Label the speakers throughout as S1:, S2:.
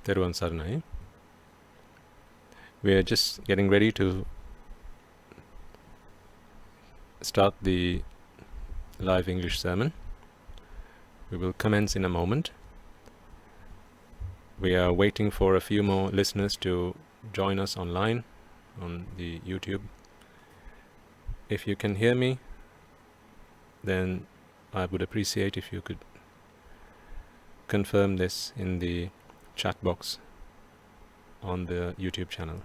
S1: Teruvan Saranai. We are just getting ready to start the live English sermon. We will commence in a moment. We are waiting for a few more listeners to join us online on the YouTube. If you can hear me, then I would appreciate if you could confirm this in the chat box on the YouTube channel.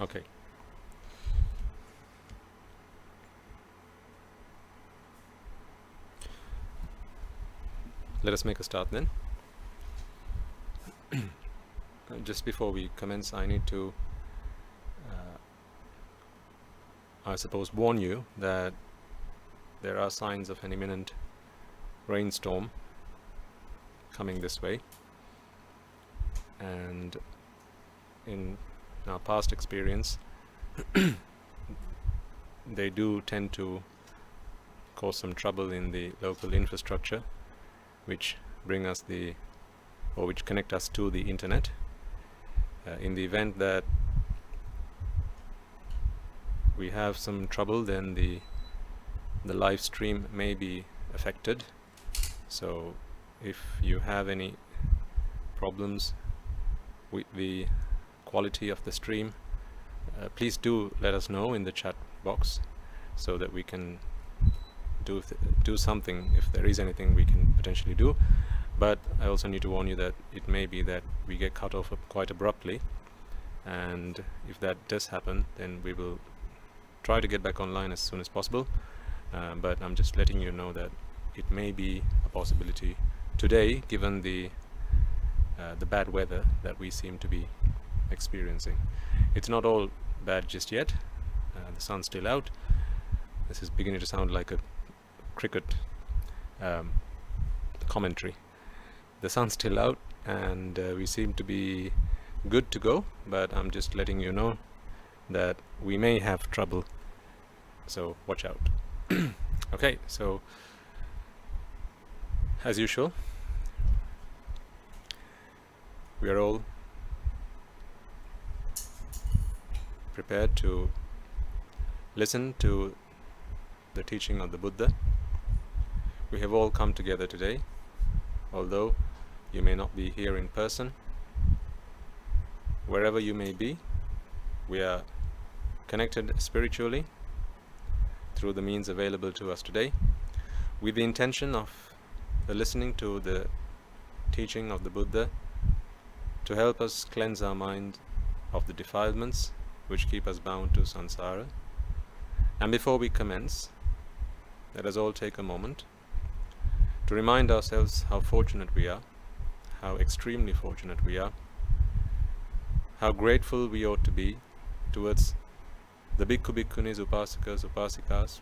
S1: Okay. Let us make a start then. Just before we commence, I need to, I suppose, warn you that there are signs of an imminent rainstorm coming this way. And in our past experience, they do tend to cause some trouble in the local infrastructure, which bring us which connect us to the internet. In the event that we have some trouble, then the live stream may be affected. So if you have any problems with the quality of the stream, please do let us know in the chat box so that we can do something if there is anything we can potentially do. But I also need to warn you that it may be that we get cut off quite abruptly, and if that does happen, then we will try to get back online as soon as possible. But I'm just letting you know that it may be a possibility today, given the bad weather that we seem to be experiencing. It's not all bad just yet. The sun's still out. This is beginning to sound like a cricket commentary. The sun's still out, and we seem to be good to go, but I'm just letting you know that we may have trouble, so watch out. Okay, so as usual, we are all prepared to listen to the teaching of the Buddha. We have all come together today, although you may not be here in person. Wherever you may be, we are connected spiritually through the means available to us today, with the intention of listening to the teaching of the Buddha to help us cleanse our mind of the defilements which keep us bound to samsara. And before we commence, let us all take a moment to remind ourselves how fortunate we are, how extremely fortunate we are, how grateful we ought to be towards the Bhikkhu Bhikkhunis, Upasakas, Upasikas,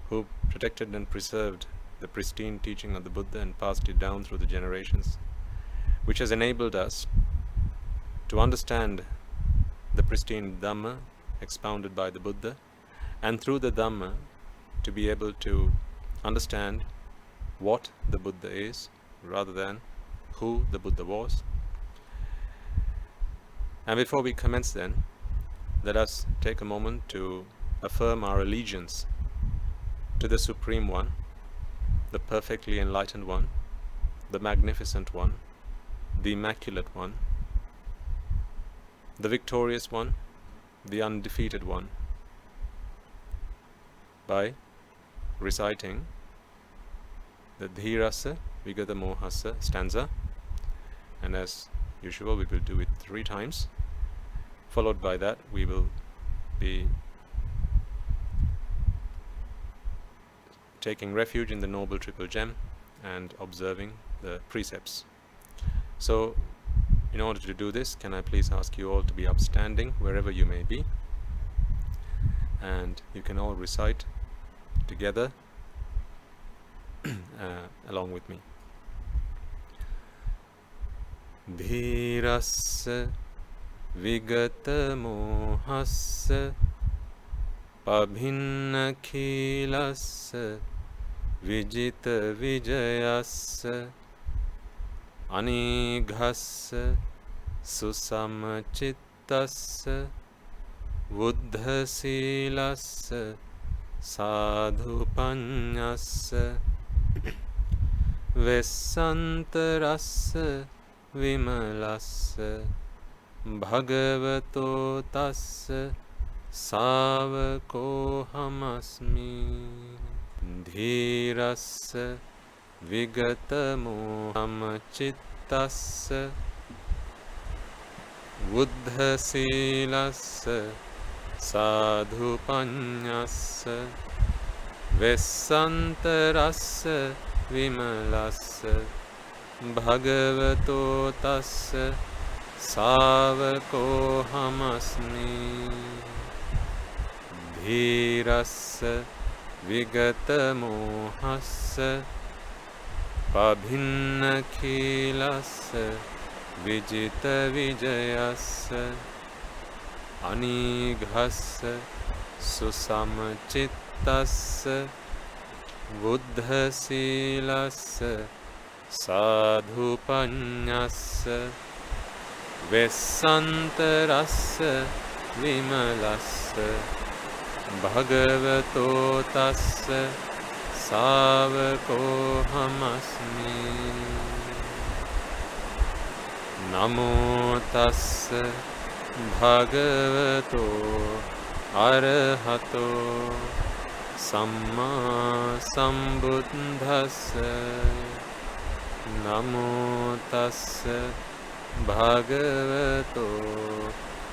S1: who protected and preserved the pristine teaching of the Buddha and passed it down through the generations, which has enabled us to understand the pristine Dhamma expounded by the Buddha, and through the Dhamma to be able to understand what the Buddha is rather than who the Buddha was. And before we commence then, let us take a moment to affirm our allegiance to the Supreme One, the perfectly enlightened One, the magnificent One, the Immaculate One, the victorious One, the undefeated One, by reciting the Dhirasa Vigata Mohasa stanza, and as usual we will do it 3 times. Followed by that we will be taking refuge in the Noble Triple Gem and observing the precepts. So in order to do this, can I please ask you all to be upstanding wherever you may be, and you can all recite together along with me. Dhirassa Vigata Mohassa Pabhinna Khilassa Vijita Vijayassa Anighassa Susamachitassa Buddha Silassa Sadhupanyassa Vesantarassa Vimalassa Bhagavato Tassa Savakohamasmi. Dhirassa Vigata Mohamachittassa Buddha Silassa Sadhupanyassa Vesantarassa Vimalassa Bhagavato Tassa Savakohamasmi. Dhirassa Vigata Mohassa Pabhinna Khilassa Vijita Vijayassa Anighassa Susamachitassa Buddha Silassa Sadhupanyassa Vesantarassa Vimalassa Bhagavato Tassa Savakohamasmi. Namo Tassa Bhagavato Arahato Samma Sambuddhassa. Namo Tassa Bhagavato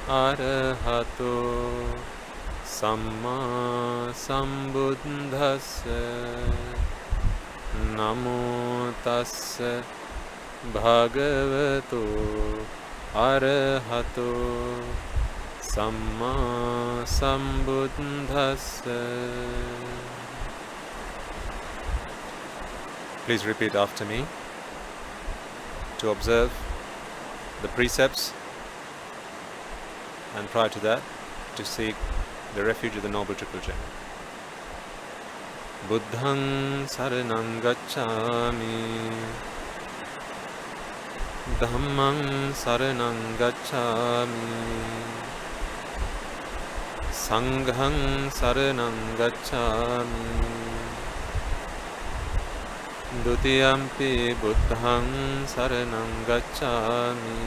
S1: Arahato Samma Sambuddhassa. Namo Tassa Bhagavato Arahato Samma Sambuddhassa. Please repeat after me. To observe the precepts, and prior to that, to seek the refuge of the Noble Triple Gem. Buddhang saranang gacchami, Dhammang saranang gacchami, Sanghang saranang gacchami, Dutiyampi Buddhang saranang gacchami,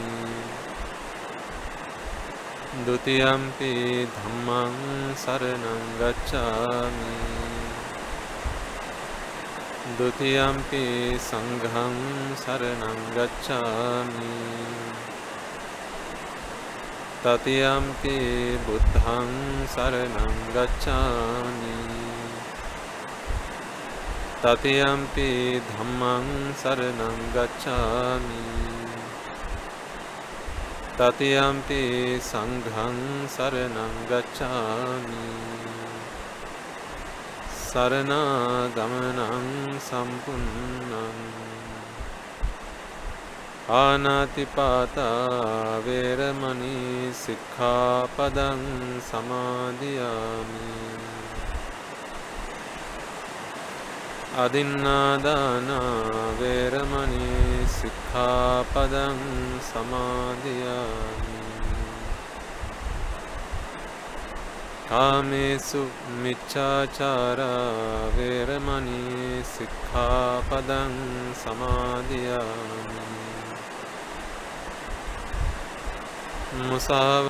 S1: Dutiyampi Dhammang saranang gacchami, Dutiyampi Sanghang saranang gacchami, Tatiyampi Buddhang saranang gacchami, Tatiyampi Dhammang saranang gacchami, Tatiyampi Sanghang saranang gacchami, Sarana gamanang sampunnam, Anatipata veramani sikkhapadang samadhiyami, Adinnādāna veramani sikkhapadang samadhiyami. Kamesu miccācara veramani sikkhapadang samadhiyāmi. Musava.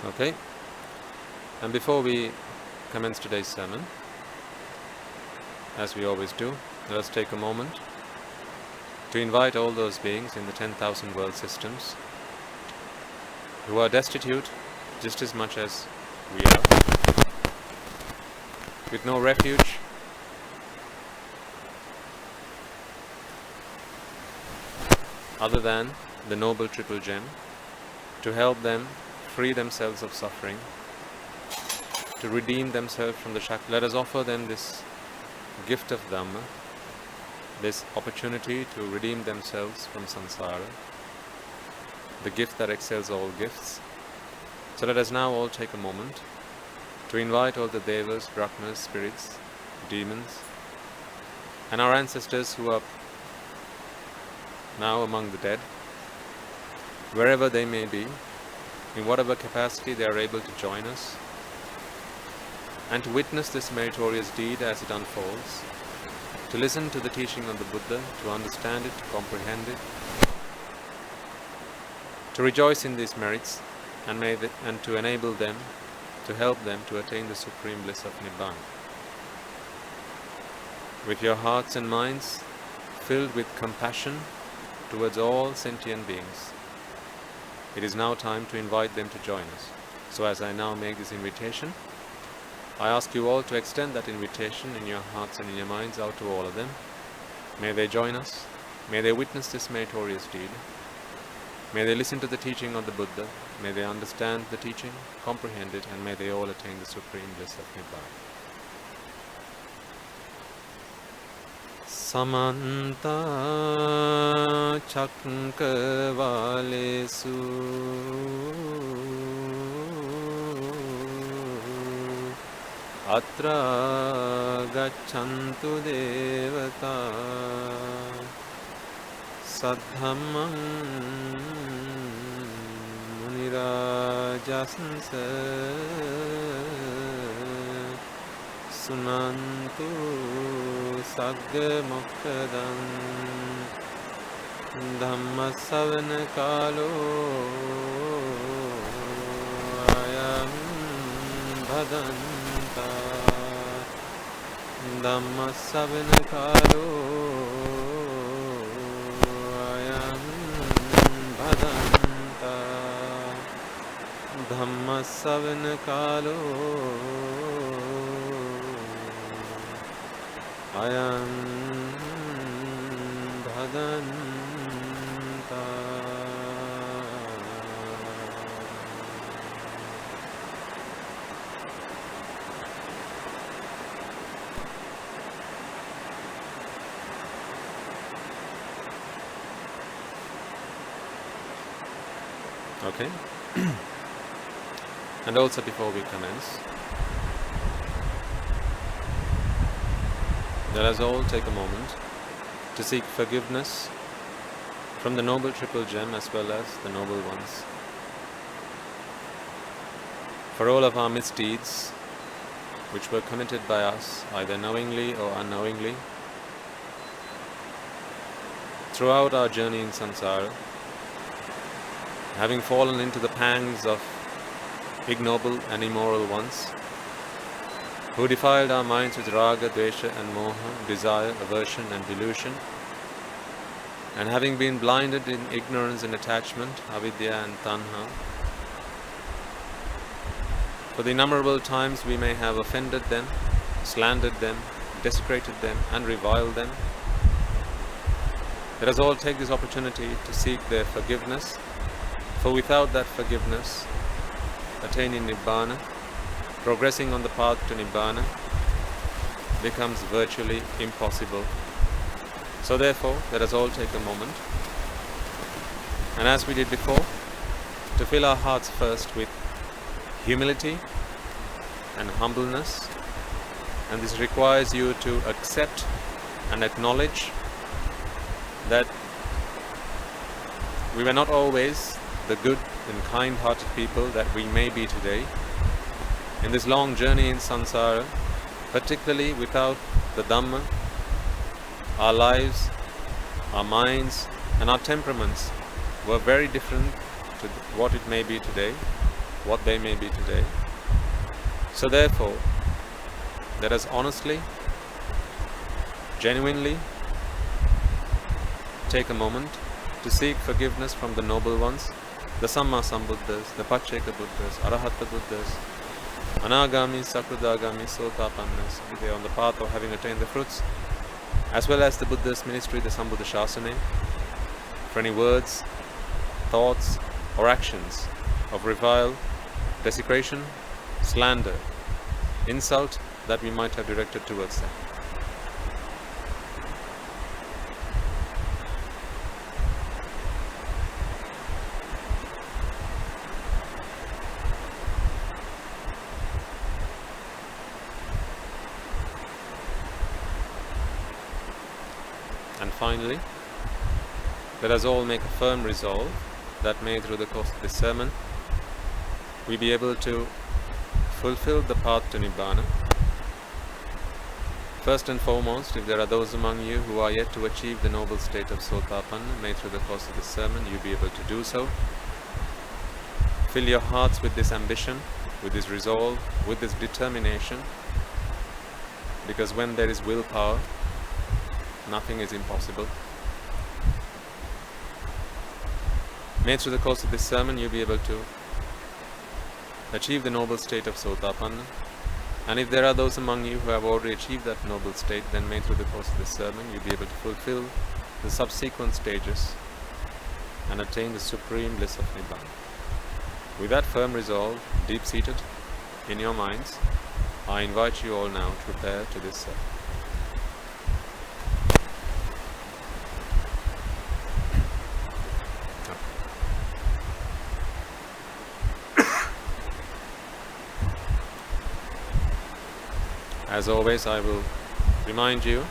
S1: Okay, and before we commence today's sermon, as we always do, let us take a moment to invite all those beings in the 10,000 world systems who are destitute just as much as we are, with no refuge, other than the noble triple gem, to help them free themselves of suffering, to redeem themselves from the shackles. Let us offer them this gift of Dhamma, this opportunity to redeem themselves from samsara, the gift that excels all gifts. So let us now all take a moment to invite all the devas, brahmas, spirits, demons, and our ancestors who are now among the dead, wherever they may be, in whatever capacity they are able to join us, and to witness this meritorious deed as it unfolds, to listen to the teaching of the Buddha, to understand it, to comprehend it, to rejoice in these merits, and to enable them, to help them to attain the supreme bliss of Nibbana. With your hearts and minds filled with compassion towards all sentient beings, it is now time to invite them to join us. So as I now make this invitation, I ask you all to extend that invitation in your hearts and in your minds out to all of them. May they join us. May they witness this meritorious deed. May they listen to the teaching of the Buddha. May they understand the teaching, comprehend it, and may they all attain the supreme bliss of Nibbana. Samanta Chakravalesu Atra Gacchantu Devata Saddhammam Munirajasansa Sunantu Sagga Mokkadam Dhamma Savana Kalo Ayam Bhadanta Dhamma Savana Kalo Ayam Bhadanta Dhamma Savana Kalo Ayam Bhadanta. Okay. And also before we commence, let us all take a moment to seek forgiveness from the noble triple gem as well as the noble ones for all of our misdeeds which were committed by us either knowingly or unknowingly throughout our journey in samsara, having fallen into the pangs of ignoble and immoral ones, who defiled our minds with raga, dvesha and moha, desire, aversion and delusion, and having been blinded in ignorance and attachment, avidya and tanha, for the innumerable times we may have offended them, slandered them, desecrated them and reviled them, let us all take this opportunity to seek their forgiveness, for without that forgiveness, attaining Nibbana, progressing on the path to Nibbana, becomes virtually impossible. So therefore, let us all take a moment, and as we did before, to fill our hearts first with humility and humbleness, and this requires you to accept and acknowledge that we were not always the good and kind-hearted people that we may be today. In this long journey in samsara, particularly without the Dhamma, our lives, our minds and our temperaments were very different to what it may be today, what they may be today. So therefore, let us honestly, genuinely take a moment to seek forgiveness from the noble ones, the Samma Sambuddhas, the Pacceka Buddhas, Arahata Buddhas, Anagami, Sakradagami, Sotapannas, they are on the path of having attained the fruits, as well as the Buddha's ministry, the Sambuddha Shasana, for any words, thoughts or actions of revile, desecration, slander, insult that we might have directed towards them. And finally, let us all make a firm resolve that may, through the course of this sermon, we be able to fulfill the path to Nibbana. First and foremost, if there are those among you who are yet to achieve the noble state of Sotapanna, may through the course of this sermon you be able to do so. Fill your hearts with this ambition, with this resolve, with this determination, because when there is willpower, nothing is impossible. May through the course of this sermon you be able to achieve the noble state of Sotapanna, and if there are those among you who have already achieved that noble state, then may through the course of this sermon you be able to fulfill the subsequent stages and attain the supreme bliss of Nibbana. With that firm resolve, deep-seated in your minds, I invite you all now to prepare to this sermon. As always, I will remind you,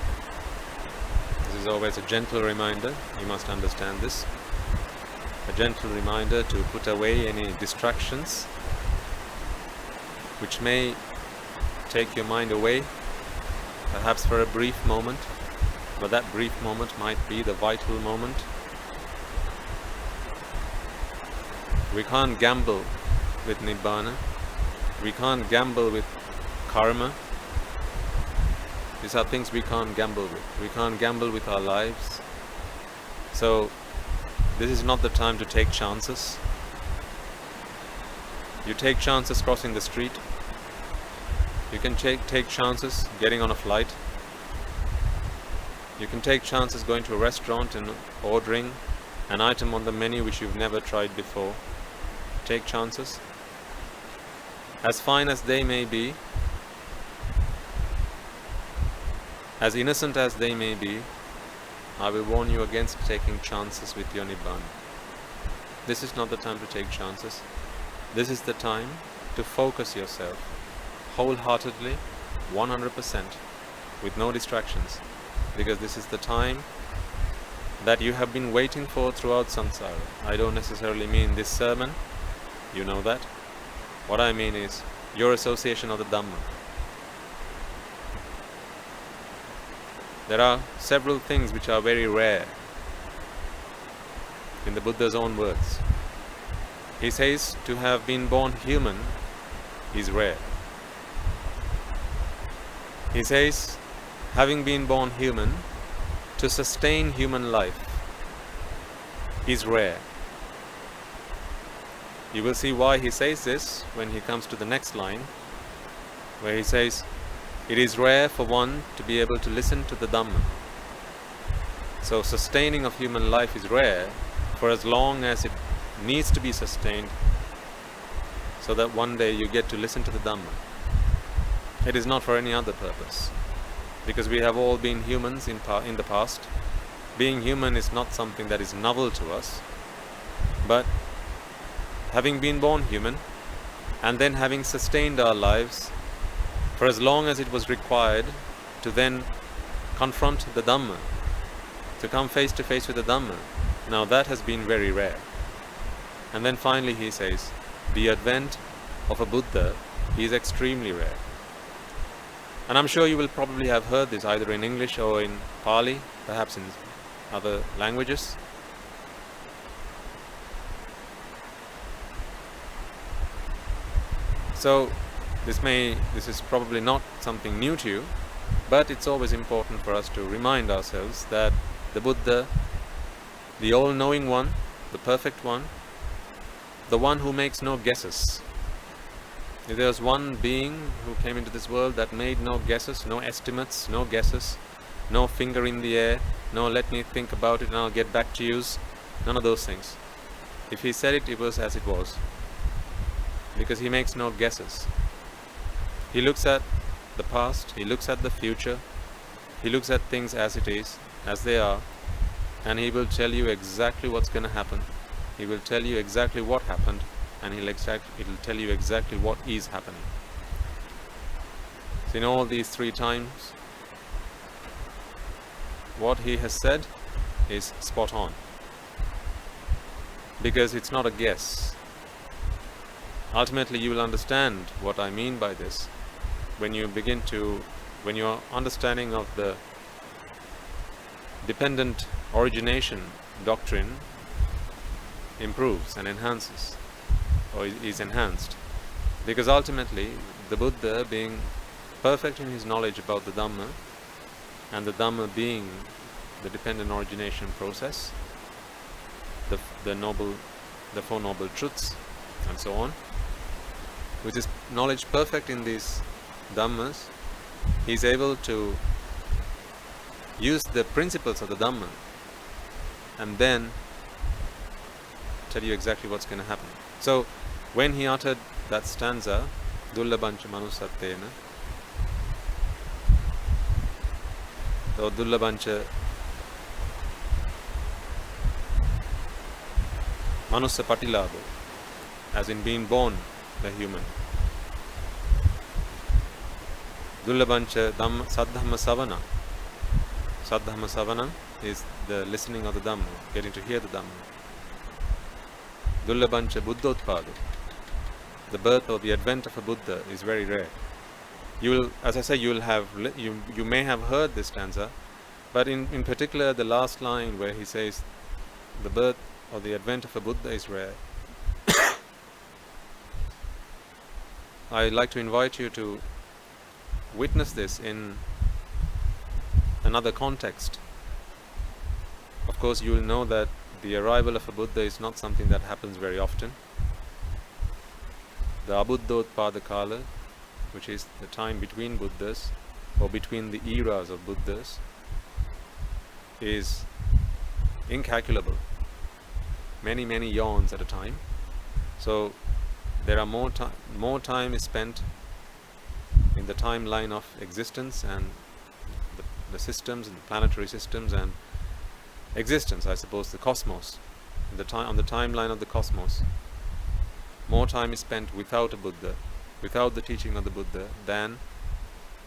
S1: this is always a gentle reminder, you must understand this, a gentle reminder to put away any distractions which may take your mind away, perhaps for a brief moment, but that brief moment might be the vital moment. We can't gamble with Nibbana, we can't gamble with karma. These are things we can't gamble with. We can't gamble with our lives. So, this is not the time to take chances. You take chances crossing the street. You can take chances getting on a flight. You can take chances going to a restaurant and ordering an item on the menu which you've never tried before. Take chances. As fine as they may be, as innocent as they may be, I will warn you against taking chances with your Nibbana. This is not the time to take chances. This is the time to focus yourself wholeheartedly, 100%, with no distractions, because this is the time that you have been waiting for throughout samsara. I don't necessarily mean this sermon, you know that. What I mean is your association of the Dhamma. There are several things which are very rare. In the Buddha's own words, he says to have been born human is rare. He says, having been born human, to sustain human life is rare. You will see why he says this when he comes to the next line, where he says, it is rare for one to be able to listen to the Dhamma. So sustaining of human life is rare for as long as it needs to be sustained, so that one day you get to listen to the Dhamma. It is not for any other purpose, because we have all been humans in the past, being human is not something that is novel to us, but having been born human and then having sustained our lives for as long as it was required to then confront the Dhamma, to come face to face with the Dhamma, now that has been very rare. And then finally he says, the advent of a Buddha is extremely rare. And I'm sure you will probably have heard this either in English or in Pali, perhaps in other languages. So this is probably not something new to you, but it's always important for us to remind ourselves that the Buddha, the all-knowing one, the perfect one, the one who makes no guesses. If there's one being who came into this world that made no guesses, no estimates, no guesses, no finger in the air, no let me think about it and I'll get back to you, none of those things. If he said it, it was as it was. Because he makes no guesses. He looks at the past, he looks at the future, he looks at things as it is, as they are, and he will tell you exactly what's going to happen. He will tell you exactly what happened, and it'll tell you exactly what is happening. So in all these 3 times, what he has said is spot on. Because it's not a guess. Ultimately, you will understand what I mean by this when your understanding of the dependent origination doctrine improves and enhances, or is enhanced. Because ultimately, the Buddha, being perfect in his knowledge about the Dhamma, and the Dhamma being the dependent origination process, the 4 noble truths, and so on, with his knowledge perfect in these Dhammas, he is able to use the principles of the Dhamma and then tell you exactly what's going to happen. So, when he uttered that stanza, Dullabancha Manusattena, or Dullabancha Manusa Patilabo, as in being born the human. Dullabancha Saddhamma Savana. Saddhamma Savana is the listening of the Dhamma, getting to hear the Dhamma. Dullabancha Buddhotpada. The birth or the advent of a Buddha is very rare. You will, as I say, you may have heard this stanza, but in particular the last line where he says the birth or the advent of a Buddha is rare. I'd like to invite you to witness this in another context. Of course, you will know that the arrival of a Buddha is not something that happens very often. The Abuddhotpada Kala, which is the time between Buddhas, or between the eras of Buddhas, is incalculable. Many yawns at a time. So there are more time is spent in the timeline of existence and the systems and the planetary systems and existence, I suppose, the cosmos, on the timeline of the cosmos. More time is spent without a Buddha, without the teaching of the Buddha, than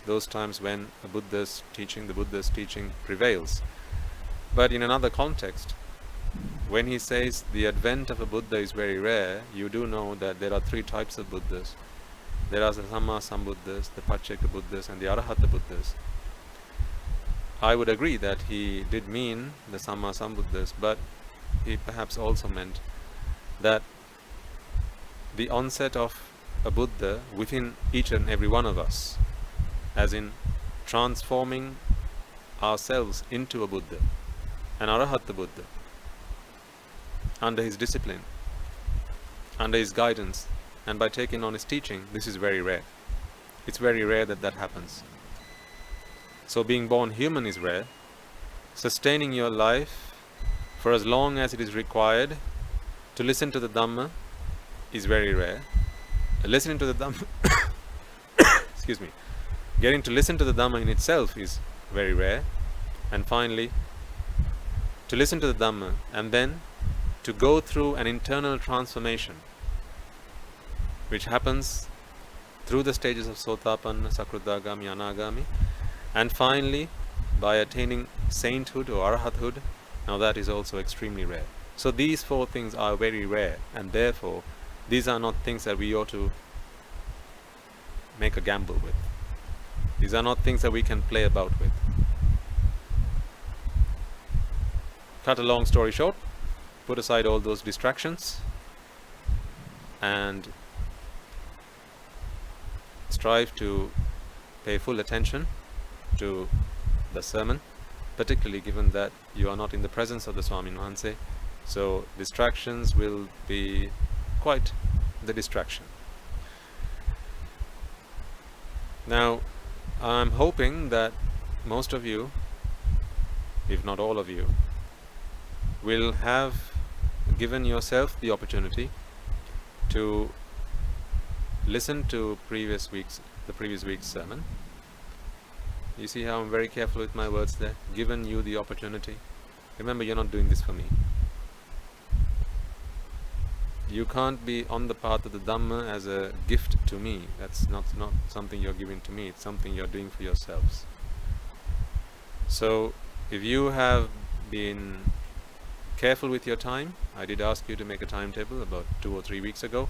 S1: those times when the Buddha's teaching prevails. But in another context, when he says the advent of a Buddha is very rare, you do know that there are 3 types of Buddhas. There are the Samma Sambuddhas, the Pacceka Buddhas, and the Arahata Buddhas. I would agree that he did mean the Samma Sambuddhas, but he perhaps also meant that the onset of a Buddha within each and every one of us, as in transforming ourselves into a Buddha, an Arahata Buddha, under his discipline, under his guidance, and by taking on his teaching. This is very rare. It's very rare that that happens. So being born human is rare. Sustaining your life for as long as it is required to listen to the Dhamma is very rare. Listening to the Dhamma excuse me, getting to listen to the Dhamma in itself is very rare. And finally, to listen to the Dhamma and then to go through an internal transformation which happens through the stages of Sotapanna, Sakruddhagami, Anagami, and finally by attaining sainthood or arhathood. Now that is also extremely rare. So these four things are very rare, and therefore these are not things that we ought to make a gamble with. These are not things that we can play about with. Cut a long story short, put aside all those distractions and strive to pay full attention to the sermon, particularly given that you are not in the presence of the Swamin Wahanse, so distractions will be quite the distraction. Now, I'm hoping that most of you, if not all of you, will have given yourself the opportunity to listen to the previous week's sermon. You see how I'm very careful with my words there? Given you the opportunity. Remember, you're not doing this for me. You can't be on the path of the Dhamma as a gift to me. That's not something you're giving to me. It's something you're doing for yourselves. So, if you have been careful with your time, I did ask you to make a timetable about 2 or 3 weeks ago.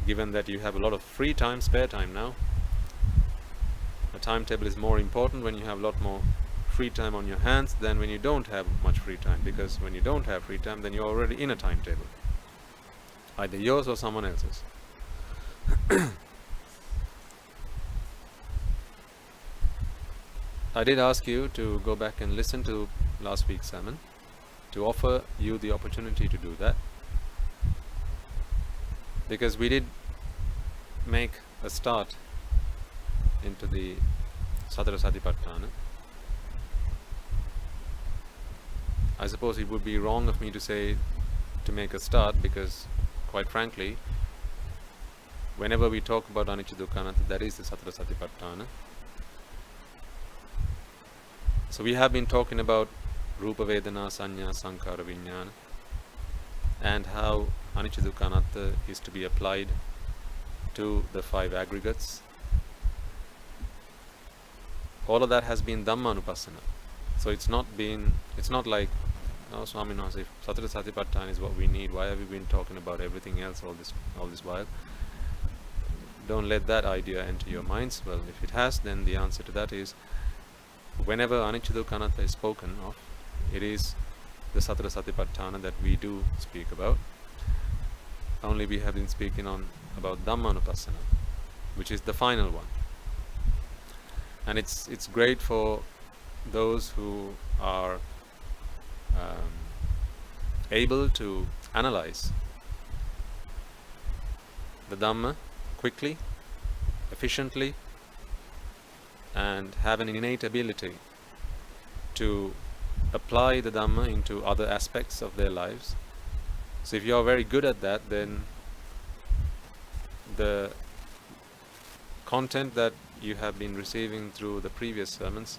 S1: Given that you have a lot of free time, spare time now, a timetable is more important when you have a lot more free time on your hands than when you don't have much free time, because when you don't have free time, then you're already in a timetable, either yours or someone else's. I did ask you to go back and listen to last week's sermon, to offer you the opportunity to do that, because we did make a start into the Satara Satipatthana. I suppose it would be wrong of me to say to make a start, because quite frankly, whenever we talk about Anicca Dukkha Anatta, that is the Satara Satipatthana. So we have been talking about Rupa Vedana Sanya Sankhara Vijnana and how Anicca Dukkha Anatta is to be applied to the 5 aggregates. All of that has been Dhammanupassana. So it's not like, oh, Swami Wahanse, if Satara Satipatthana is what we need, why have we been talking about everything else all this while? Don't let that idea enter your minds. Well, if it has, then the answer to that is, whenever Anicca Dukkha Anatta is spoken of, it is the Satara Satipatthana that we do speak about. Only we have been speaking about Dhammanupassana, which is the final one. And it's great for those who are able to analyze the Dhamma quickly, efficiently, and have an innate ability to apply the Dhamma into other aspects of their lives. So if you are very good at that, then the content that you have been receiving through the previous sermons,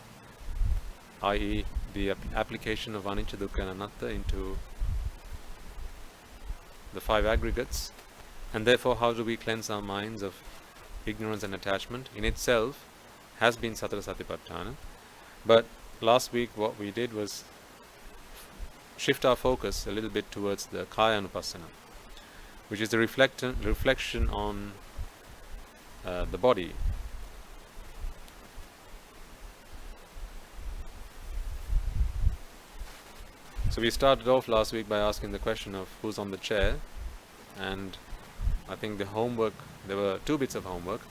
S1: i.e. the application of Anicca Dukkha and Anatta into the 5 aggregates, and therefore how do we cleanse our minds of ignorance and attachment, in itself has been Satara Satipatthana. But last week what we did was shift our focus a little bit towards the Kaya Anupassana, which is the reflection on the body. So we started off last week by asking the question of who's on the chair, and I think the homework, there were 2 bits of homework,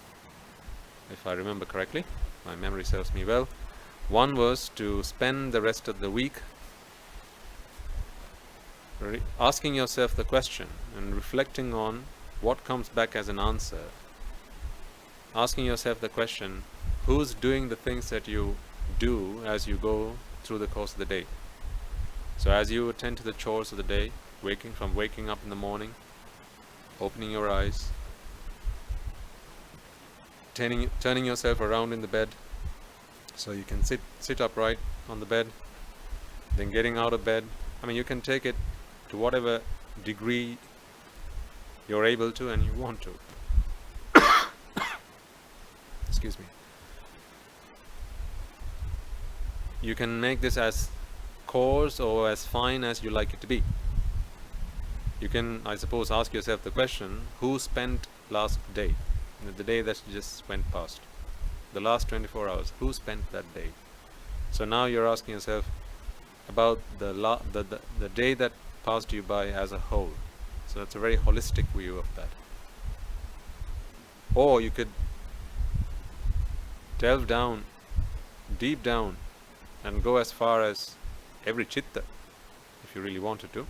S1: if I remember correctly, my memory serves me well. One was to spend the rest of the week asking yourself the question and reflecting on what comes back as an answer. Asking yourself the question, who's doing the things that you do as you go through the course of the day? So as you attend to the chores of the day, waking up in the morning, opening your eyes, turning yourself around in the bed so you can sit upright on the bed, then getting out of bed. I mean, you can take it to whatever degree you're able to and you want to. Excuse me. You can make this as coarse or as fine as you like it to be. You can, I suppose, ask yourself the question, who spent last day, the day that just went past, the last 24 hours, who spent that day? So now you're asking yourself about the day that passed you by as a whole. So that's a very holistic view of that. Or you could delve down, deep down, and go as far as every chitta, if you really wanted to.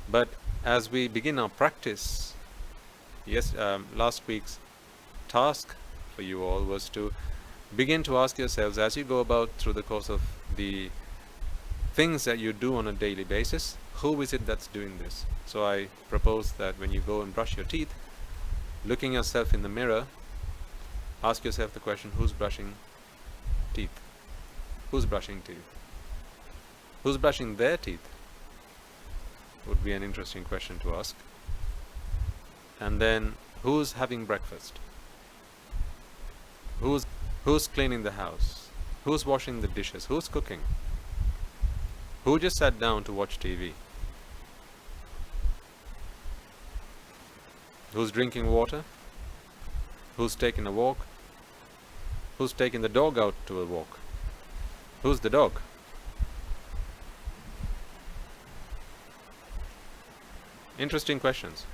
S1: But as we begin our practice, last week's task for you all was to begin to ask yourselves, as you go about through the course of the things that you do on a daily basis, who is it that's doing this? So I propose that when you go and brush your teeth, looking yourself in the mirror, ask yourself the question, who's brushing teeth? Who's brushing teeth? Who's brushing their teeth? Would be an interesting question to ask. And then, who's having breakfast? Who's cleaning the house? Who's washing the dishes? Who's cooking? Who just sat down to watch TV? Who's drinking water? Who's taking a walk? Who's taking the dog out to a walk? Who's the dog? Interesting questions.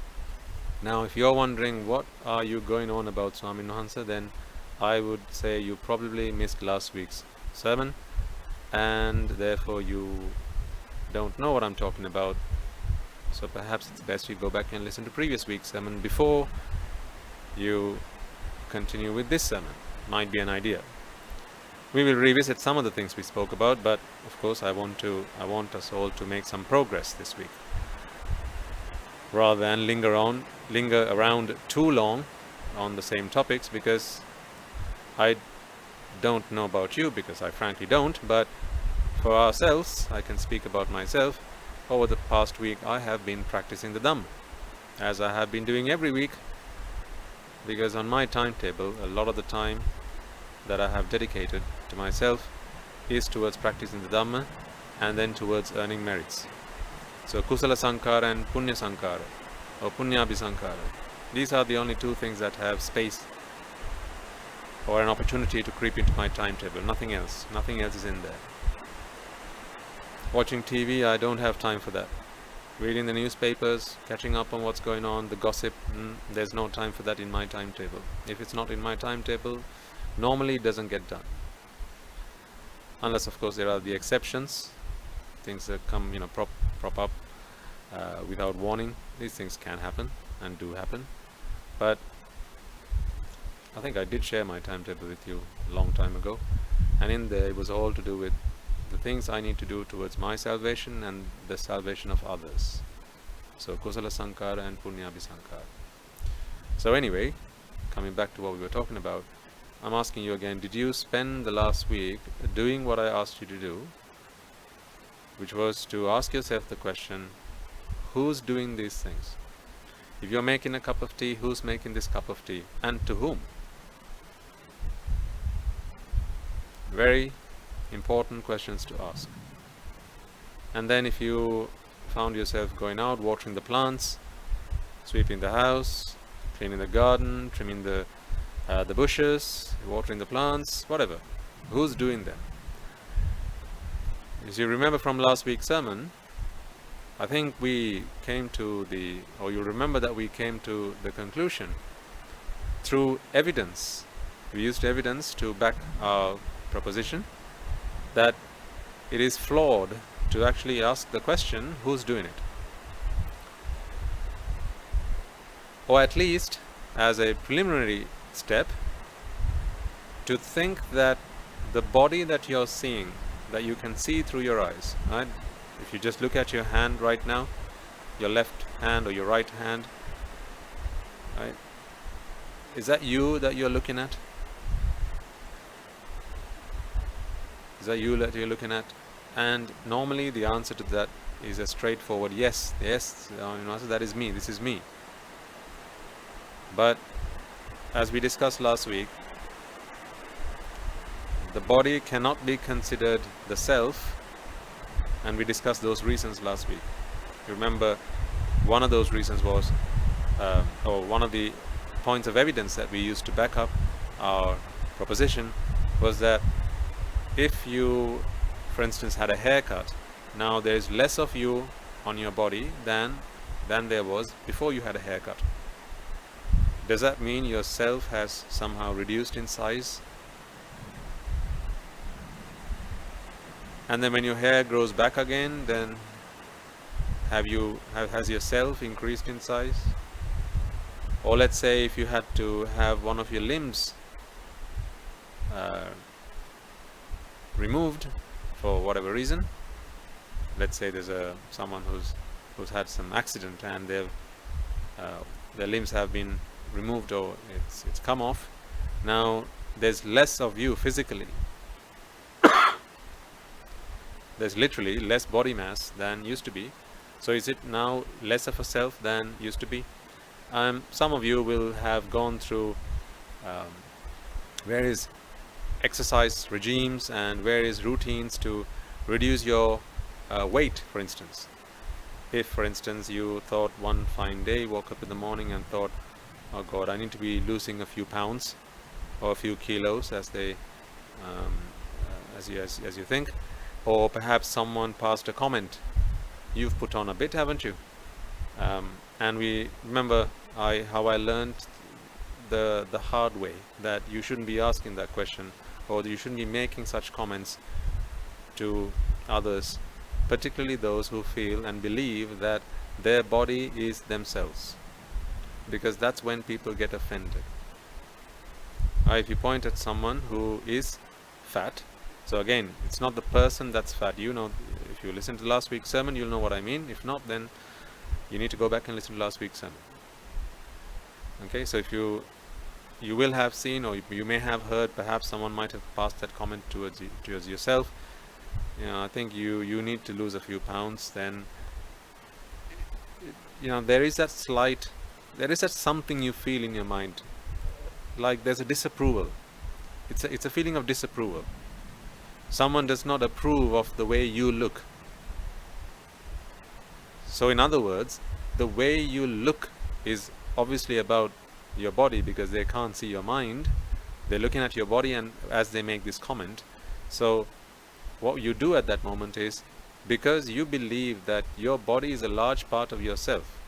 S1: Now, if you're wondering what are you going on about, Swami Nuhansa, then I would say you probably missed last week's sermon, and therefore you don't know what I'm talking about. So perhaps it's best you go back and listen to previous week's sermon before you continue with this sermon. Might be an idea. We will revisit some of the things we spoke about, but of course I want us all to make some progress this week, rather than linger around too long on the same topics, because I don't know about you, because I frankly don't, but for ourselves, I can speak about myself. Over the past week I have been practicing the Dhamma, as I have been doing every week, because on my timetable, a lot of the time that I have dedicated to myself is towards practicing the Dhamma and then towards earning merits. So Kusala Sankara and Punya Sankara, or Punyabhi Sankara, these are the only two things that have space or an opportunity to creep into my timetable. Nothing else is in there. Watching TV, I don't have time for that. Reading the newspapers, catching up on what's going on, the gossip, there's no time for that in my timetable. If it's not in my timetable, normally it doesn't get done. Unless, of course, there are the exceptions, things that come, prop up without warning. These things can happen and do happen. But I think I did share my timetable with you a long time ago, and in there it was all to do with the things I need to do towards my salvation and the salvation of others. So Kusala Sankara and Punyabhi Sankara. So anyway, coming back to what we were talking about, I'm asking you again, did you spend the last week doing what I asked you to do, which was to ask yourself the question, who's doing these things? If you're making a cup of tea, who's making this cup of tea, and to whom? Very important questions to ask. And then if you found yourself going out, watering the plants, sweeping the house, cleaning the garden, trimming the bushes, watering the plants, whatever, who's doing them? As you remember from last week's sermon, I think we came to you remember that we came to the conclusion through evidence. We used evidence to back our proposition that it is flawed to actually ask the question, who's doing it? Or at least, as a preliminary step, to think that the body that you're seeing, that you can see through your eyes, right? If you just look at your hand right now, your left hand or your right hand, right? Is that you that you're looking at? Is that you that you're looking at? And normally the answer to that is a straightforward yes, yes, so that is me, this is me. But as we discussed last week, the body cannot be considered the self, and we discussed those reasons last week. You remember, one of those reasons was, or one of the points of evidence that we used to back up our proposition was that if you, for instance, had a haircut, now there is less of you on your body than there was before you had a haircut. Does that mean your self has somehow reduced in size? And then when your hair grows back again, then has your self increased in size? Or let's say if you had to have one of your limbs removed for whatever reason, let's say there's someone who's had some accident and their limbs have been removed or it's come off. Now there's less of you physically. There's literally less body mass than used to be. So is it now less of a self than used to be? Some of you will have gone through various exercise regimes and various routines to reduce your weight, for instance. If, for instance, you thought one fine day, woke up in the morning and thought, oh God, I need to be losing a few pounds or a few kilos, as you think. Or perhaps someone passed a comment, you've put on a bit, haven't you? And we remember how I learned the hard way that you shouldn't be asking that question, or that you shouldn't be making such comments to others, particularly those who feel and believe that their body is themselves, because that's when people get offended. If you point at someone who is fat, so again, it's not the person that's fat. If you listen to last week's sermon, you'll know what I mean. If not, then you need to go back and listen to last week's sermon. Okay, so if you will have seen, or you may have heard, perhaps someone might have passed that comment towards yourself. I think you need to lose a few pounds. Then there is that something you feel in your mind, like there's a disapproval. It's a feeling of disapproval. Someone does not approve of the way you look. So in other words, the way you look is obviously about your body, because they can't see your mind. They're looking at your body, and as they make this comment, so what you do at that moment is, because you believe that your body is a large part of yourself,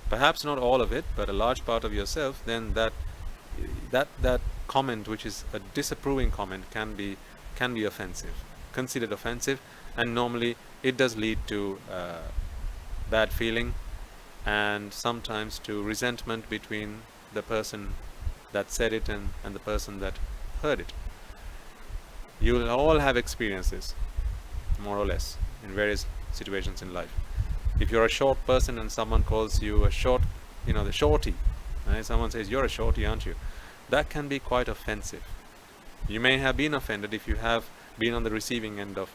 S1: perhaps not all of it, but a large part of yourself, then that comment, which is a disapproving comment, can be offensive, considered offensive, and normally it does lead to bad feeling and sometimes to resentment between the person that said it and the person that heard it. You will all have experiences, more or less, in various situations in life. If you're a short person and someone calls you a short, the shorty, right? Someone says, you're a shorty, aren't you? That can be quite offensive. You may have been offended if you have been on the receiving end of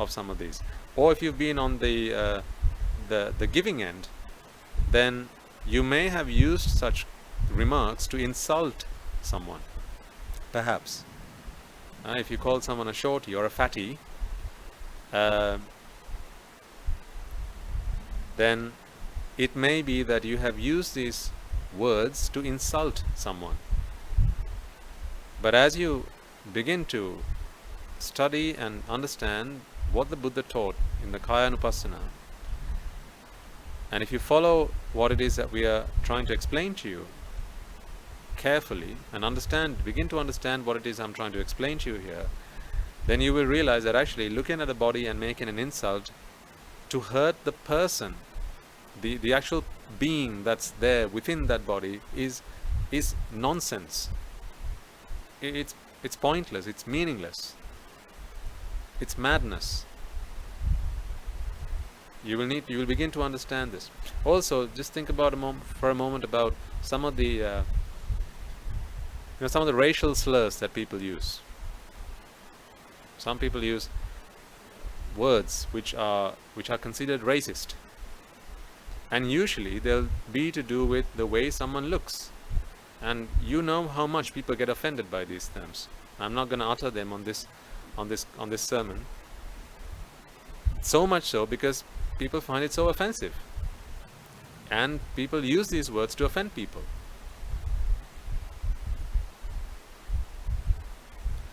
S1: some of these, or if you've been on the giving end, then you may have used such remarks to insult someone. Perhaps if you call someone a shorty or a fatty, then it may be that you have used these words to insult someone. But as you begin to study and understand what the Buddha taught in the Kaya Anupassana, and if you follow what it is that we are trying to explain to you carefully and begin to understand what it is I'm trying to explain to you here, then you will realize that actually looking at the body and making an insult to hurt the person, the actual being that's there within that body, is nonsense. It's pointless, it's meaningless, it's madness. You will begin to understand this. Also, just think about for a moment about some of the some of the racial slurs that people use. Some people use words which are considered racist, and usually they'll be to do with the way someone looks. And you know how much people get offended by these terms. I'm not going to utter them on this sermon. So much so because people find it so offensive, and people use these words to offend people.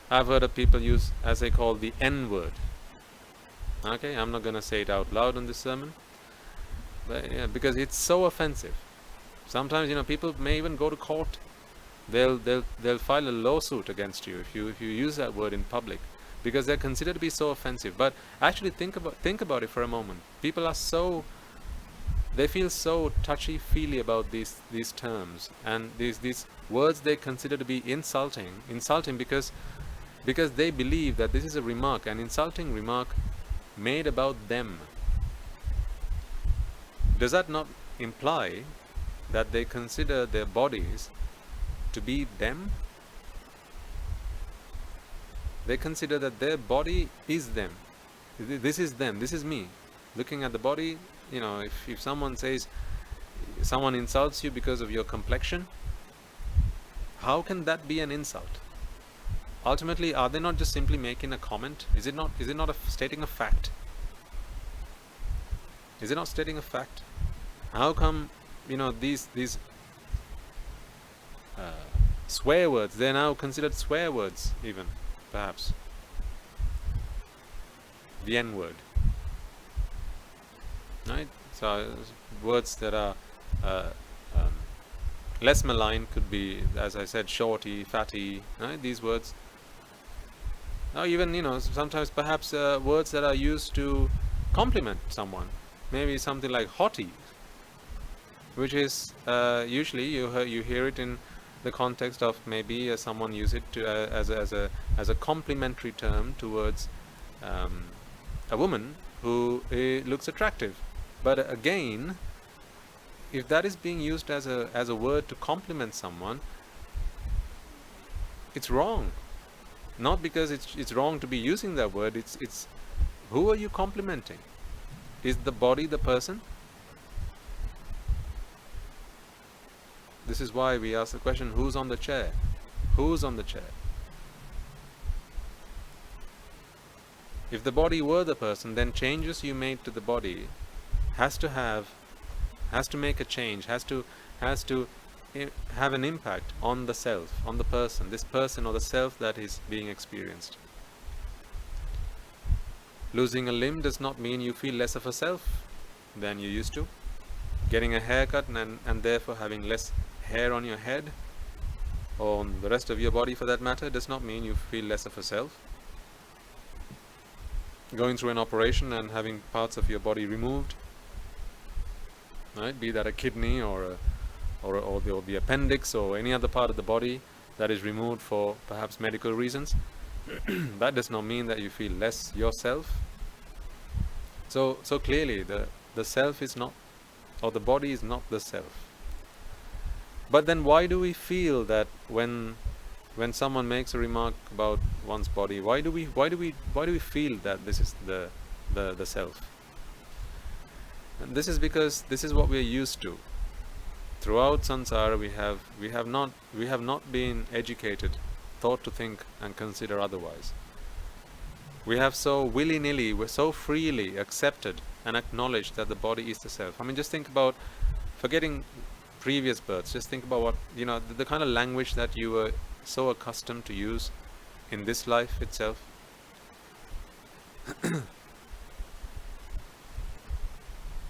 S1: I've heard of people use, as they call, the N-word. Okay, I'm not going to say it out loud in this sermon, but, yeah, because it's so offensive. Sometimes, people may even go to court. They'll file a lawsuit against you if you use that word in public, because they're considered to be so offensive. But actually, think about it for a moment. People are they feel so touchy-feely about these terms and these words they consider to be insulting because they believe that this is an insulting remark made about them. Does that not imply that they consider their bodies to be them? They consider that their body is them. This is them. This is me. Looking at the body, if someone insults you because of your complexion, how can that be an insult? Ultimately, are they not just simply making a comment? Is it not stating a fact? Is it not stating a fact? How come these swear words, they're now considered swear words, even perhaps the N-word, right? So words that are less malign could be, as I said, shorty, fatty, right? These words. Now even sometimes perhaps words that are used to compliment someone, maybe something like hottie, which is usually you hear it in the context of maybe someone use it to, as a complimentary term towards a woman who looks attractive. But again, if that is being used as a word to compliment someone, it's wrong. Not because it's wrong to be using that word. It's who are you complimenting? Is the body the person? This is why we ask the question, who's on the chair? Who's on the chair? If the body were the person, then changes you made to the body has to make a change, has to have an impact on the self, on the person, this person or the self that is being experienced. Losing a limb does not mean you feel less of a self than you used to. Getting a haircut and therefore having less hair on your head, or on the rest of your body for that matter, does not mean you feel less of a self. Going through an operation and having parts of your body removed, right? Be that a kidney or the appendix or any other part of the body that is removed for perhaps medical reasons, that does not mean that you feel less yourself. So clearly the self is not, or the body is not the self. But then why do we feel that when someone makes a remark about one's body, why do we feel that this is the self? And this is because this is what we are used to. Throughout samsara we have not been educated, taught to think and consider otherwise. We have so willy-nilly, we're so freely accepted and acknowledged that the body is the self. I mean, just think about, forgetting previous births, just think about what, the kind of language that you were so accustomed to use in this life itself.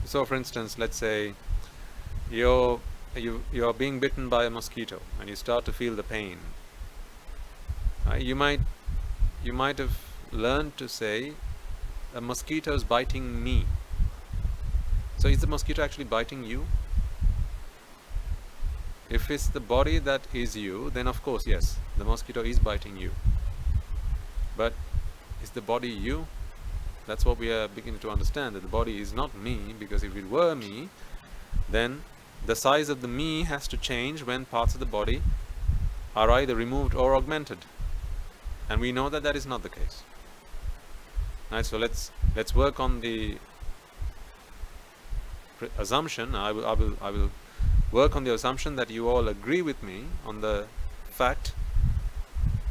S1: So for instance, let's say you're being bitten by a mosquito and you start to feel the pain. You might have learned to say, a mosquito is biting me. So is the mosquito actually biting you? If it's the body that is you, then of course yes, the mosquito is biting you. But is the body you? That's what we are beginning to understand, that the body is not me, because if it were me, then the size of the me has to change when parts of the body are either removed or augmented. And we know that that is not the case. Right, so let's work on the assumption. I will work on the assumption that you all agree with me on the fact.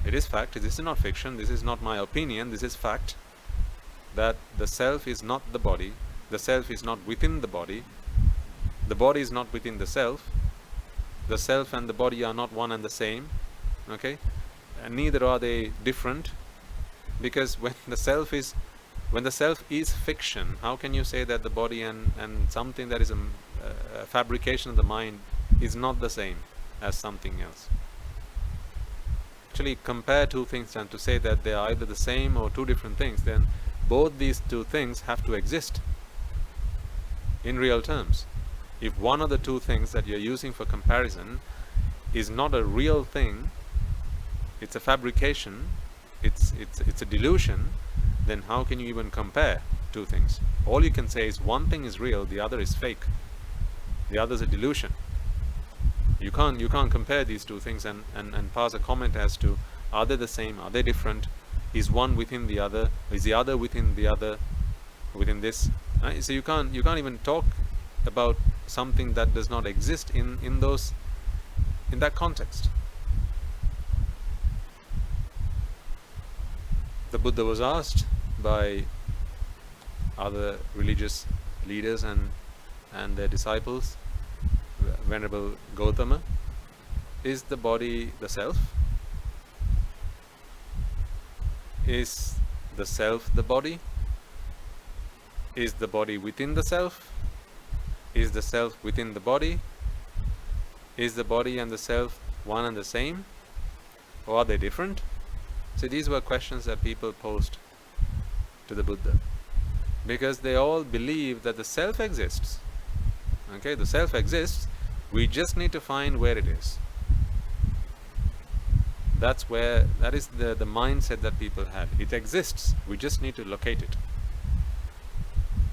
S1: It is fact. This is not fiction. This is not my opinion. This is fact. That the self is not the body. The self is not within the body. The body is not within the self. The self and the body are not one and the same. Okay, and neither are they different. Because when the self is fiction, how can you say that the body and something that is a fabrication of the mind is not the same as something else? Actually, compare two things and to say that they are either the same or two different things, then both these two things have to exist in real terms. If one of the two things that you're using for comparison is not a real thing, it's a fabrication, it's a delusion, then how can you even compare two things? All you can say is one thing is real, the other is fake. The other is a delusion. You can't compare these two things and pass a comment as to, are they the same, are they different, is one within the other, is the other within the other, within this. So you can't even talk about something that does not exist in that context. The Buddha was asked by other religious leaders and their disciples, Venerable Gautama, is the body the self? Is the self the body? Is the body within the self? Is the self within the body? Is the body and the self one and the same? Or are they different? So these were questions that people posed to the Buddha, because they all believe that the self exists. Okay, the self exists, we just need to find where it is. That is the mindset that people had. It exists, we just need to locate it.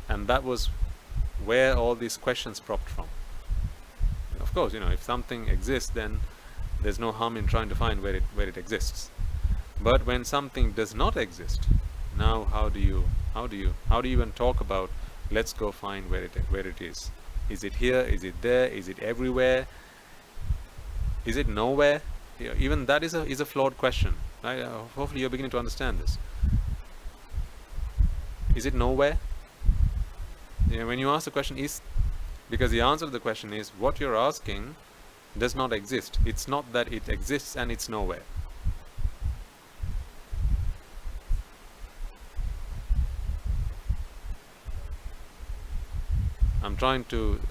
S1: And that was where all these questions propped from. Of course, if something exists, then there's no harm in trying to find where it exists. But when something does not exist, now how do you even talk about, let's go find where it is? Is it here? Is it there? Is it everywhere? Is it nowhere? Even that is a flawed question. Right? Hopefully you're beginning to understand this. Is it nowhere? When you ask the question, because the answer to the question is, what you're asking does not exist. It's not that it exists and it's nowhere. I'm trying to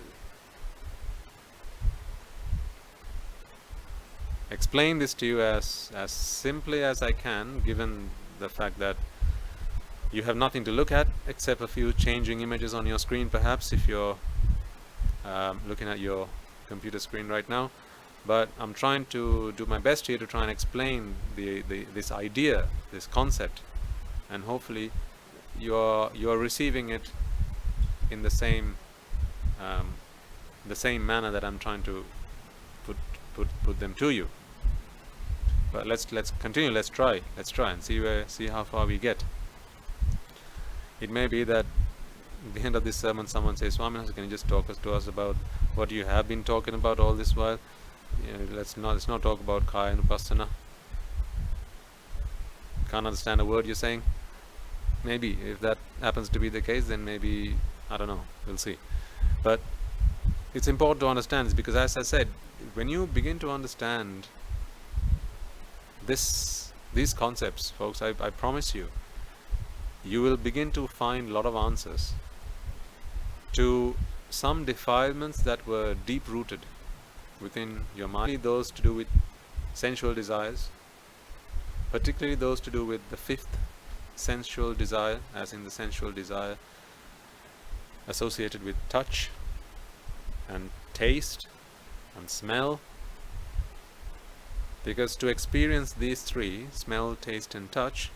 S1: explain this to you as simply as I can, given the fact that you have nothing to look at except a few changing images on your screen, perhaps, if you're looking at your computer screen right now. But I'm trying to do my best here to try and explain this idea, this concept, and hopefully you're receiving it in the same manner that I'm trying to put them to you. But let's continue. Let's try and see how far we get. It may be that at the end of this sermon someone says, Swami, can you just talk to us about what you have been talking about all this while? Let's not talk about Kaya Anupassana. Can't understand a word you're saying. Maybe if that happens to be the case, then maybe, I don't know, we'll see. But it's important to understand this, because as I said, when you begin to understand these concepts, folks, I promise you, you will begin to find a lot of answers to some defilements that were deep-rooted within your mind, those to do with sensual desires, particularly those to do with the fifth sensual desire, as in the sensual desire associated with touch and taste and smell. Because to experience these three, smell, taste and touch,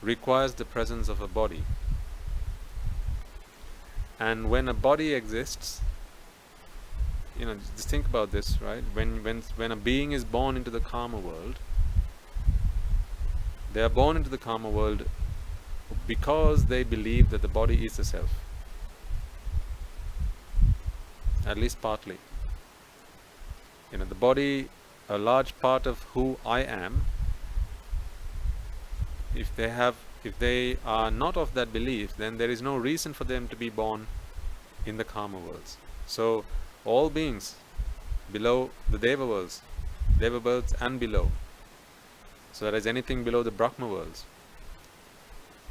S1: requires the presence of a body. And when a body exists, just think about this, right? When a being is born into the karma world, they are born into the karma world because they believe that the body is the self. At least partly. The body, a large part of who I am, if they are not of that belief, then there is no reason for them to be born in the karma worlds. So all beings below the Deva worlds, Deva worlds and below, so there is anything below the Brahma worlds,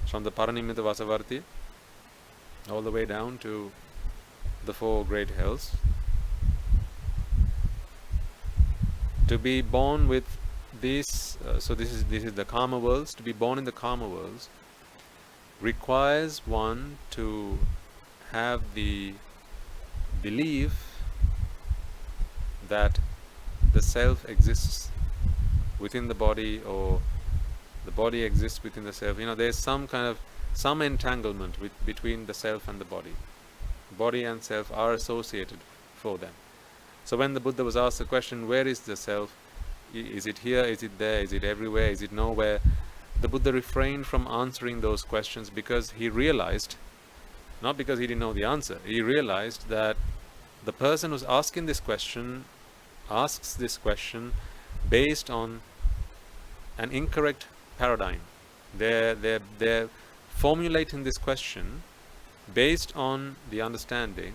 S1: from the Paranimita Vasavarti all the way down to the 4 great hells, to be born with these, so this is the karma worlds. To be born in the karma worlds requires one to have the belief that the self exists within the body, or the body exists within the self. There's some entanglement between the self and the body. Body and self are associated for them. So when the Buddha was asked the question, where is the self? Is it here? Is it there? Is it everywhere? Is it nowhere? The Buddha refrained from answering those questions because he realized, not because he didn't know the answer, he realized that the person who's asking this question asks this question based on an incorrect paradigm. They're formulating this question based on the understanding,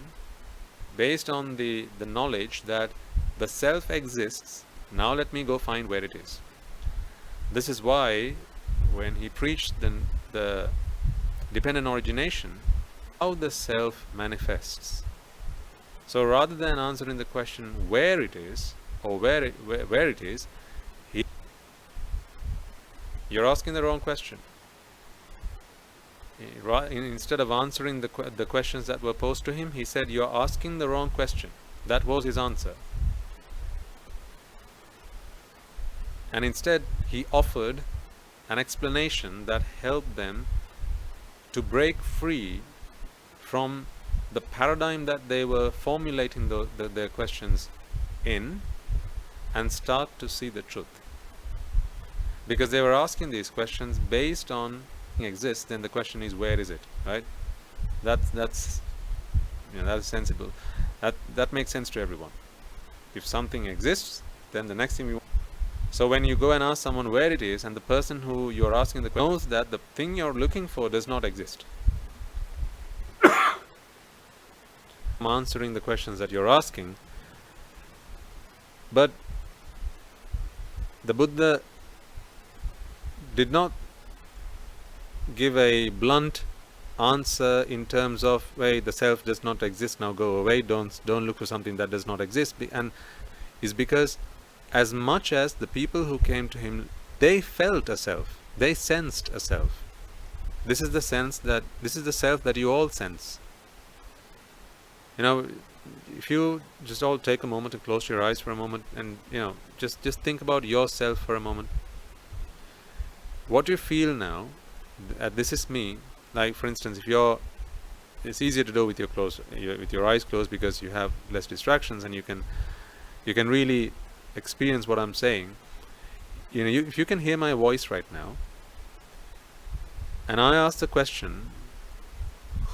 S1: based on the knowledge that the self exists. Now let me go find where it is. This is why when he preached the dependent origination, how the self manifests. So rather than answering the question where it is, or where it is, you're asking the wrong question. Instead of answering the questions that were posed to him, he said, you're asking the wrong question. That was his answer. And instead, he offered an explanation that helped them to break free from the paradigm that they were formulating their questions in, and start to see the truth. Because they were asking these questions based on exists, then the question is, where is it? Right? That's sensible. That makes sense to everyone. If something exists, then the next thing so when you go and ask someone where it is, and the person who you are asking the question knows that the thing you're looking for does not exist. I'm answering the questions that you're asking, but the Buddha did not give a blunt answer in terms of, hey, the self does not exist, now go away, don't look for something that does not exist. And is because as much as the people who came to him, they felt a self, they sensed a self. This is the self that you all sense. If you just all take a moment and close your eyes for a moment, and just think about yourself for a moment. What you feel now, this is me. Like for instance, it's easier to do with your eyes closed because you have less distractions, and you can really experience what I'm saying. If you can hear my voice right now, and I ask the question,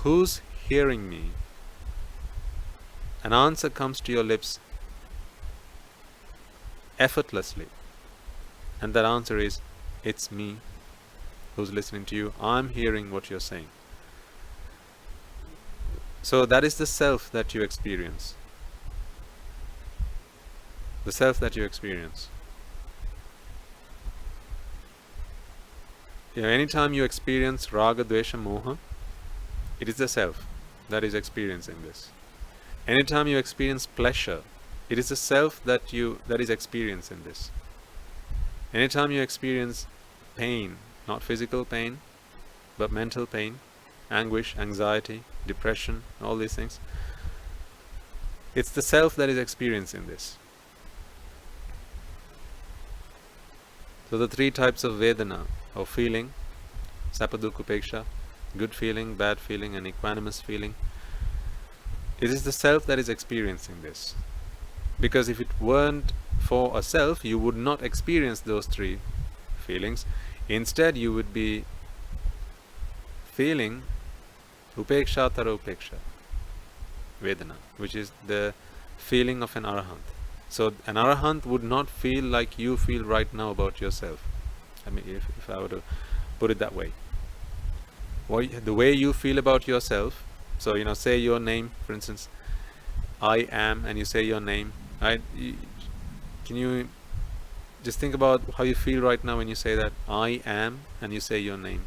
S1: who's hearing me? An answer comes to your lips effortlessly, and that answer is, it's me who's listening to you. I'm hearing what you're saying. So that is the self that you experience. The self that you experience. Anytime you experience raga, dvesha, moha, it is the self that is experiencing this. Anytime you experience pleasure, it is the self that is experiencing this. Anytime you experience pain, not physical pain, but mental pain, anguish, anxiety, depression, all these things, it's the self that is experiencing this. So the 3 types of Vedana, or feeling, Sapadukha Upeksha, good feeling, bad feeling, and equanimous feeling, it is the self that is experiencing this. Because if it weren't for a self, you would not experience those 3 feelings. Instead, you would be feeling upeksha tara upeksha vedana, which is the feeling of an arahant. So an arahant would not feel like you feel right now about yourself. I mean, if I were to put it that way. The way you feel about yourself, so say your name, for instance, I am, and you say your name, right? Can you just think about how you feel right now when you say that, I am, and you say your name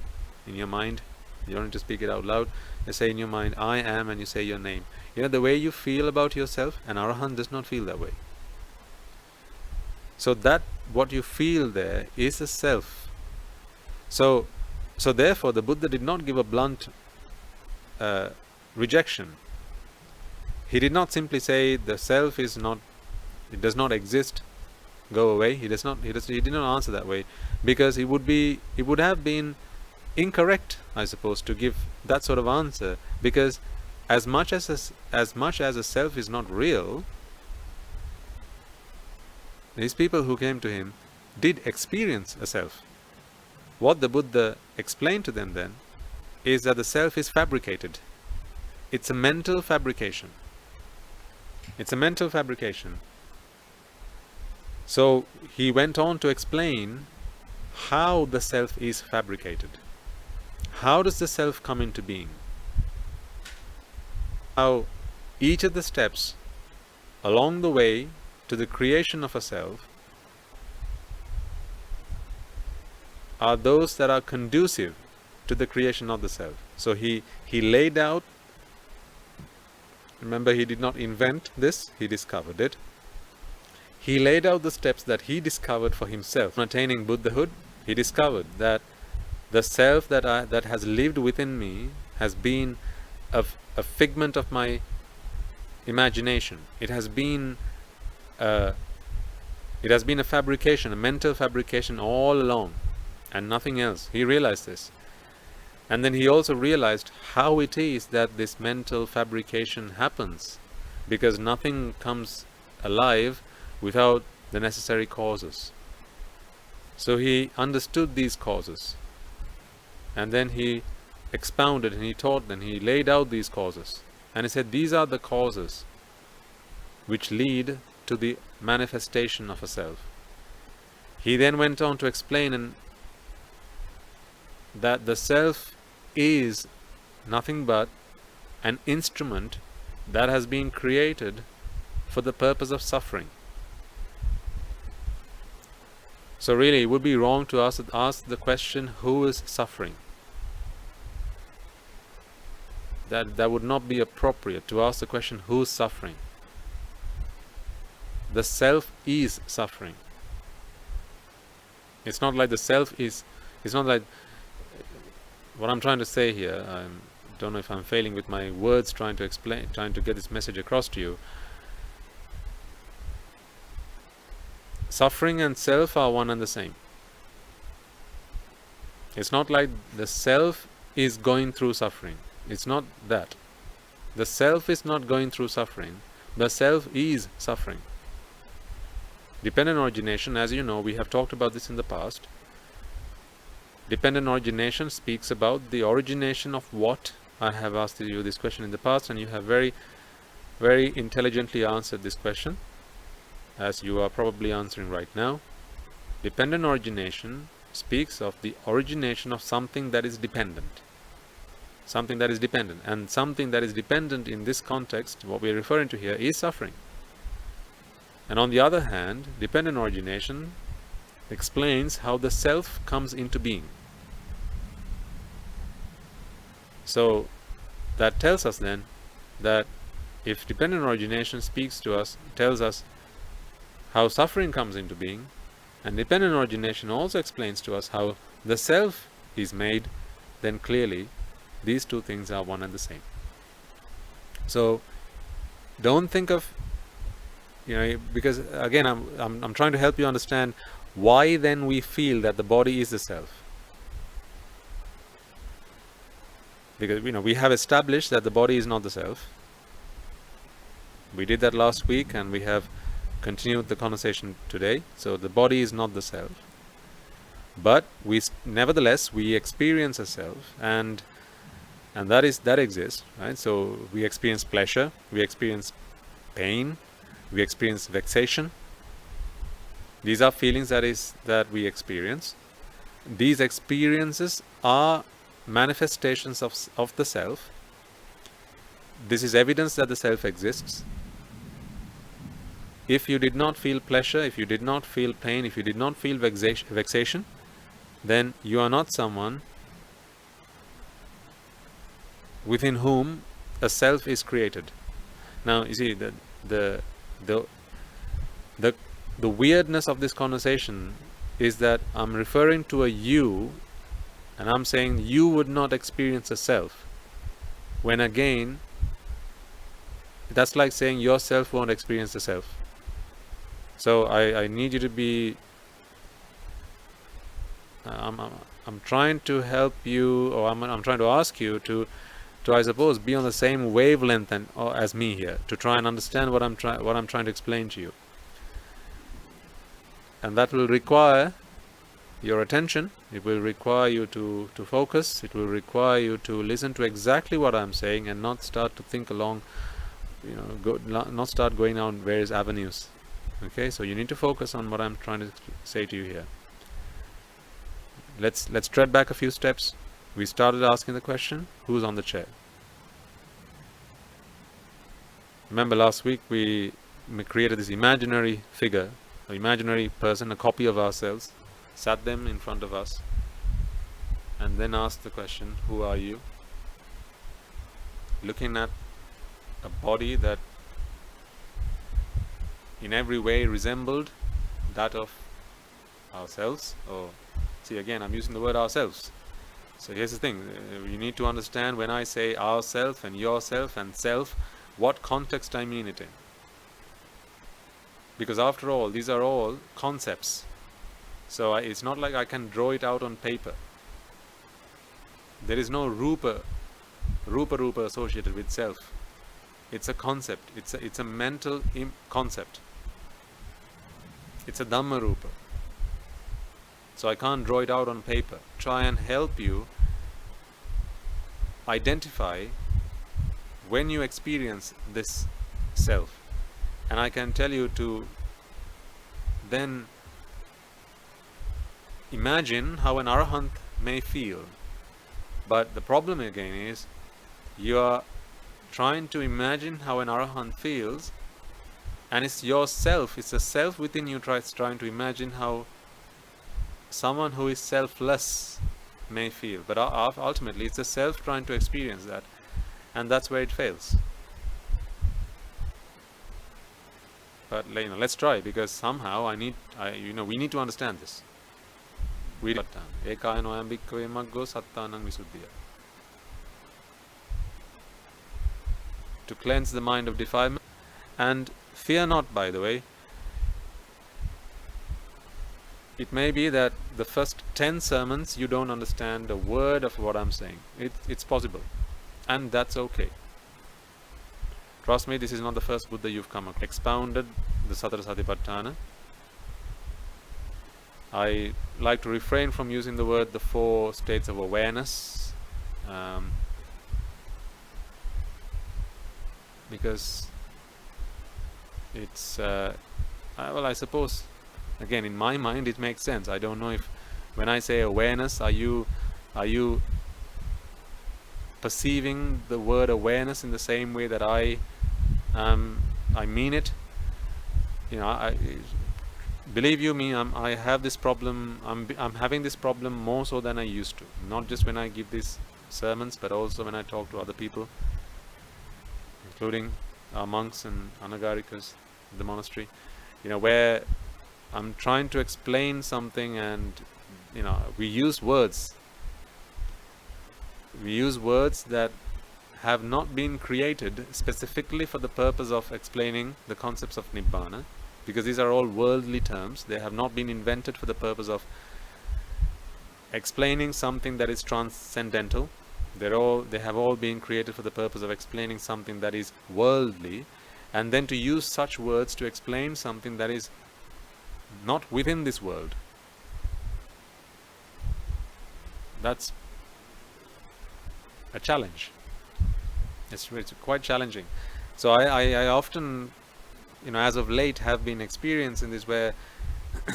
S1: in your mind? You don't need to speak it out loud. You say in your mind, I am, and you say your name. The way you feel about yourself, an arahant does not feel that way. So that what you feel there is a self. So therefore the Buddha did not give a blunt rejection. He did not simply say the self is not, it does not exist, go away. He did not answer that way, it would have been incorrect, I suppose, to give that sort of answer, because as much as a self is not real, these people who came to him did experience a self. What the Buddha explained to them then is that the self is fabricated. It's a mental fabrication. It's a mental fabrication. So he went on to explain how the self is fabricated. How does the self come into being? How each of the steps along the way to the creation of a self are those that are conducive to the creation of the self. So he laid out, remember, he did not invent this, he discovered it. He laid out the steps that he discovered for himself. Attaining Buddhahood, he discovered that the self that has lived within me has been a figment of my imagination. It has been a fabrication, a mental fabrication all along, and nothing else. He realized this. And then he also realized how it is that this mental fabrication happens, because nothing comes alive without the necessary causes. So he understood these causes, and then he expounded and he taught them, he laid out these causes, and he said these are the causes which lead to the manifestation of a self. He then went on to explain that the self is nothing but an instrument that has been created for the purpose of suffering. So really it would be wrong to ask the question, who is suffering? That would not be appropriate to ask the question, who is suffering? The self is suffering. It's not like the self is, it's not like, what I'm trying to say here, I don't know if I'm failing with my words trying to get this message across to you. Suffering and self are one and the same. It's not like the self is going through suffering. It's not that. The self is not going through suffering. The self is suffering. Dependent origination, as you know, we have talked about this in the past. Dependent origination speaks about the origination of what. I have asked you this question in the past, and you have very, very intelligently answered this question, as you are probably answering right now. Dependent origination speaks of the origination of something that is dependent. Something that is dependent. And something that is dependent in this context, what we are referring to here, is suffering. And on the other hand, dependent origination explains how the self comes into being. So that tells us then that if dependent origination speaks to us, tells us how suffering comes into being, and dependent origination also explains to us how the self is made, then clearly these two things are one and the same. So don't think of, because again I'm trying to help you understand why then we feel that the body is the self. Because we have established that the body is not the self. We did that last week, and we have continued the conversation today. So the body is not the self, but nevertheless we experience a self, and and that exists, right? So we experience pleasure, we experience pain, we experience vexation. These are feelings that we experience. These experiences are manifestations of the self. This is evidence that the self exists. If you did not feel pleasure, if you did not feel pain, if you did not feel vexation, then you are not someone within whom a self is created. Now, you see, the weirdness of this conversation is that I'm referring to a you, and I'm saying you would not experience a self, when again, that's like saying yourself won't experience the self. So I need you to be, I'm trying to help you, or I'm trying to ask you to I suppose be on the same wavelength as me here, to try and understand what I'm trying to explain to you. And that will require your attention. It will require you to focus. It will require you to listen to exactly what I'm saying and not start to think along, not start going down various avenues. Okay, so you need to focus on what I'm trying to say to you here. Let's tread back a few steps. We started asking the question, who's on the chair? Remember last week we created this imaginary figure, an imaginary person, a copy of ourselves, sat them in front of us, and then asked the question, who are you? Looking at a body that in every way resembled that of ourselves. Or see, again, I'm using the word ourselves. So here's the thing, you need to understand when I say ourself and yourself and self, what context I mean it in. Because after all, these are all concepts. So it's not like I can draw it out on paper. There is no rupa associated with self. It's a concept. It's a mental concept. It's a Dhamma rupa. So I can't draw it out on paper. Try and help you identify when you experience this self. And I can tell you to then imagine how an arahant may feel. But the problem again is, you are trying to imagine how an arahant feels, and it's yourself, it's a self within you trying to imagine how someone who is selfless may feel. But ultimately it's the self trying to experience that, and that's where it fails. But let's try, because somehow we need to understand this. To cleanse the mind of defilement. And fear not, by the way, it may be that the first 10 sermons you don't understand a word of what I'm saying. It's possible, and that's okay. Trust me, this is not the first Buddha you've come across. Expounded the Satara Satipatthana. I like to refrain from using the word the 4 states of awareness, because it's I suppose, again, in my mind it makes sense. I don't know if when I say awareness, are you perceiving the word awareness in the same way that I mean it? Believe you me, I have this problem. I'm having this problem more so than I used to. Not just when I give these sermons, but also when I talk to other people, including our monks and anagarikas in the monastery. Where I'm trying to explain something, and we use words. We use words that have not been created specifically for the purpose of explaining the concepts of Nibbana, because these are all worldly terms. They have not been invented for the purpose of explaining something that is transcendental. They have all been created for the purpose of explaining something that is worldly, and then to use such words to explain something that is not within this world. a challenge. It's quite challenging. So I often, as of late, have been experiencing this where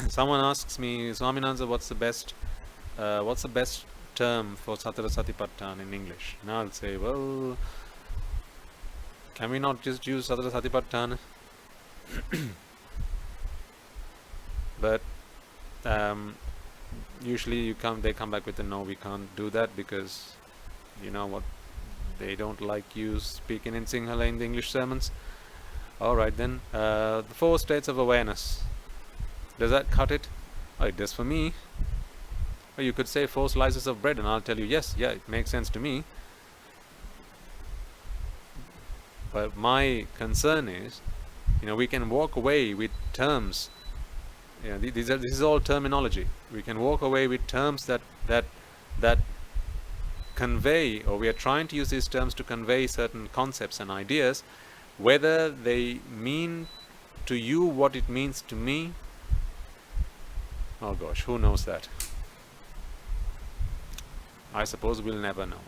S1: someone asks me, Swaminatha, what's the best term for Satara Satipatthana in English? Now I'll say, well, can we not just use Satara Satipatthana? But usually they come back with a no, we can't do that because what, they don't like you speaking in Sinhala in the English sermons. Alright then, the 4 states of awareness, does that cut it? Oh, it does for me. Or you could say 4 slices of bread and I'll tell you, yes, yeah, it makes sense to me. But my concern is, we can walk away with terms. This is all terminology. We can walk away with terms that convey, or we are trying to use these terms to convey certain concepts and ideas, whether they mean to you what it means to me. Oh gosh, who knows that? I suppose we'll never know.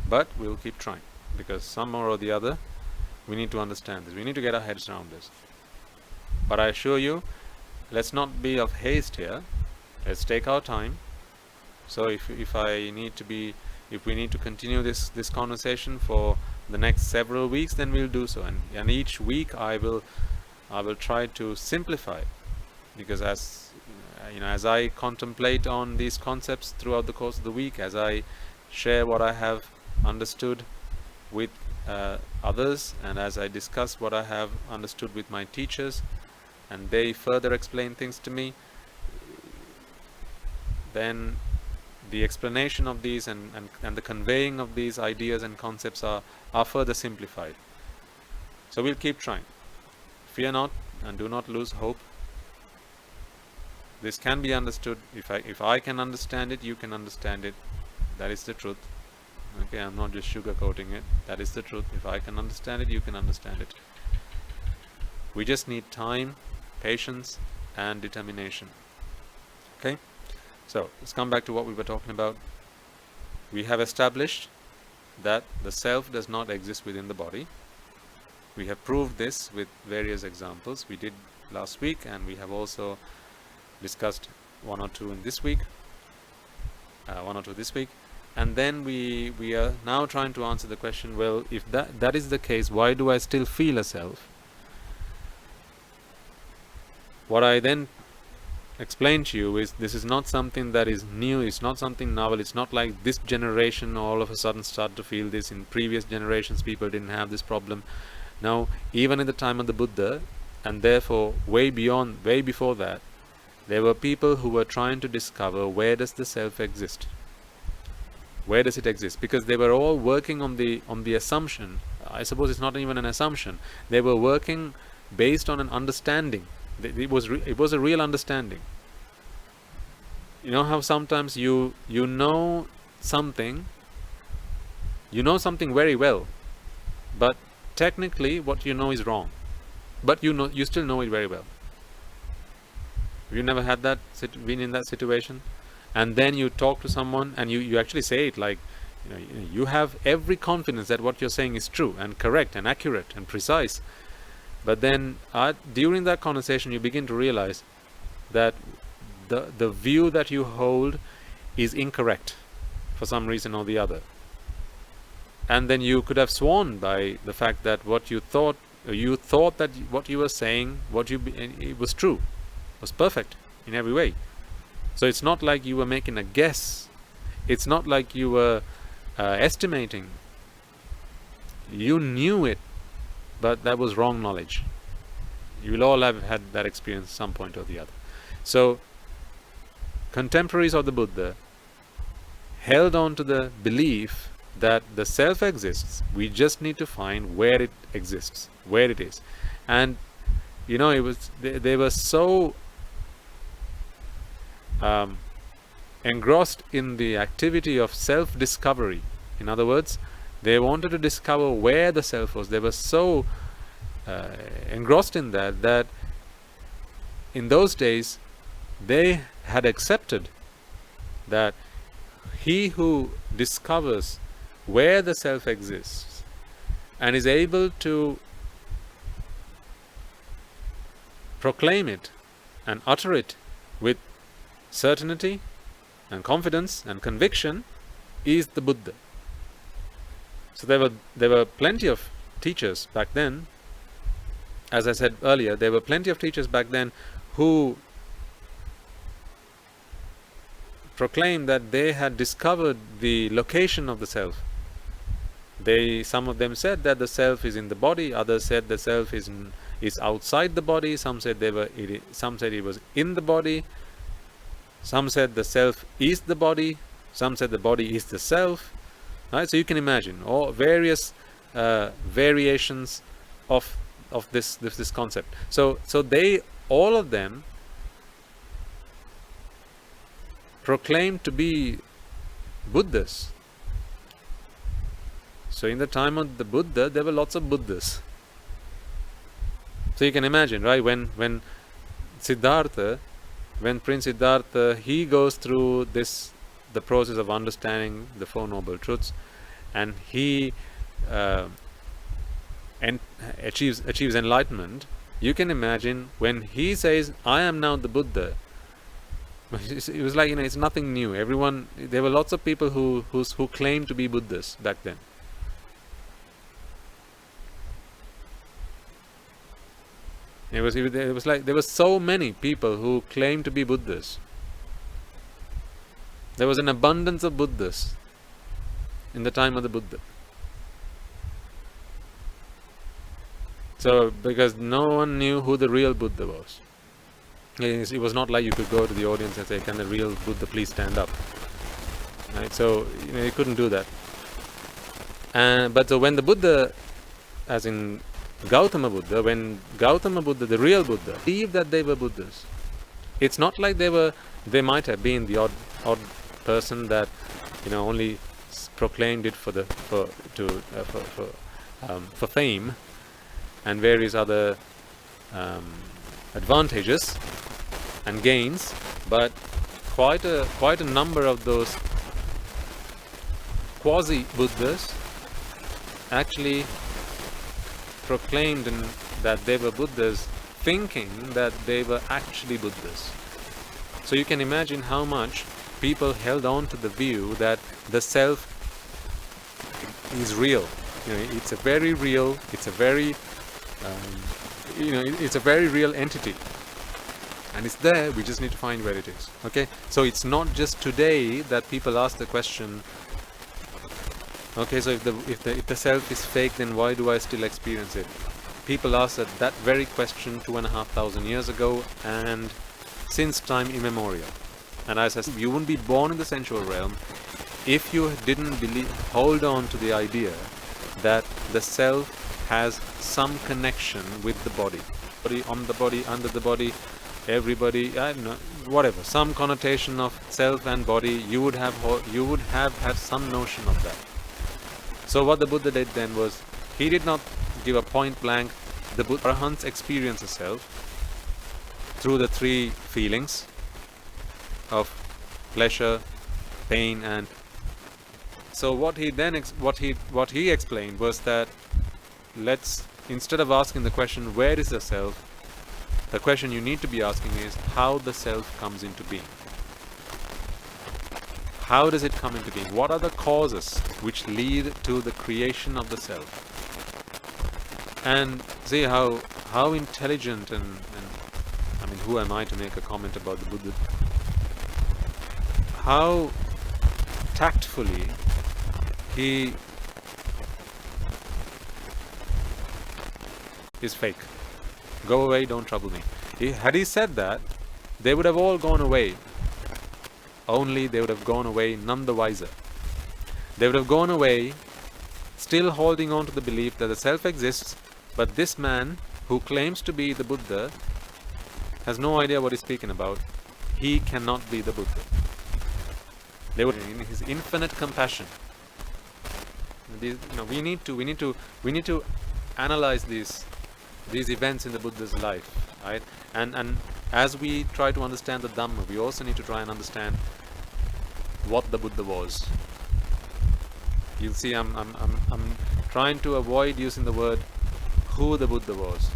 S1: But we'll keep trying, because somehow or the other we need to understand this. We need to get our heads around this. But I assure you, let's not be of haste here. Let's take our time. So if we need to continue this conversation for the next several weeks, then we'll do so. And each week I will try to simplify, because as I contemplate on these concepts throughout the course of the week, as I share what I have understood with others, and as I discuss what I have understood with my teachers, and they further explain things to me, then the explanation of these and the conveying of these ideas and concepts are further simplified. So we'll keep trying. Fear not and do not lose hope. This can be understood. If I can understand it, you can understand it. That is the truth. Okay, I'm not just sugarcoating it. That is the truth. If I can understand it, you can understand it. We just need time, patience, and determination. Okay? So, let's come back to what we were talking about. We have established that the self does not exist within the body. We have proved this with various examples. We did last week, and we have also discussed one or two this week. And then we are now trying to answer the question, well, if that is the case, why do I still feel a self? What I then explain to you is, this is not something that is new, it's not something novel, it's not like this generation all of a sudden started to feel this. In previous generations people didn't have this problem. Now, even in the time of the Buddha, and therefore way before that, there were people who were trying to discover, where does the self exist? Where does it exist? Because they were all working on the assumption. I suppose it's not even an assumption. They were working based on an understanding. It was a real understanding. You know how sometimes you know something very well, but technically what you know is wrong, but you still know it very well. Have you never had that, been in that situation? And then you talk to someone and you actually say it like, you have every confidence that what you're saying is true and correct and accurate and precise. But then during that conversation you begin to realize that the view that you hold is incorrect for some reason or the other. And then you could have sworn by the fact that what you thought that what you were saying, it was true, was perfect in every way. So it's not like you were making a guess. It's not like you were estimating. You knew it, but that was wrong knowledge. You will all have had that experience at some point or the other. So, contemporaries of the Buddha held on to the belief that the self exists. We just need to find where it exists, where it is. And they were so engrossed in the activity of self-discovery. In other words, they wanted to discover where the self was. They were so engrossed in that in those days they had accepted that he who discovers where the self exists and is able to proclaim it and utter it with certainty and confidence and conviction is the Buddha. So there were plenty of teachers back then. As I said earlier, there were plenty of teachers back then who proclaimed that they had discovered the location of the self. Some of them said that the self is in the body, others said the self is outside the body, some said it was in the body, some said the self is the body, some said the body is the self. Right? So you can imagine all various variations of this concept. So they, all of them, proclaimed to be Buddhas. So in the time of the Buddha, there were lots of Buddhas. So you can imagine, right? When Prince Siddhartha, he goes through the process of understanding the Four Noble Truths, and he achieves enlightenment. You can imagine when he says, "I am now the Buddha." It was like, it's nothing new. There were lots of people who claimed to be Buddhas back then. It was like there were so many people who claimed to be Buddhas. There was an abundance of Buddhas in the time of the Buddha. So, because no one knew who the real Buddha was. It was not like you could go to the audience and say, "Can the real Buddha please stand up?" Right? So, you couldn't do that. But so when the Buddha, as in Gautama Buddha, the real Buddha, believed that they were Buddhas, it's not like they might have been the odd person that only proclaimed it for fame and various other advantages and gains, but quite a number of those quasi-Buddhas actually proclaimed that they were Buddhas, thinking that they were actually Buddhas. So you can imagine how much people held on to the view that the self is real. It's a very real, it's a very real entity, and it's there. We just need to find where it is. Okay, so it's not just today that people ask the question, okay, so if the self is fake, then why do I still experience it? People asked that very question 2,500 years ago, and since time immemorial. And as I said, you wouldn't be born in the sensual realm if you didn't hold on to the idea that the self has some connection with the body, on the body, under the body, everybody, I don't know, whatever, some connotation of self and body. You would have had some notion of that. So what the Buddha did then was, he did not give a point blank. The Buddha Arahants experience the self through the three feelings of pleasure, pain, and so what he explained was that instead of asking the question, where is the self, the question you need to be asking is how the self comes into being. How does it come into being? What are the causes which lead to the creation of the self? And see how intelligent and I mean, who am I to make a comment about the Buddha? How tactfully he is fake. Go away, don't trouble me. Had he said that, they would have all gone away. Only they would have gone away none the wiser. They would have gone away still holding on to the belief that the self exists, but this man who claims to be the Buddha has no idea what he's speaking about. He cannot be the Buddha. They would, in his infinite compassion. We need to analyze these events in the Buddha's life, right? And as we try to understand the Dhamma, we also need to try and understand what the Buddha was. You'll see I'm trying to avoid using the word who the Buddha was.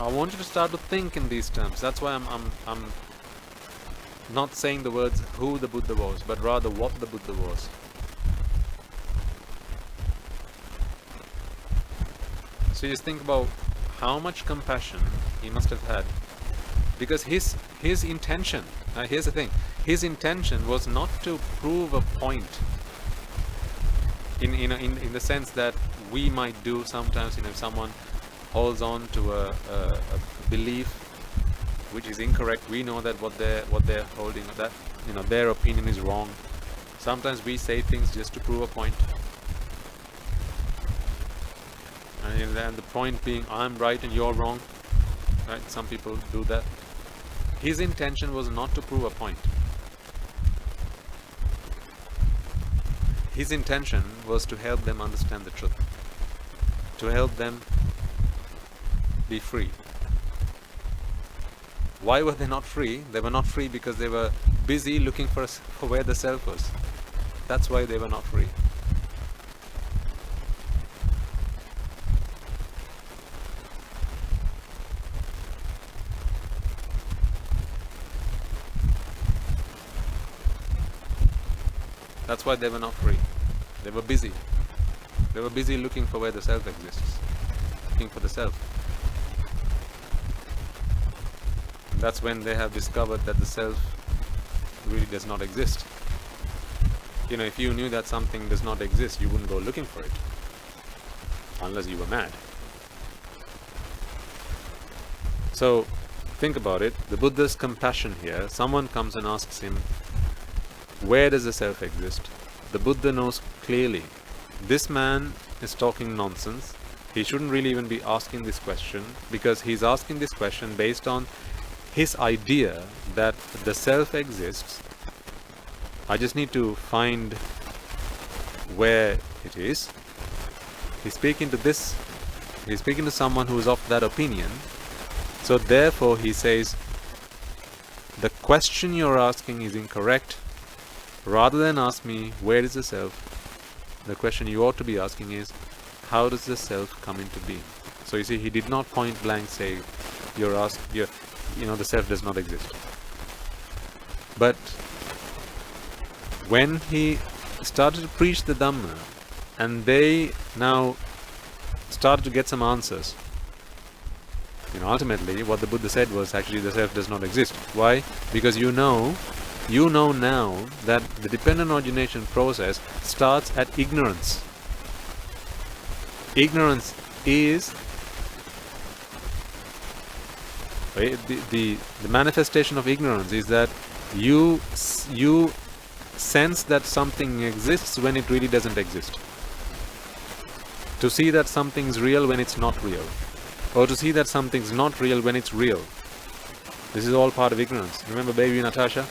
S1: I want you to start to think in these terms. That's why I'm not saying the words who the Buddha was, but rather what the Buddha was. So just think about how much compassion he must have had, because his intention, here's the thing, his intention was not to prove a point in the sense that we might do sometimes. If someone holds on to a belief which is incorrect, we know that what they're holding, that their opinion is wrong. Sometimes we say things just to prove a point. And the point being, I'm right and you're wrong, right? Some people do that. His intention was not to prove a point. His intention was to help them understand the truth, to help them be free. Why were they not free? They were not free because they were busy looking for where the self was. That's why they were not free. That's why they were not free. They were busy. They were busy looking for where the self exists, looking for the self. And that's when they have discovered that the self really does not exist. If you knew that something does not exist, you wouldn't go looking for it, unless you were mad. So, think about it. The Buddha's compassion here, someone comes and asks him, where does the self exist? The Buddha knows clearly, this man is talking nonsense. He shouldn't really even be asking this question, because he's asking this question based on his idea that the self exists. I just need to find where it is. He's speaking to someone who is of that opinion. So therefore he says, the question you're asking is incorrect. Rather than ask me, where is the self? The question you ought to be asking is, how does the self come into being? So you see, he did not point blank say, the self does not exist. But when he started to preach the Dhamma, and they now started to get some answers, ultimately what the Buddha said was, actually the self does not exist. Why? Because you know now that the dependent origination process starts at ignorance. Ignorance is the manifestation of ignorance is that you sense that something exists when it really doesn't exist. To see that something's real when it's not real, or to see that something's not real when it's real. This is all part of ignorance. Remember baby Natasha?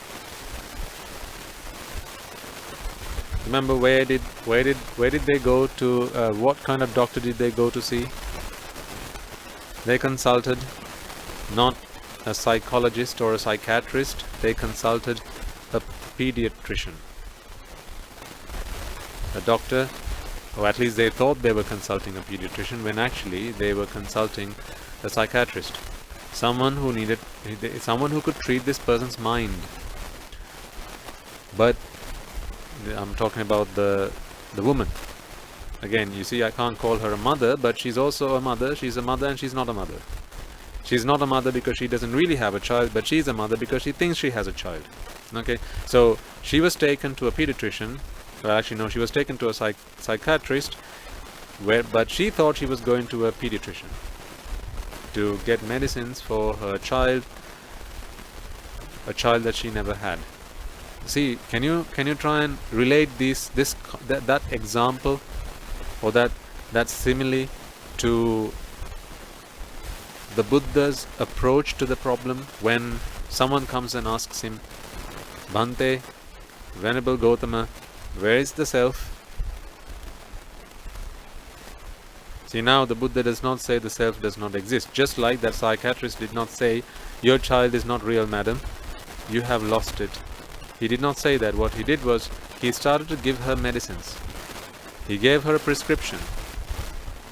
S1: Remember where did they go to? What kind of doctor did they go to see? They consulted not a psychologist or a psychiatrist. They consulted a pediatrician, a doctor, or at least they thought they were consulting a pediatrician, when actually they were consulting a psychiatrist, someone who could treat this person's mind. But I'm talking about the woman. Again, you see, I can't call her a mother, but she's also a mother. She's a mother and she's not a mother. She's not a mother because she doesn't really have a child, but she's a mother because she thinks she has a child. Okay, so she was taken to a pediatrician. Well, actually no, she was taken to a psychiatrist, but she thought she was going to a pediatrician to get medicines for her child, a child that she never had. See, can you try and relate that example or that simile to the Buddha's approach to the problem when someone comes and asks him, Bhante, Venerable Gautama, where is the self? See, now the Buddha does not say the self does not exist, just like that psychiatrist did not say, your child is not real, madam, you have lost it. he did not say that. What he did was, he started to give her medicines. He gave her a prescription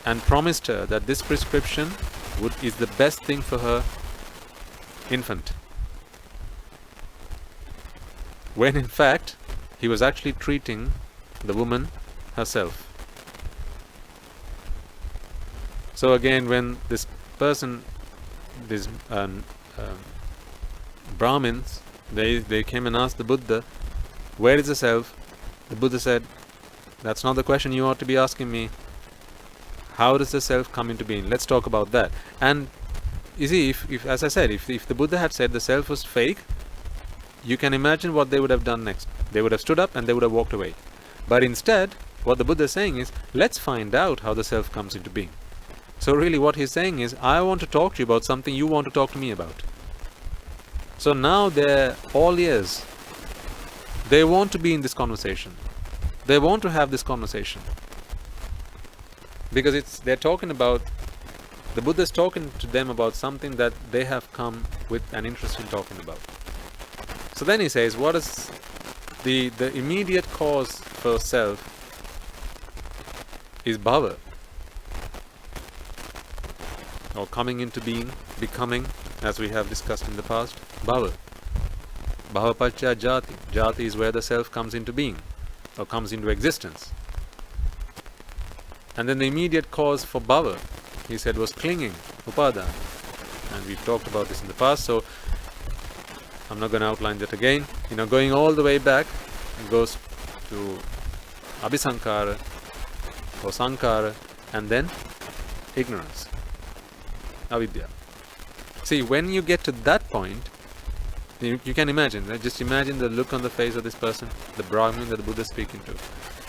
S1: and promised her that this prescription is the best thing for her infant. When in fact, he was actually treating the woman herself. So again, when this person, these Brahmins, they came and asked the Buddha, where is the self? The Buddha said, that's not the question you ought to be asking me. How does the self come into being? Let's talk about that. And you see, if as I said, if the Buddha had said the self was fake, you can imagine what they would have done next. They would have stood up and they would have walked away. But instead, what the Buddha is saying is, let's find out how the self comes into being. So really what he's saying is, I want to talk to you about something you want to talk to me about. So now they're all ears. They want to be in this conversation. They want to have this conversation. Because they're talking about, the Buddha is talking to them about something that they have come with an interest in talking about. So then he says, what is the immediate cause for self is bhava, or coming into being, becoming, as we have discussed in the past. Bhava. Bhava pacca jati. Jati is where the self comes into being, or comes into existence. And then the immediate cause for bhava, he said, was clinging, upadana. And we've talked about this in the past, so I'm not going to outline that again. Going all the way back, it goes to abhisankara, or sankara, and then ignorance, avidya. See, when you get to that point, you can imagine, right? Just imagine the look on the face of this person, the Brahmin that the Buddha is speaking to.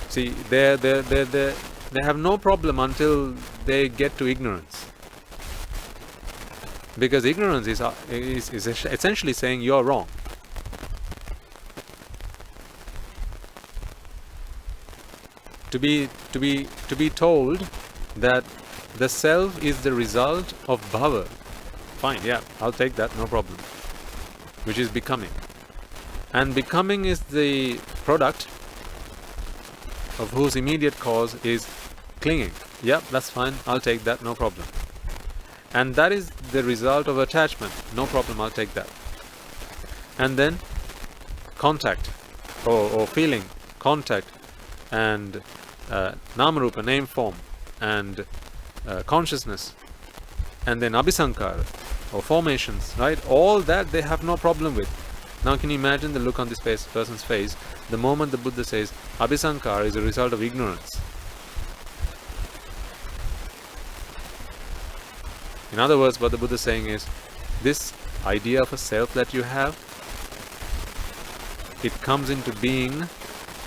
S1: See, they have no problem until they get to ignorance. Because ignorance is essentially saying you're wrong. To be told that the self is the result of bhava, fine, yeah, I'll take that, no problem. Which is becoming. And becoming is the product of whose immediate cause is clinging. Yeah, that's fine, I'll take that, no problem. And that is the result of attachment. No problem, I'll take that. And then contact, or feeling, contact, and namarupa, name form, and consciousness, and then abhisankara, or formations, right? All that they have no problem with. Now can you imagine the look on this person's face the moment the Buddha says abhisankara is a result of ignorance? In other words, what the Buddha is saying is, this idea of a self that you have, it comes into being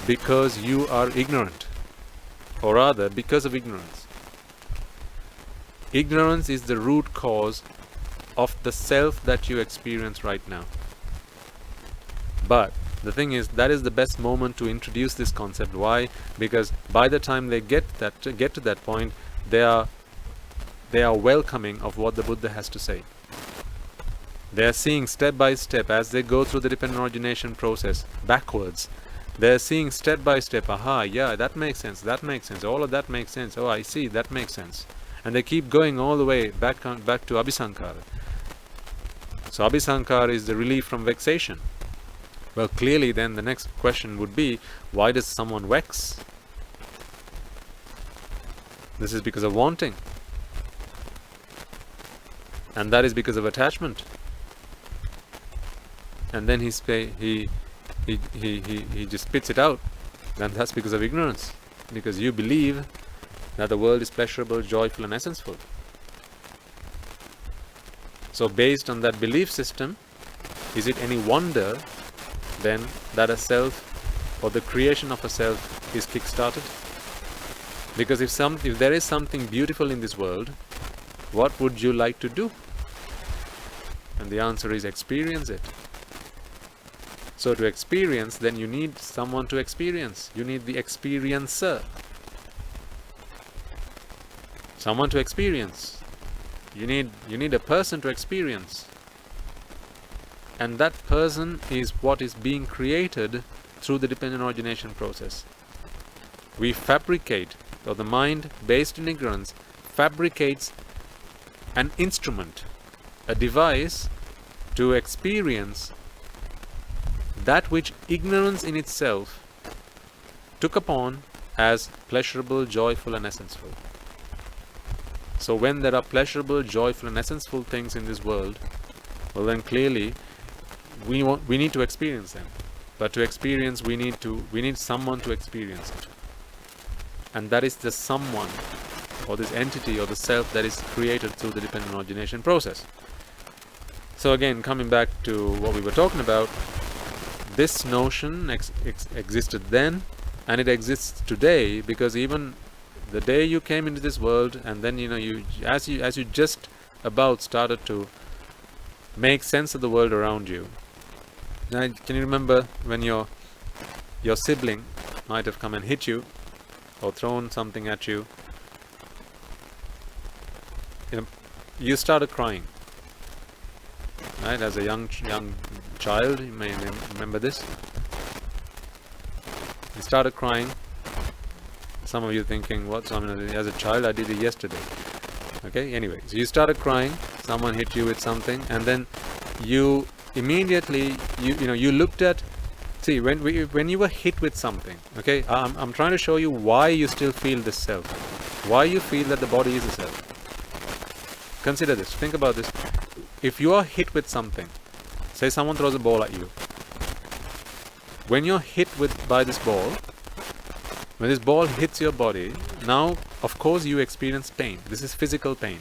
S1: because you are ignorant, or rather, because of ignorance. Ignorance is the root cause of the self that you experience right now. But the thing is, that is the best moment to introduce this concept. Why? Because by the time they get to that point, they are welcoming of what the Buddha has to say. They are seeing step by step, as they go through the dependent origination process backwards. They are seeing step by step, aha, yeah, that makes sense, all of that makes sense, oh, I see, that makes sense. And they keep going all the way back to abhisankara. So abhisankara is the relief from vexation. Well, clearly then the next question would be, why does someone vex? This is because of wanting. And that is because of attachment. And then he just spits it out. And that's because of ignorance. Because you believe that the world is pleasurable, joyful and essence-full. So based on that belief system, is it any wonder then that a self, or the creation of a self, is kick-started? Because if there is something beautiful in this world, what would you like to do? And the answer is experience it. So to experience, then you need someone to experience. You need the experiencer. Someone to experience. You need a person to experience. and that person is what is being created through the dependent origination process. We fabricate, or the mind based in ignorance fabricates an instrument, a device to experience that which ignorance in itself took upon as pleasurable, joyful and essential. So when there are pleasurable, joyful and essential things in this world, well then clearly we need to experience them. But to experience, we need someone to experience it. And that is the someone, or this entity, or the self that is created through the dependent origination process. So again, coming back to what we were talking about, this notion existed then, and it exists today, because even the day you came into this world, and then as you just about started to make sense of the world around you. Now, can you remember when your sibling might have come and hit you, or thrown something at you? You started crying, right? As a young child, you may remember this. You started crying. Some of you thinking, what? So, as a child, I did it yesterday. Okay. Anyway, so you started crying. Someone hit you with something, and then you immediately you looked at. See, when you were hit with something. Okay. I'm trying to show you why you still feel this self. Why you feel that the body is a self. Consider this. Think about this. If you are hit with something, say someone throws a ball at you. When you're hit by this ball, when this ball hits your body, now of course you experience pain. This is physical pain.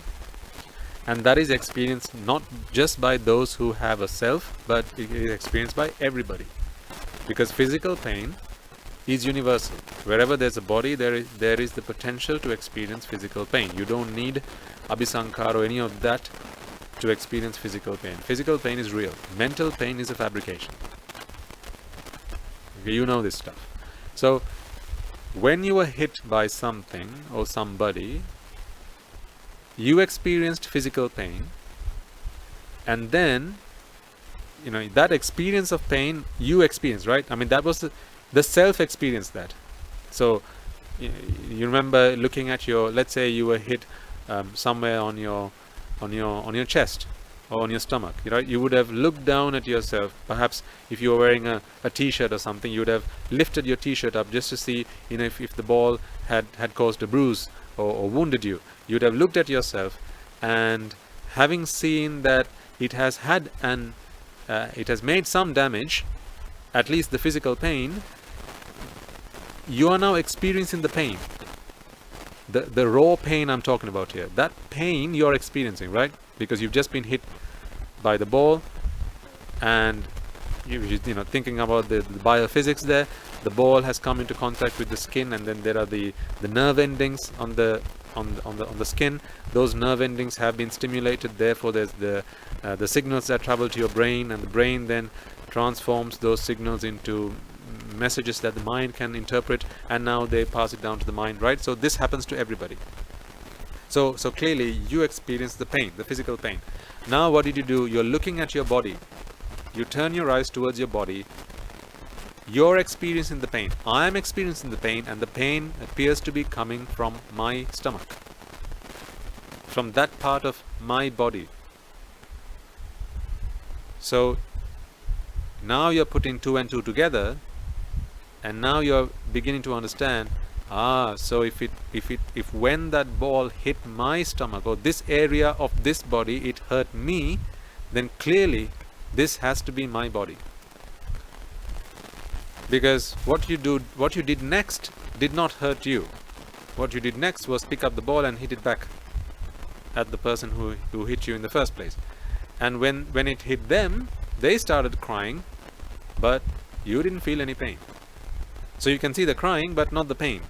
S1: And that is experienced not just by those who have a self, but it is experienced by everybody. Because physical pain is universal. Wherever there's a body, there is the potential to experience physical pain. You don't need abhisankara or any of that to experience physical pain. Physical pain is real. Mental pain is a fabrication. Okay, you know this stuff. So, when you were hit by something or somebody, you experienced physical pain, and then, that experience of pain you experienced, right? I mean, that was the self experienced that. So, you remember looking at let's say you were hit somewhere on your chest or on your stomach. You would have looked down at yourself. Perhaps if you were wearing a t-shirt or something, you would have lifted your t-shirt up just to see, if the ball had caused a bruise or wounded you. You would have looked at yourself, and having seen that it has made some damage, at least the physical pain, you are now experiencing the pain. The raw pain I'm talking about here. That pain you're experiencing, right? Because you've just been hit by the ball, and thinking about the biophysics there, the ball has come into contact with the skin, and then there are the nerve endings on the skin. Those nerve endings have been stimulated. Therefore, there's the signals that travel to your brain, and the brain then transforms those signals into messages that the mind can interpret, and now they pass it down to the mind, right? So this happens to everybody. So clearly you experience the pain, the physical pain. Now what did you do? You're looking at your body. You turn your eyes towards your body. You're experiencing the pain. I'm experiencing the pain, and the pain appears to be coming from my stomach, from that part of my body. So now you're putting two and two together, and now you're beginning to understand, so if when that ball hit my stomach or this area of this body, it hurt me, then clearly this has to be my body. Because what you did next did not hurt you. What you did next was pick up the ball and hit it back at the person who hit you in the first place. And when it hit them, they started crying, but you didn't feel any pain. So you can see the crying, but not the pain.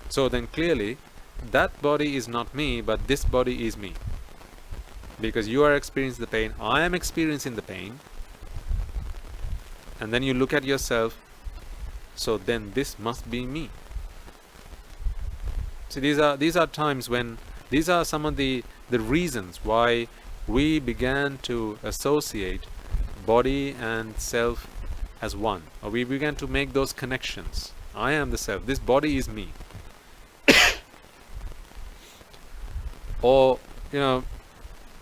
S1: So then clearly, that body is not me, but this body is me. Because you are experiencing the pain, I am experiencing the pain. And then you look at yourself, so then this must be me. See, these are times when, these are some of the reasons why we began to associate body and self as one. Or we began to make those connections. I am the self. This body is me. Or,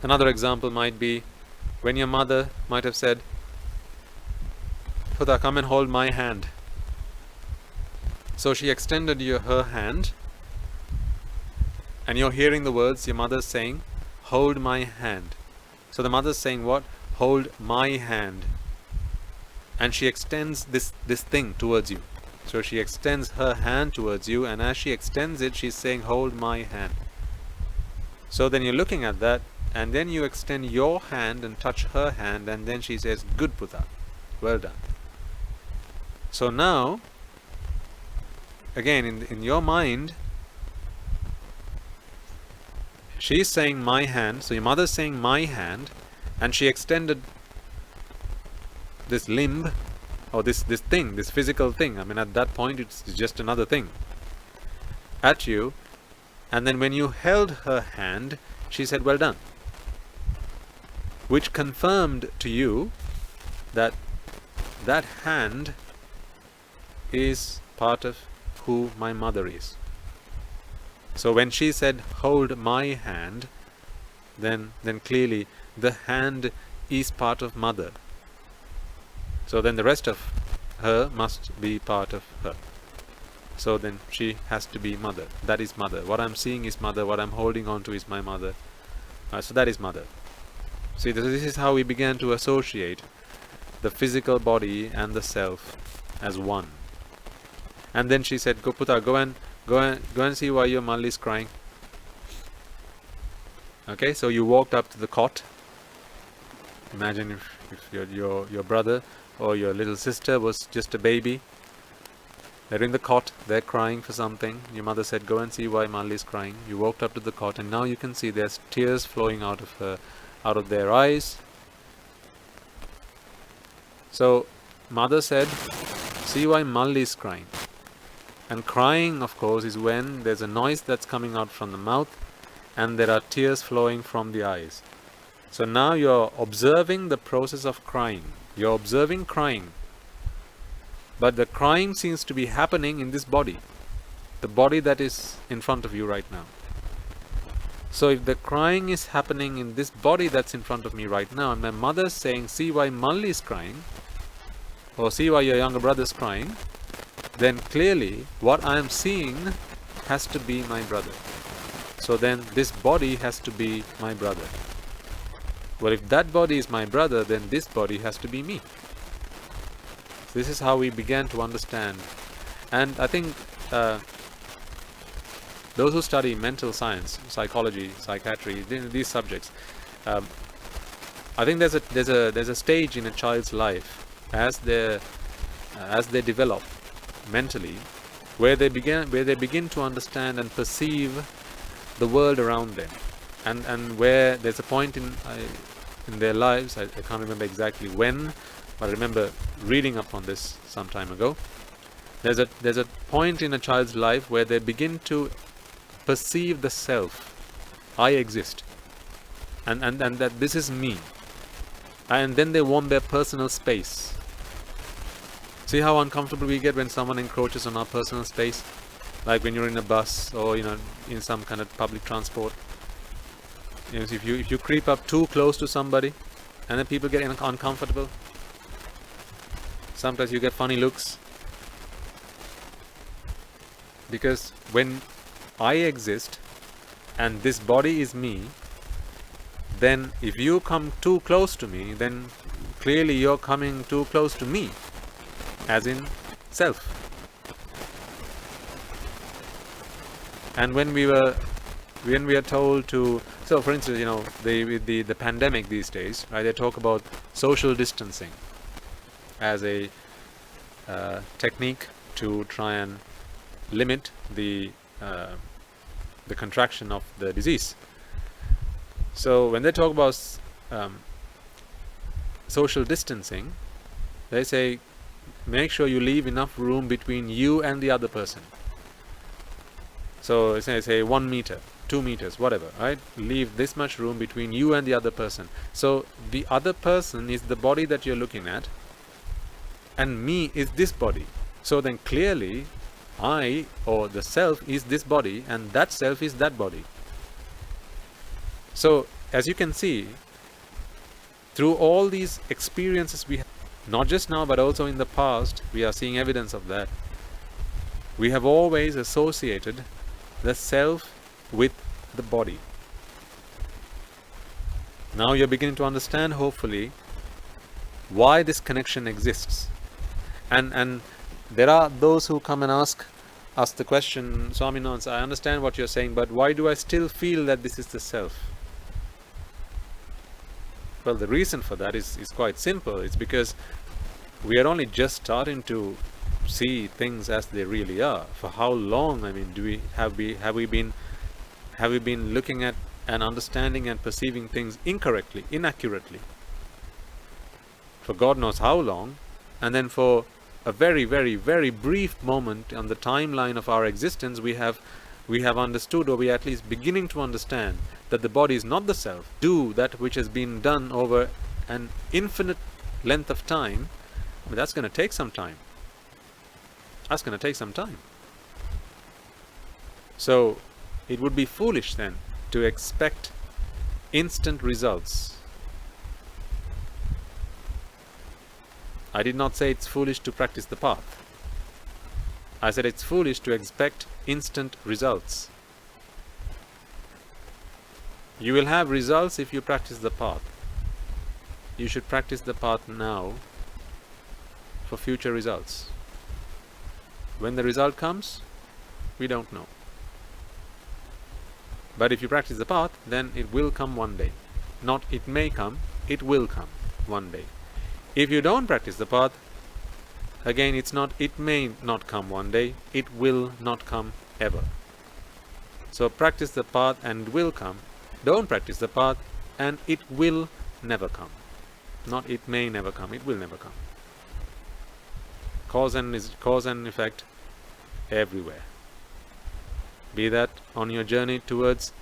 S1: another example might be when your mother might have said, Putta, come and hold my hand. So she extended her hand, and you're hearing the words your mother's saying, hold my hand. So the mother's saying what? Hold my hand. And she extends this thing towards you. So she extends her hand towards you, and as she extends it, she's saying, hold my hand. So then you're looking at that, and then you extend your hand and touch her hand, and then she says, good Putta, well done. So now, again, in your mind, she's saying my hand, so your mother's saying my hand, and she extended this limb, or this thing, this physical thing. I mean, at that point, it's just another thing at you. And then when you held her hand, she said, well done. Which confirmed to you that that hand is part of who my mother is. So when she said, hold my hand, then clearly the hand is part of mother. So then the rest of her must be part of her. So then she has to be mother. That is mother. What I'm seeing is mother. What I'm holding on to is my mother. So that is mother. See, this is how we began to associate the physical body and the self as one. And then she said, go Putta, go and see why your Malli is crying. Okay, so you walked up to the cot. Imagine if your brother or your little sister was just a baby. They're in the cot, they're crying for something. Your mother said, go and see why Malli is crying. You walked up to the cot, and now you can see there's tears flowing out of their eyes. So mother said, see why Malli is crying. And crying, of course, is when there's a noise that's coming out from the mouth and there are tears flowing from the eyes. So now you're observing the process of crying. You're observing crying. But the crying seems to be happening in this body. The body that is in front of you right now. So if the crying is happening in this body that's in front of me right now, and my mother's saying, see why Malli is crying, or see why your younger brother is crying, then clearly what I am seeing has to be my brother. So then this body has to be my brother. Well, if that body is my brother, then this body has to be me. This is how we began to understand. And I think those who study mental science, psychology, psychiatry, these subjects, I think there's a stage in a child's life as they develop mentally, where they begin to understand and perceive the world around them, and where there's a point in their lives, I can't remember exactly when, but I remember reading up on this some time ago. There's a point in a child's life where they begin to perceive the self. I exist, and that this is me, and then they want their personal space. See how uncomfortable we get when someone encroaches on our personal space, like when you're in a bus or in some kind of public transport. If you creep up too close to somebody, and then people get uncomfortable. Sometimes you get funny looks, because when I exist and this body is me, then if you come too close to me, then clearly you're coming too close to me, as in self. And when we are told to, so for instance, the pandemic these days, right? They talk about social distancing as a technique to try and limit the contraction of the disease. So when they talk about social distancing, they say make sure you leave enough room between you and the other person. So say 1 meter, 2 meters, whatever, right? Leave this much room between you and the other person. So the other person is the body that you're looking at, and me is this body. So then clearly I, or the self, is this body, and that self is that body. So as you can see, through all these experiences we have, not just now but also in the past, we are seeing evidence of that. We have always associated the self with the body. Now you're beginning to understand, hopefully, why this connection exists. And there are those who come and ask us the question, Swaminathan, I understand what you're saying, but why do I still feel that this is the self? Well, the reason for that is quite simple. It's because we are only just starting to see things as they really are. For how long, I mean, have we been looking at and understanding and perceiving things incorrectly, inaccurately? For God knows how long, and then for a very, very, very brief moment on the timeline of our existence, we have understood, or we are at least beginning to understand, that the body is not the self. Do that which has been done over an infinite length of time. I mean, that's going to take some time. That's going to take some time. So it would be foolish then to expect instant results. I did not say it's foolish to practice the path. I said it's foolish to expect instant results. You will have results if you practice the path. You should practice the path now for future results. When the result comes, we don't know. But if you practice the path, then it will come one day. Not it may come, it will come one day. If you don't practice the path, again, it's not it may not come one day, it will not come ever. So practice the path and it will come. Don't practice the path and it will never come. Not it may never come, it will never come. Cause and effect everywhere. Be that on your journey towards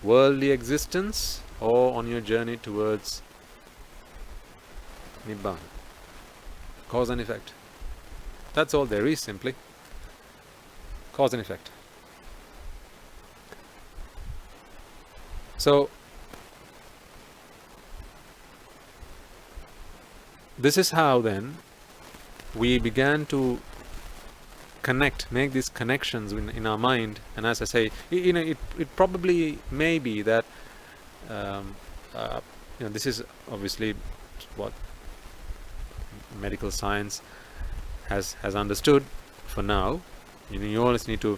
S1: worldly existence or on your journey towards Nibbana. Cause and effect. That's all there is, simply. Cause and effect. So this is how then we began to make these connections in our mind. And as I say, it probably may be that this is obviously what medical science has understood for now. You always need to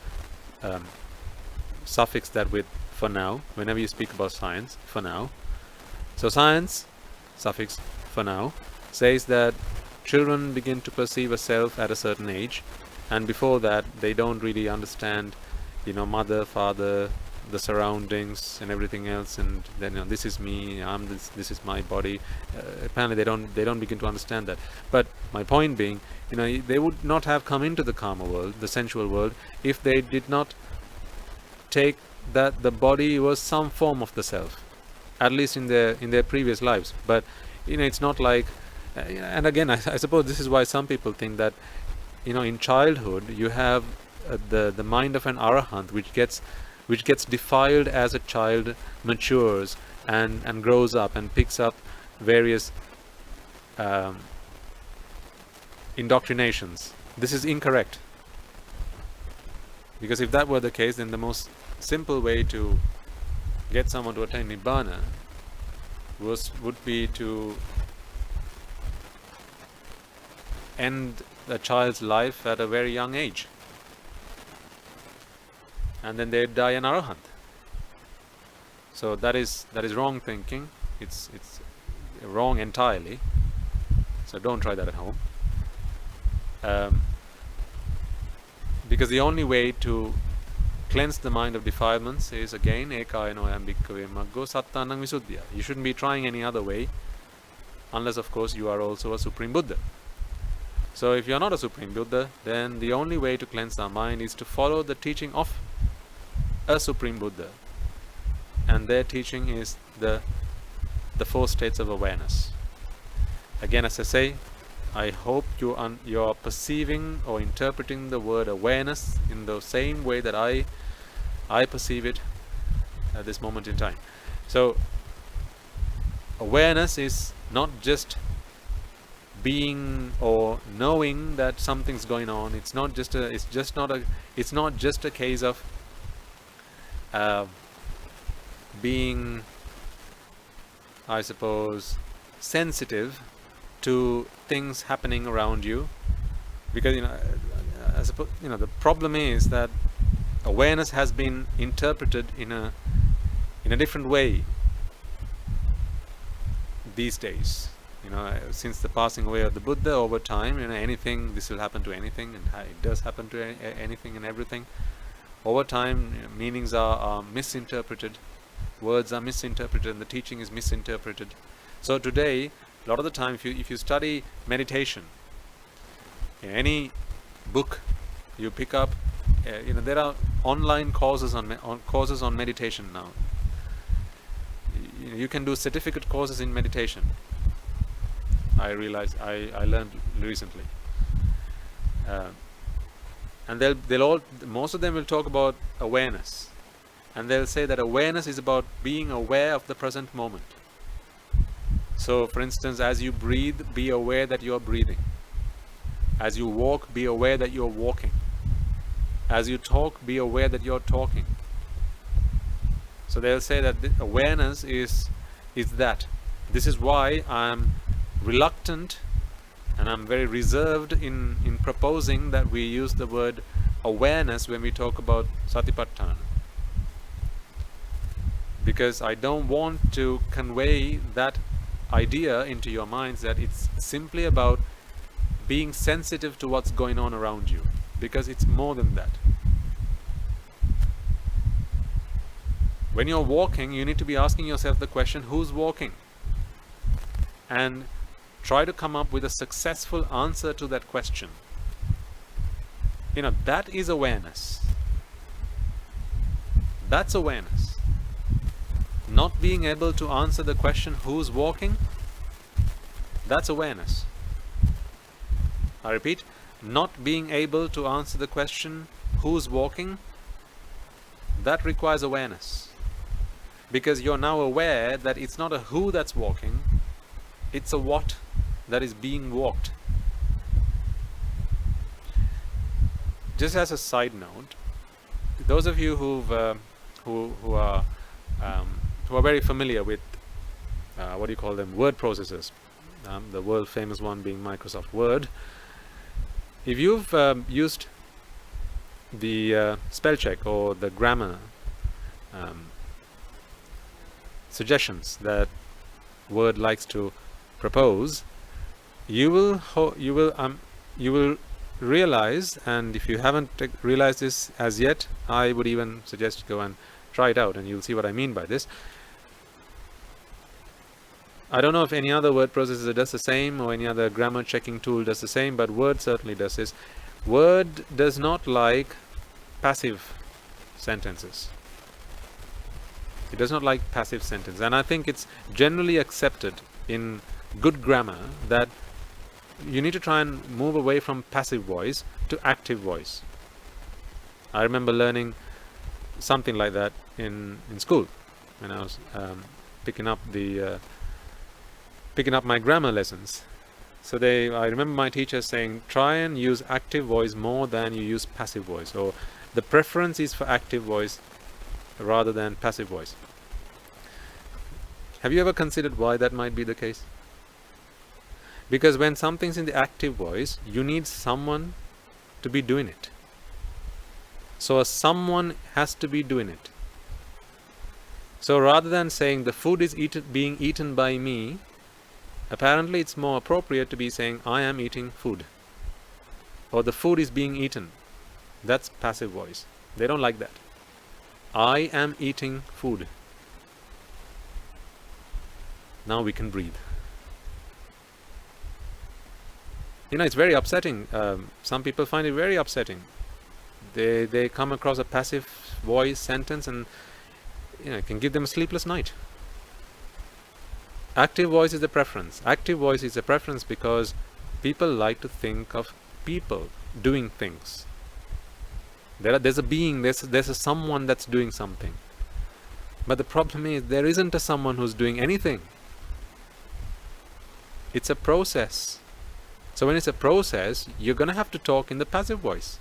S1: suffix that with for now whenever you speak about science. For now. So science, suffix for now, says that children begin to perceive a self at a certain age, and before that they don't really understand, mother, father, the surroundings and everything else, and then this is me, I'm this is my body. Apparently they don't begin to understand that. But my point being, they would not have come into the karma world, the sensual world, if they did not take that the body was some form of the self, at least in their previous lives. But it's not like, and again, I suppose this is why some people think that in childhood you have the mind of an arahant, which gets defiled as a child matures and grows up and picks up various indoctrinations. This is incorrect, because if that were the case, then the most simple way to get someone to attain Nibbana would be to end a child's life at a very young age, and then they die an arahant. So that is wrong thinking. It's wrong entirely. So don't try that at home. Because the only way to cleanse the mind of defilements is, again, ekayano ambikkhave maggo sattanang visuddhya. You shouldn't be trying any other way, unless of course you are also a Supreme Buddha. So if you are not a Supreme Buddha, then the only way to cleanse our mind is to follow the teaching of a Supreme Buddha, and their teaching is the 4 states of awareness. Again, as I say, I hope you are perceiving or interpreting the word awareness in the same way that I perceive it at this moment in time. So awareness is not just being or knowing that something's going on. It's not just a case of being, I suppose, sensitive to things happening around you, because I suppose the problem is that awareness has been interpreted in a different way these days. Since the passing away of the Buddha, over time, anything, this will happen to anything, and it does happen to anything and everything. Over time, meanings are misinterpreted, words are misinterpreted, and the teaching is misinterpreted. So today, a lot of the time, if you study meditation, any book you pick up, there are online courses on meditation now. You can do certificate courses in meditation. I realized I learned recently, and most of them will talk about awareness, and they'll say that awareness is about being aware of the present moment. So, for instance, as you breathe, be aware that you are breathing. As you walk, be aware that you are walking. As you talk, be aware that you are talking. So they'll say that awareness is that. This is why I'm reluctant and I'm very reserved in proposing that we use the word awareness when we talk about Satipatthana, because I don't want to convey that idea into your minds that it's simply about being sensitive to what's going on around you, because it's more than that. When you're walking, you need to be asking yourself the question, who's walking? And try to come up with a successful answer to that question. That is awareness. That's awareness. Not being able to answer the question, who's walking? That's awareness. I repeat, not being able to answer the question, who's walking? That requires awareness. Because you're now aware that it's not a who that's walking, it's a what that is being walked. Just as a side note, those of you who are very familiar with what do you call them, word processors, the world famous one being Microsoft Word, if you've used the spell check or the grammar suggestions that Word likes to propose, you will realize, and if you haven't realized this as yet, I would even suggest go and try it out, and you'll see what I mean by this. I don't know if any other word processor does the same, or any other grammar checking tool does the same, but Word certainly does this. Word does not like passive sentences. It does not like passive sentences, and I think it's generally accepted in good grammar that you need to try and move away from passive voice to active voice. I remember learning something like that in school when I was picking up my grammar lessons. So I remember my teacher saying, try and use active voice more than you use passive voice, or the preference is for active voice rather than passive voice. Have you ever considered why that might be the case? Because when something's in the active voice, you need someone to be doing it. So someone has to be doing it. So rather than saying the food is being eaten by me, apparently it's more appropriate to be saying I am eating food, or the food is being eaten. That's passive voice. They don't like that. I am eating food. Now we can breathe. It's very upsetting. Some people find it very upsetting. They come across a passive voice, sentence, and it can give them a sleepless night. Active voice is the preference. Active voice is a preference because people like to think of people doing things. There's a being, there's a someone that's doing something. But the problem is, there isn't a someone who's doing anything. It's a process. So when it's a process, you're going to have to talk in the passive voice.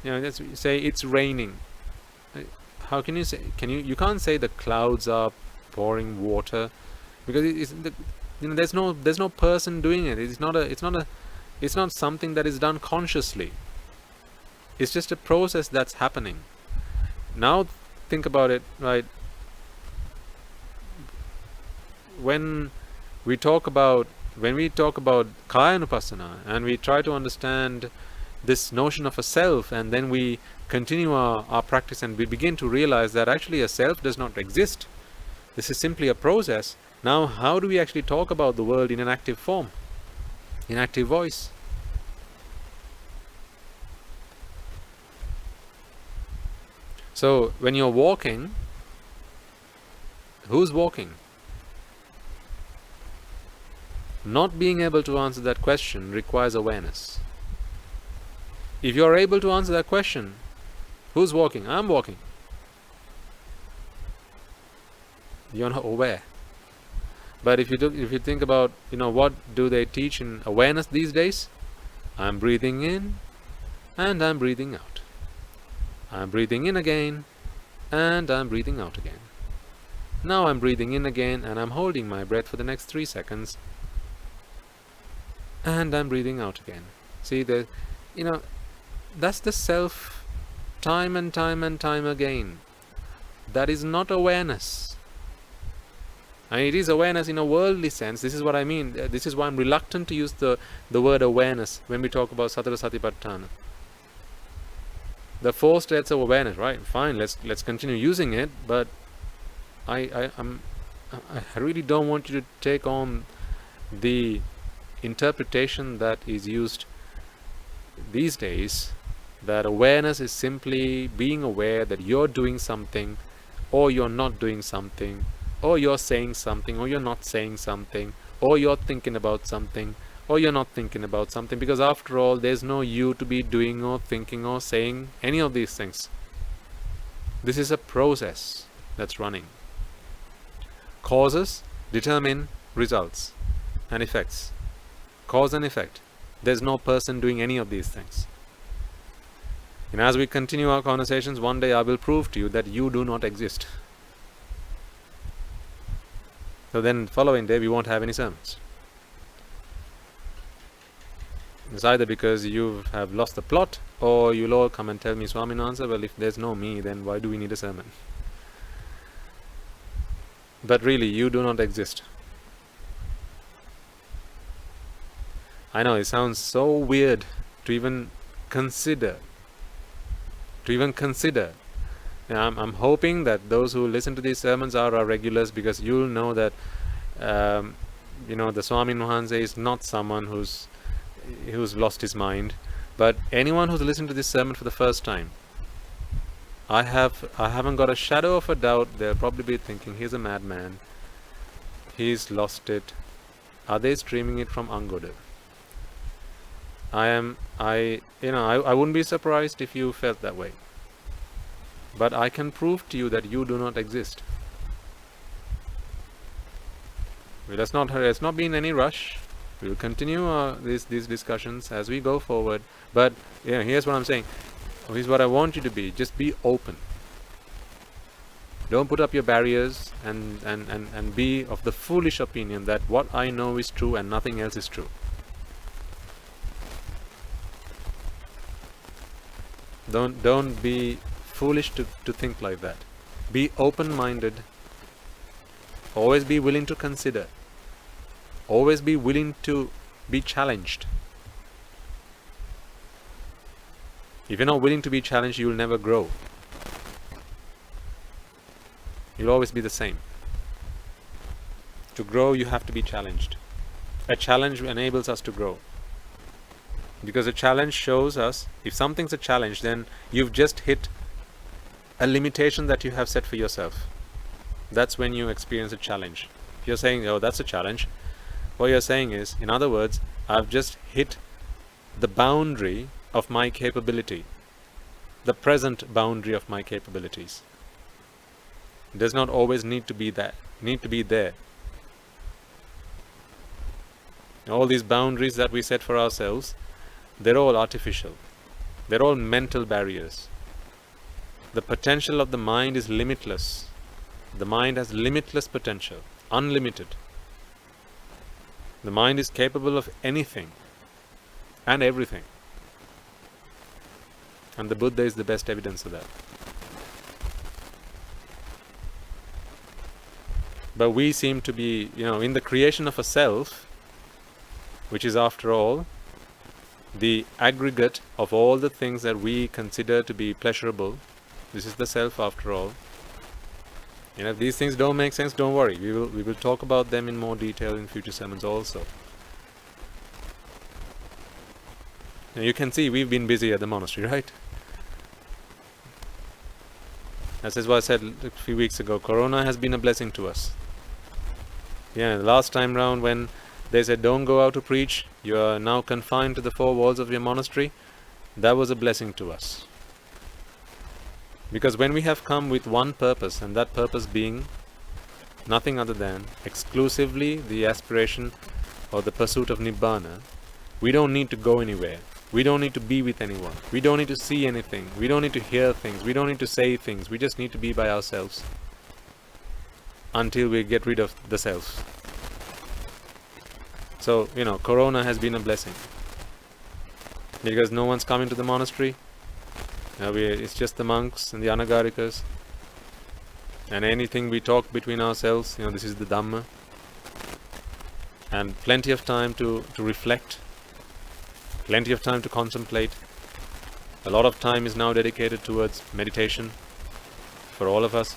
S1: Let's say it's raining. How can you say? You can't say the clouds are pouring water, because there's no person doing it. It's not something that is done consciously. It's just a process that's happening. Now think about it, right? When we talk about Kaya Anupassana and we try to understand this notion of a self, and then we continue our practice and we begin to realize that actually a self does not exist. This is simply a process. Now how do we actually talk about the world in an active form, in active voice? So when you're walking, who's walking? Not being able to answer that question requires awareness. If you're able to answer that question, who's walking? I'm walking. You're not aware. But if you think about, what do they teach in awareness these days? I'm breathing in and I'm breathing out. I'm breathing in again and I'm breathing out again. Now I'm breathing in again and I'm holding my breath for the next 3 seconds. And I'm breathing out again. See, that's the self, time and time and time again. That is not awareness. And it is awareness in a worldly sense. This is what I mean. This is why I'm reluctant to use the word awareness when we talk about Satara Satipatthana. The 4 states of awareness, right? Fine, let's continue using it, but I really don't want you to take on the interpretation that is used these days, that awareness is simply being aware that you're doing something, or you're not doing something, or you're saying something, or you're not saying something, or you're thinking about something, or you're not thinking about something, because after all, there's no you to be doing or thinking or saying any of these things. This is a process that's running. Causes determine results and effects. Cause and effect. There's no person doing any of these things. And as we continue our conversations, one day I will prove to you that you do not exist. So then following day we won't have any sermons. It's either because you have lost the plot, or you'll all come and tell me, Swaminansa, well, if there's no me, then why do we need a sermon? But really, you do not exist. I know it sounds so weird to even consider. I'm hoping that those who listen to these sermons are our regulars, because you'll know that the Swami Mahansa is not someone who's lost his mind. But anyone who's listened to this sermon for the first time, I haven't got a shadow of a doubt they'll probably be thinking, he's a madman, he's lost it. Are they streaming it from Angoda? I wouldn't be surprised if you felt that way. But I can prove to you that you do not exist. Let's not be in any rush. We will continue these discussions as we go forward. But here's what I'm saying. Here's what I want you to be. Just be open. Don't put up your barriers and be of the foolish opinion that what I know is true and nothing else is true. Don't be foolish to think like that. Be open-minded. Always be willing to consider. Always be willing to be challenged. If you're not willing to be challenged, you'll never grow. You'll always be the same. To grow, you have to be challenged. A challenge enables us to grow. Because a challenge shows us, if something's a challenge, then you've just hit a limitation that you have set for yourself. That's when you experience a challenge. If you're saying, oh, that's a challenge, what you're saying is, in other words, I've just hit the boundary of my capability, the present boundary of my capabilities. It does not always need to be there. All these boundaries that we set for ourselves, they're all artificial. They're all mental barriers. The potential of the mind is limitless. The mind has limitless potential, unlimited. The mind is capable of anything and everything. And the Buddha is the best evidence of that. But we seem to be, in the creation of a self, which is after all the aggregate of all the things that we consider to be pleasurable. This is the self after all. If these things don't make sense, don't worry. We will talk about them in more detail in future sermons also. Now you can see we've been busy at the monastery, right? This is what I said a few weeks ago. Corona has been a blessing to us. The last time round when they said don't go out to preach, you are now confined to the four walls of your monastery, that was a blessing to us. Because when we have come with one purpose, and that purpose being nothing other than exclusively the aspiration or the pursuit of Nibbana, we don't need to go anywhere. We don't need to be with anyone. We don't need to see anything. We don't need to hear things. We don't need to say things. We just need to be by ourselves until we get rid of the self. So, Corona has been a blessing. Because no one's coming to the monastery. It's just the monks and the anagarikas. And anything we talk between ourselves, this is the Dhamma. And plenty of time to reflect. Plenty of time to contemplate. A lot of time is now dedicated towards meditation for all of us.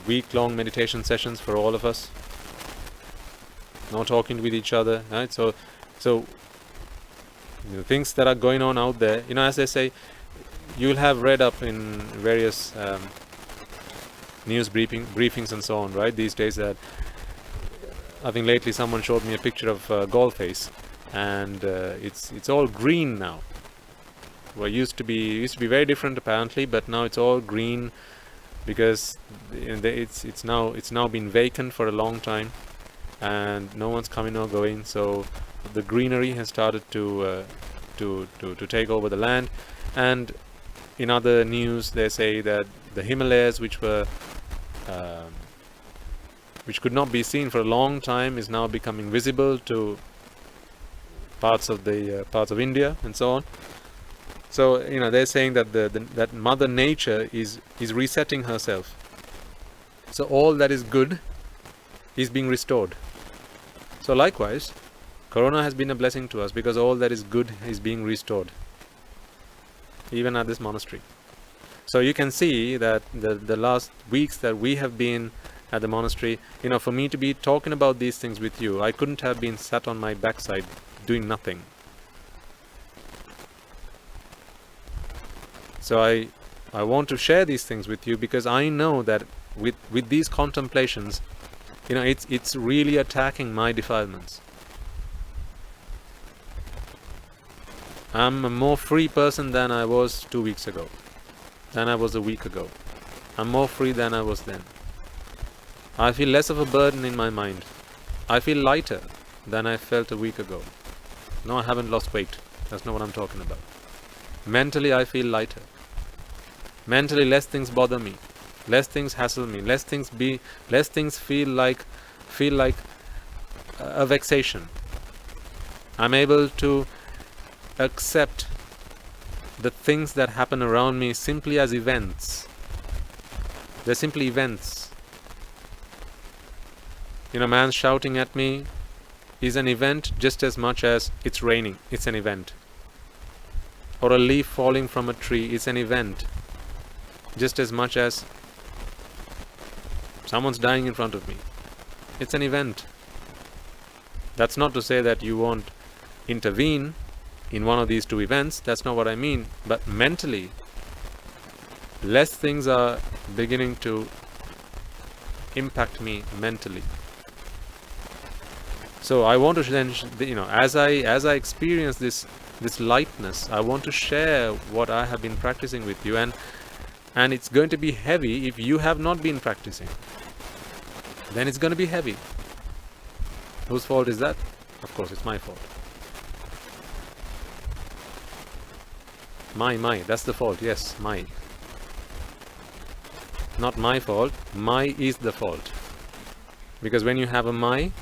S1: Week-long meditation sessions for all of us. No talking with each other, right? So things that are going on out there, as they say, you'll have read up in various news briefings and so on, right? These days, that I think lately someone showed me a picture of Galface, and it's all green now. Well, it used to be very different apparently, but now it's all green because it's now been vacant for a long time, and no one's coming or going. So the greenery has started to take over the land. And in other news, they say that the Himalayas, which could not be seen for a long time, is now becoming visible to parts of India and so on. So they're saying that that Mother Nature is resetting herself. So all that is good is being restored. So likewise, Corona has been a blessing to us because all that is good is being restored, even at this monastery. So you can see that the last weeks that we have been at the monastery, for me to be talking about these things with you, I couldn't have been sat on my backside doing nothing. So I want to share these things with you because I know that with these contemplations, it's really attacking my defilements. I'm a more free person than I was 2 weeks ago, than I was a week ago. I'm more free than I was then. I feel less of a burden in my mind. I feel lighter than I felt a week ago. No, I haven't lost weight. That's not what I'm talking about. Mentally, I feel lighter. Mentally, less things bother me. Less things hassle me. Less things feel like a vexation. I'm able to accept the things that happen around me simply as events. They're simply events. A man shouting at me is an event just as much as it's raining. It's an event. Or a leaf falling from a tree is an event just as much as someone's dying in front of me. It's an event. That's not to say that you won't intervene in one of these two events. That's not what I mean. But mentally, less things are beginning to impact me mentally. So I want to then, as I experience this lightness, I want to share what I have been practicing with you, and it's going to be heavy if you have not been practicing. Then it's going to be heavy. Whose fault is that? Of course, it's my fault. My, that's the fault. Yes, my. Not my fault. My is the fault. Because when you have a my,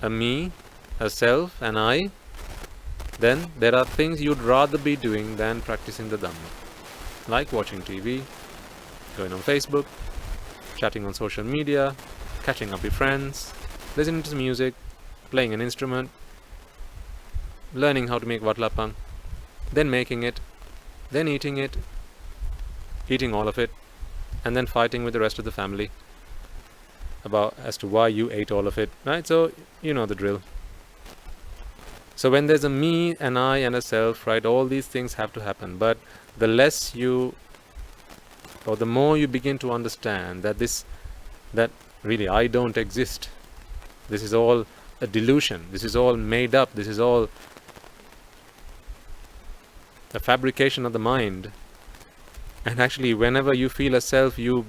S1: a me, a self, an I, then there are things you'd rather be doing than practicing the Dhamma. Like watching TV, going on Facebook, chatting on social media, catching up with friends, listening to music, playing an instrument, learning how to make vatlapang, then making it, then eating it, eating all of it, and then fighting with the rest of the family as to why you ate all of it, right? So you know the drill. So when there's a me, an I, and a self, right, all these things have to happen. But the less you, or the more you begin to understand that really I don't exist. This is all a delusion. This is all made up. This is all a fabrication of the mind. And actually, whenever you feel a self, you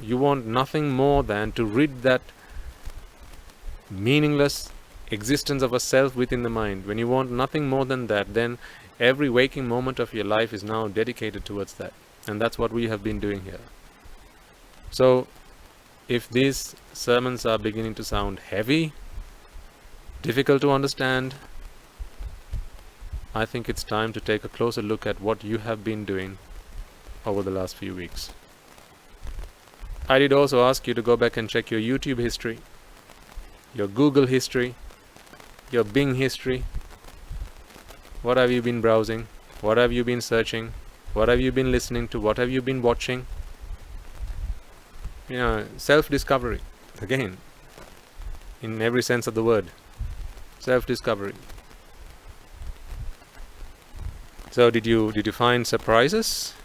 S1: want nothing more than to rid that meaningless existence of a self within the mind. When you want nothing more than that, then every waking moment of your life is now dedicated towards that. And that's what we have been doing here. So, if these sermons are beginning to sound heavy, difficult to understand, I think it's time to take a closer look at what you have been doing over the last few weeks. I did also ask you to go back and check your YouTube history, your Google history, your Bing history. What have you been browsing? What have you been searching? What have you been listening to? What have you been watching? Self-discovery. Again, in every sense of the word. Self-discovery. So did you find surprises?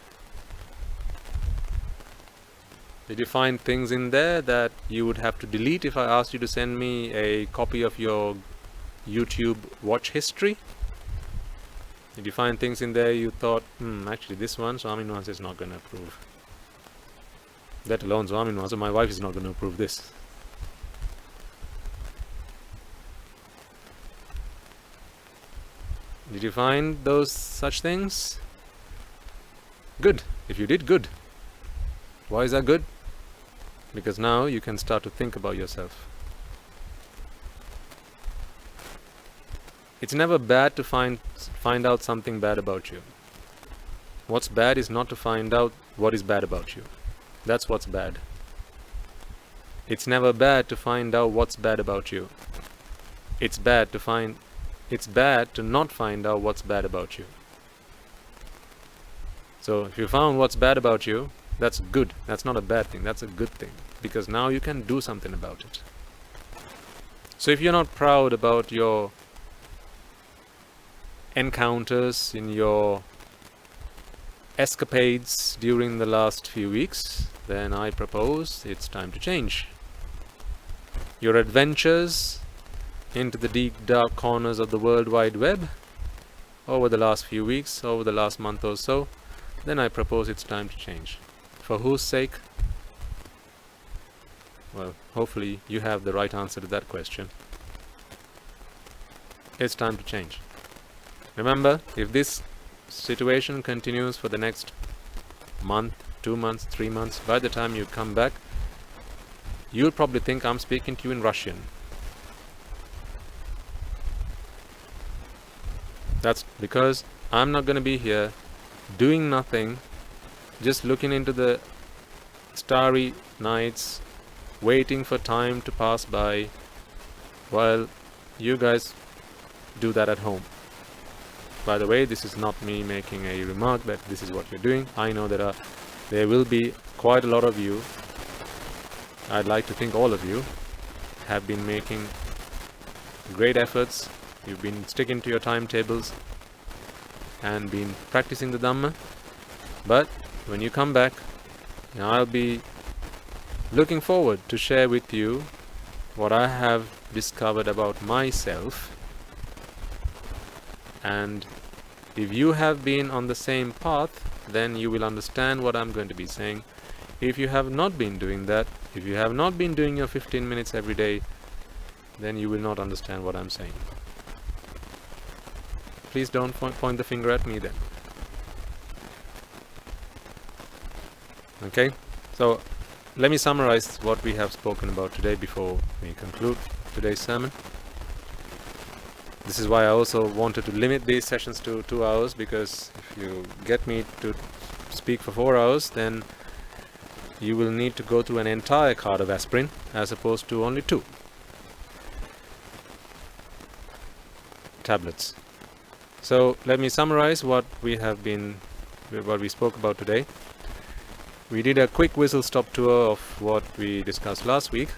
S1: Did you find things in there that you would have to delete if I asked you to send me a copy of your YouTube watch history? Did you find things in there you thought, actually this one Swami Nuance is not going to approve. Let alone Swami Nuance, my wife is not going to approve this. Did you find those such things? Good. If you did, good. Why is that good? Because now you can start to think about yourself. It's never bad to find out something bad about you. What's bad is not to find out what is bad about you. That's what's bad. It's never bad to find out what's bad about you. It's bad to not find out what's bad about you. So if you found what's bad about you, that's good. That's not a bad thing. That's a good thing. Because now you can do something about it. So if you're not proud about your encounters, in your escapades during the last few weeks, then I propose it's time to change. Your adventures into the deep dark corners of the World Wide Web over the last few weeks, over the last month or so, then I propose it's time to change. For whose sake? Well, hopefully you have the right answer to that question. It's time to change. Remember, if this situation continues for the next month, 2 months, 3 months, by the time you come back, you'll probably think I'm speaking to you in Russian. That's because I'm not going to be here doing nothing, just looking into the starry nights, waiting for time to pass by, while you guys do that at home. By the way, this is not me making a remark that this is what you're doing. I know there will be quite a lot of you, I'd like to think all of you, have been making great efforts You've been sticking to your timetables and been practicing the Dhamma. But when you come back, I'll be looking forward to share with you what I have discovered about myself. And if you have been on the same path, then you will understand what I'm going to be saying. If you have not been doing that, if you have not been doing your 15 minutes every day, then you will not understand what I'm saying. Please don't point the finger at me then. Okay? So, let me summarize what we have spoken about today before we conclude today's sermon. This is why I also wanted to limit these sessions to 2 hours, because if you get me to speak for 4 hours, then you will need to go through an entire card of aspirin as opposed to only 2 tablets. So let me summarize what we spoke about today. We did a quick whistle-stop tour of what we discussed last week.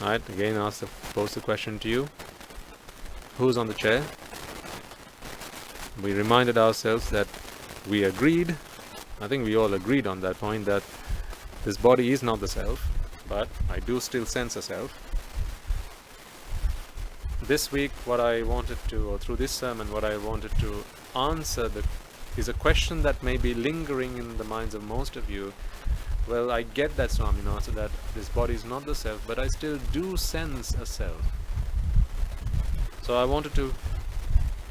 S1: Right, again pose the question to you. Who's on the chair? We reminded ourselves that we agreed, I think we all agreed on that point, that this body is not the self, but I do still sense a self. This week, through this sermon, what I wanted to answer is a question that may be lingering in the minds of most of you. Well, I get that, Swaminatha, that this body is not the self, but I still do sense a self. So I wanted to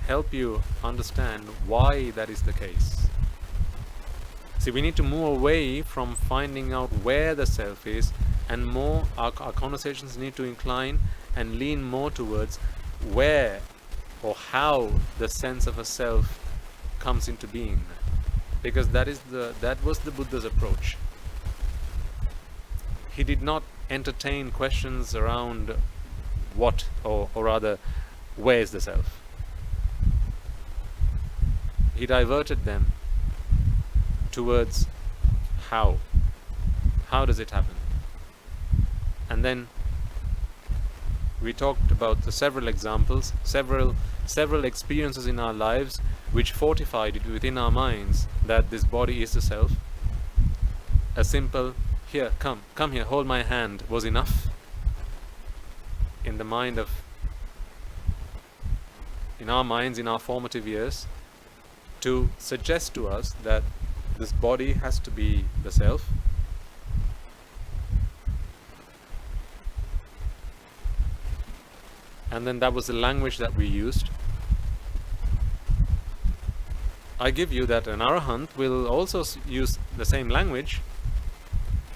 S1: help you understand why that is the case. See, we need to move away from finding out where the self is, and our conversations need to incline and lean more towards where or how the sense of a self comes into being, because that was the Buddha's approach. He did not entertain questions around what, or rather, where is the self. He diverted them towards how. How does it happen? And then we talked about the several examples, several experiences in our lives which fortified it within our minds that this body is the self. A simple, here, come here, hold my hand, was enough in our minds, in our formative years, to suggest to us that this body has to be the self. And then that was the language that we used. I give you that an arahant will also use the same language,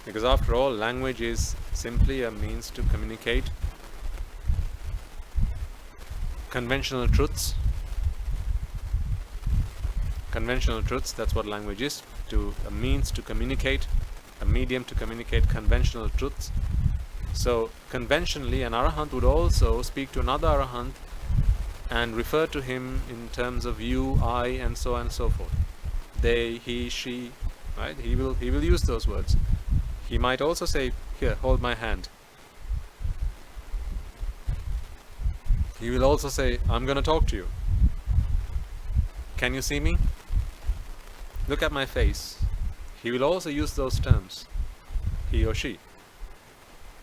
S1: because after all, language is simply a means to communicate conventional truths. Conventional truths, that's what language is, a means to communicate, a medium to communicate conventional truths. So conventionally, an arahant would also speak to another arahant and refer to him in terms of you, I, and so on and so forth. They, he, she, right? He will use those words. He might also say, here, hold my hand. He will also say, I'm going to talk to you. Can you see me? Look at my face. He will also use those terms, he or she.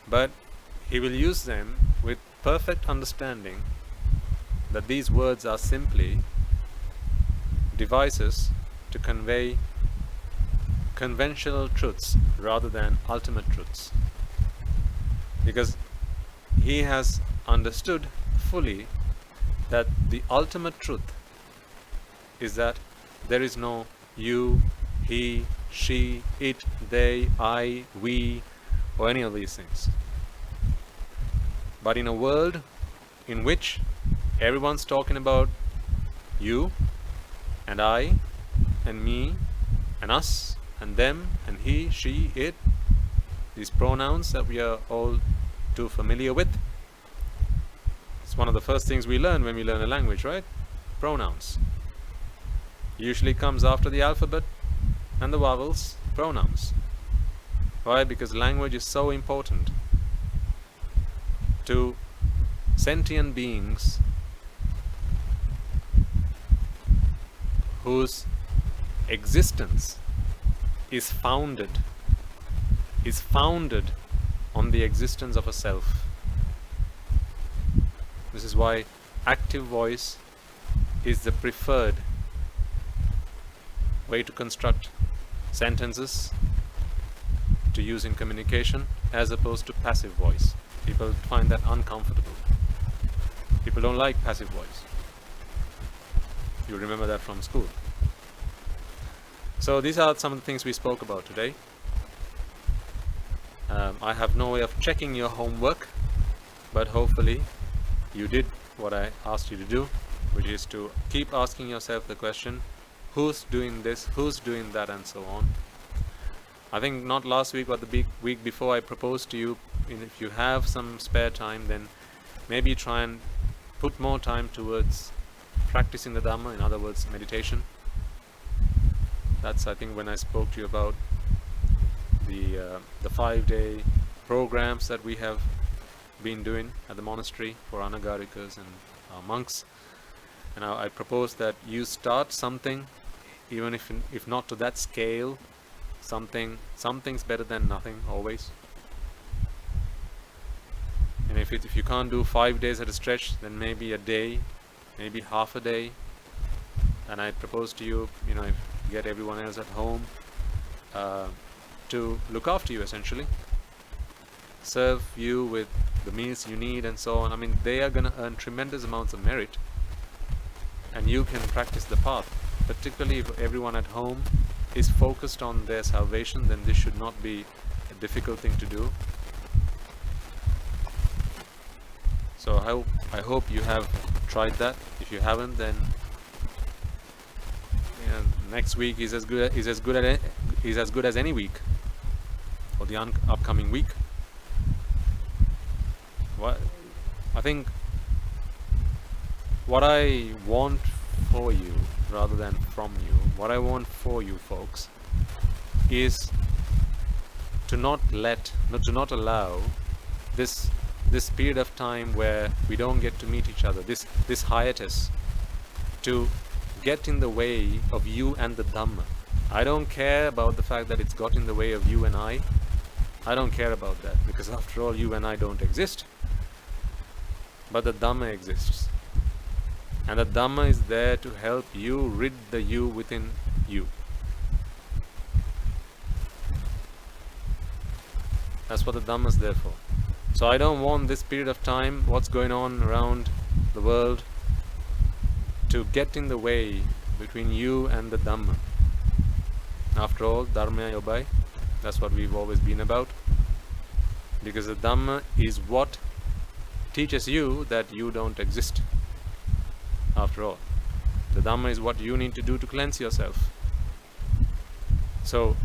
S1: But he will use them with perfect understanding that these words are simply devices to convey conventional truths rather than ultimate truths. Because he has understood fully that the ultimate truth is that there is no you, he, she, it, they, I, we, or any of these things. But in a world in which everyone's talking about you and I and me and us and them and he, she, it, these pronouns that we are all too familiar with. It's one of the first things we learn when we learn a language, right? Pronouns. Usually comes after the alphabet and the vowels, pronouns. Why? Because language is so important to sentient beings whose existence is founded on the existence of a self. This is why active voice is the preferred way to construct sentences to use in communication, as opposed to passive voice. People find that uncomfortable. People don't like passive voice. You remember that from school. So these are some of the things we spoke about today. I have no way of checking your homework, but hopefully you did what I asked you to do, which is to keep asking yourself the question, who's doing this, who's doing that, and so on. I think not last week but the week before, I proposed to you, if you have some spare time, then maybe try and put more time towards practicing the Dhamma, in other words meditation. That's, I think, when I spoke to you about the 5-day programs that we have been doing at the monastery for Anagarikas and monks. And I propose that you start something, even if not to that scale. Something's better than nothing, always. And if you can't do 5 days at a stretch, then maybe a day, maybe half a day. And I propose to you, if you get everyone else at home to look after you, essentially serve you with the meals you need and so on. I mean, they are going to earn tremendous amounts of merit, and you can practice the path. Particularly if everyone at home is focused on their salvation, then this should not be a difficult thing to do. So I hope you have tried that. If you haven't, then next week is as good as any week, or the upcoming week. I think what I want for you, rather than from you, what I want for you folks is to not allow this period of time where we don't get to meet each other, this hiatus, to get in the way of you and the Dhamma. I don't care about the fact that it's got in the way of you and I. I don't care about that, because after all, you and I don't exist. But the Dhamma exists. And the Dhamma is there to help you rid the you within you. That's what the Dhamma is there for. So I don't want this period of time, what's going on around the world, to get in the way between you and the Dhamma. After all, Dharma Yobai, that's what we've always been about. Because the Dhamma is what teaches you that you don't exist. After all, the Dhamma is what you need to do to cleanse yourself. So,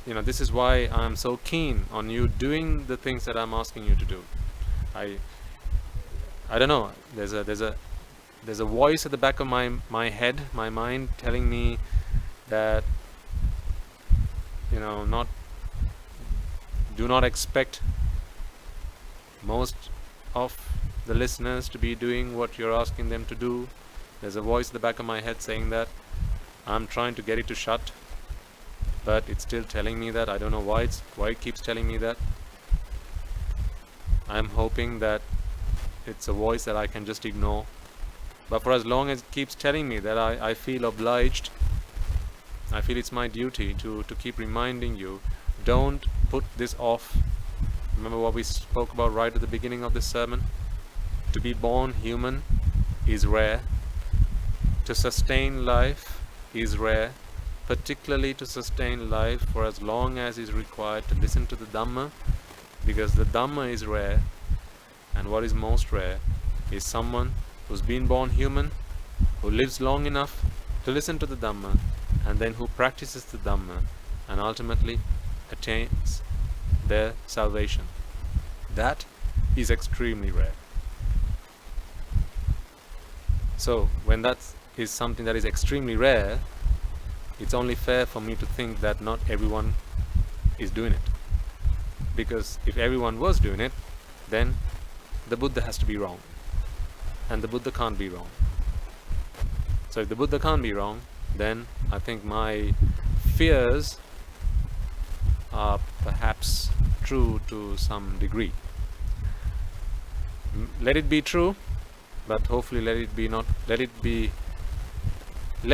S1: this is why I'm so keen on you doing the things that I'm asking you to do. I don't know. There's a voice at the back of my head, my mind, telling me that do not expect most of the listeners to be doing what you're asking them to do. There's a voice at the back of my head saying that. I'm trying to get it to shut, but it's still telling me that. I don't know why it keeps telling me that. I'm hoping that it's a voice that I can just ignore. But for as long as it keeps telling me that, I feel obliged. I feel it's my duty to keep reminding you, don't put this off. Remember what we spoke about right at the beginning of this sermon? To be born human is rare. To sustain life is rare. Particularly to sustain life for as long as is required to listen to the Dhamma, because the Dhamma is rare, and what is most rare is someone who's been born human, who lives long enough to listen to the Dhamma, and then who practices the Dhamma and ultimately attains their salvation. That is extremely rare. So when that is something that is extremely rare, it's only fair for me to think that not everyone is doing it. Because if everyone was doing it, then the Buddha has to be wrong. And the Buddha can't be wrong. So if the Buddha can't be wrong, then I think my fears are perhaps true to some degree. Let it be true, but hopefully let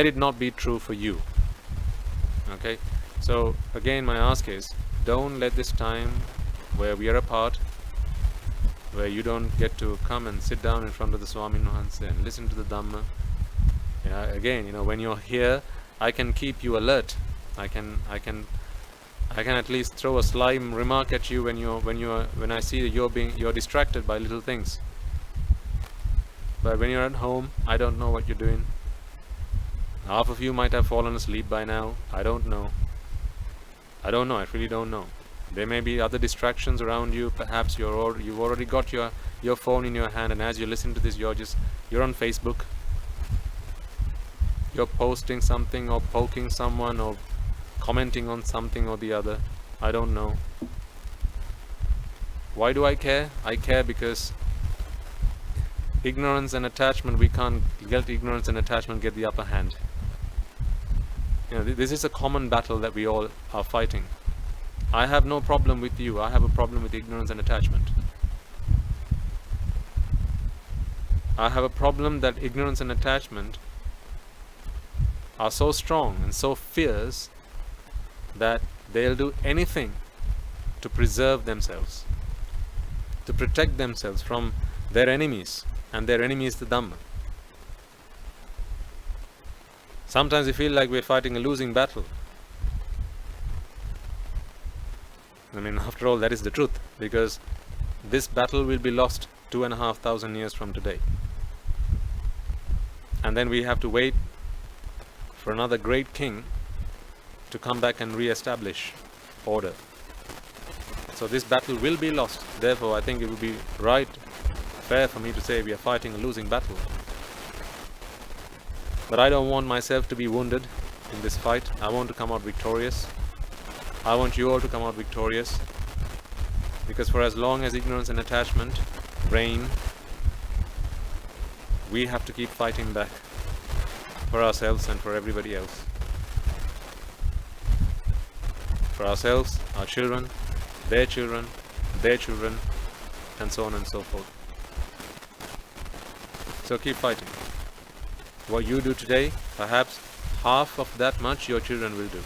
S1: it not be true for you. Okay, so again my ask is, don't let this time where we are apart, where you don't get to come and sit down in front of the Swami Mahansa and listen to the Dhamma. Again, when you're here, I can keep you alert. I can at least throw a sly remark at you when I see that you're distracted by little things. But when you're at home, I don't know what you're doing. Half of you might have fallen asleep by now. I don't know. I really don't know. There may be other distractions around you. Perhaps you've already got your phone in your hand, and as you listen to this, you're on Facebook. You're posting something or poking someone or commenting on something or the other. I don't know. Why do I care? I care because ignorance and attachment, we can't let ignorance and attachment get the upper hand. This is a common battle that we all are fighting. I have no problem with you. I have a problem with ignorance and attachment. I have a problem that ignorance and attachment are so strong and so fierce that they'll do anything to preserve themselves, to protect themselves from their enemies, and their enemy is the Dhamma. Sometimes we feel like we're fighting a losing battle. After all, that is the truth, because this battle will be lost 2,500 years from today. And then we have to wait for another great king to come back and re-establish order. So this battle will be lost. Therefore, I think it would be fair for me to say we are fighting a losing battle. But I don't want myself to be wounded in this fight. I want to come out victorious. I want you all to come out victorious. Because for as long as ignorance and attachment reign, we have to keep fighting back for ourselves and for everybody else. For ourselves, our children, their children, and so on and so forth. So keep fighting. What you do today, perhaps half of that much your children will do.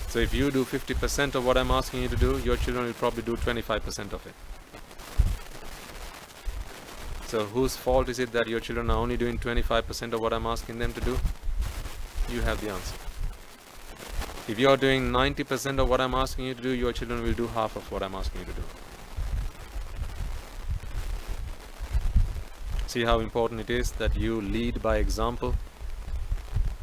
S1: So if you do 50% of what I'm asking you to do, your children will probably do 25% of it. So whose fault is it that your children are only doing 25% of what I'm asking them to do? You have the answer. If you're doing 90% of what I'm asking you to do, your children will do half of what I'm asking you to do. See how important it is that you lead by example?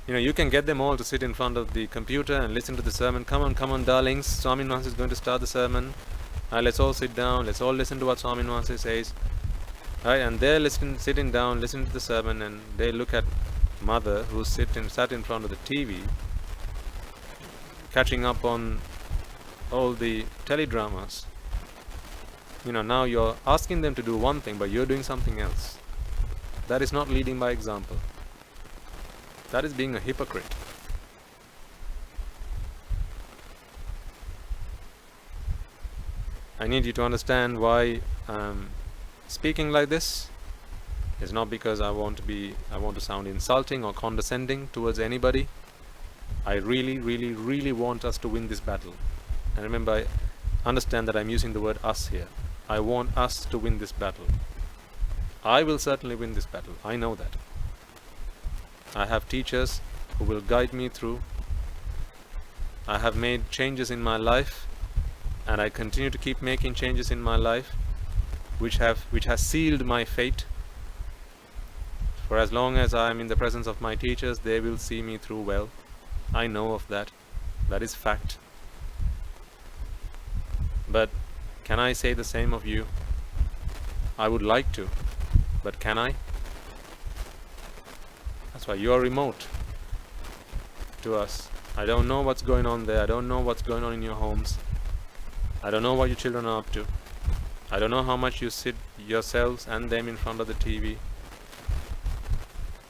S1: You can get them all to sit in front of the computer and listen to the sermon. Come on, darlings. Swami Mahansa is going to start the sermon. Let's all sit down. Let's all listen to what Swami Mahansa says. Right? And they're sitting down, listening to the sermon, and they look at mother who sat in front of the TV, catching up on all the teledramas. Now you're asking them to do one thing, but you're doing something else. That is not leading by example. That is being a hypocrite. I need you to understand why speaking like this is not because I want to sound insulting or condescending towards anybody. I really want us to win this battle. And remember, understand that I'm using the word us here. I want us to win this battle. I will certainly win this battle. I know that. I have teachers who will guide me through. I have made changes in my life, and I continue to keep making changes in my life, which has sealed my fate. For as long as I am in the presence of my teachers, they will see me through well. I know of that. That is fact. But can I say the same of you? I would like to, but can I? That's why you are remote to us. I don't know what's going on there. I don't know what's going on in your homes. I don't know what your children are up to. I don't know how much you sit yourselves and them in front of the TV.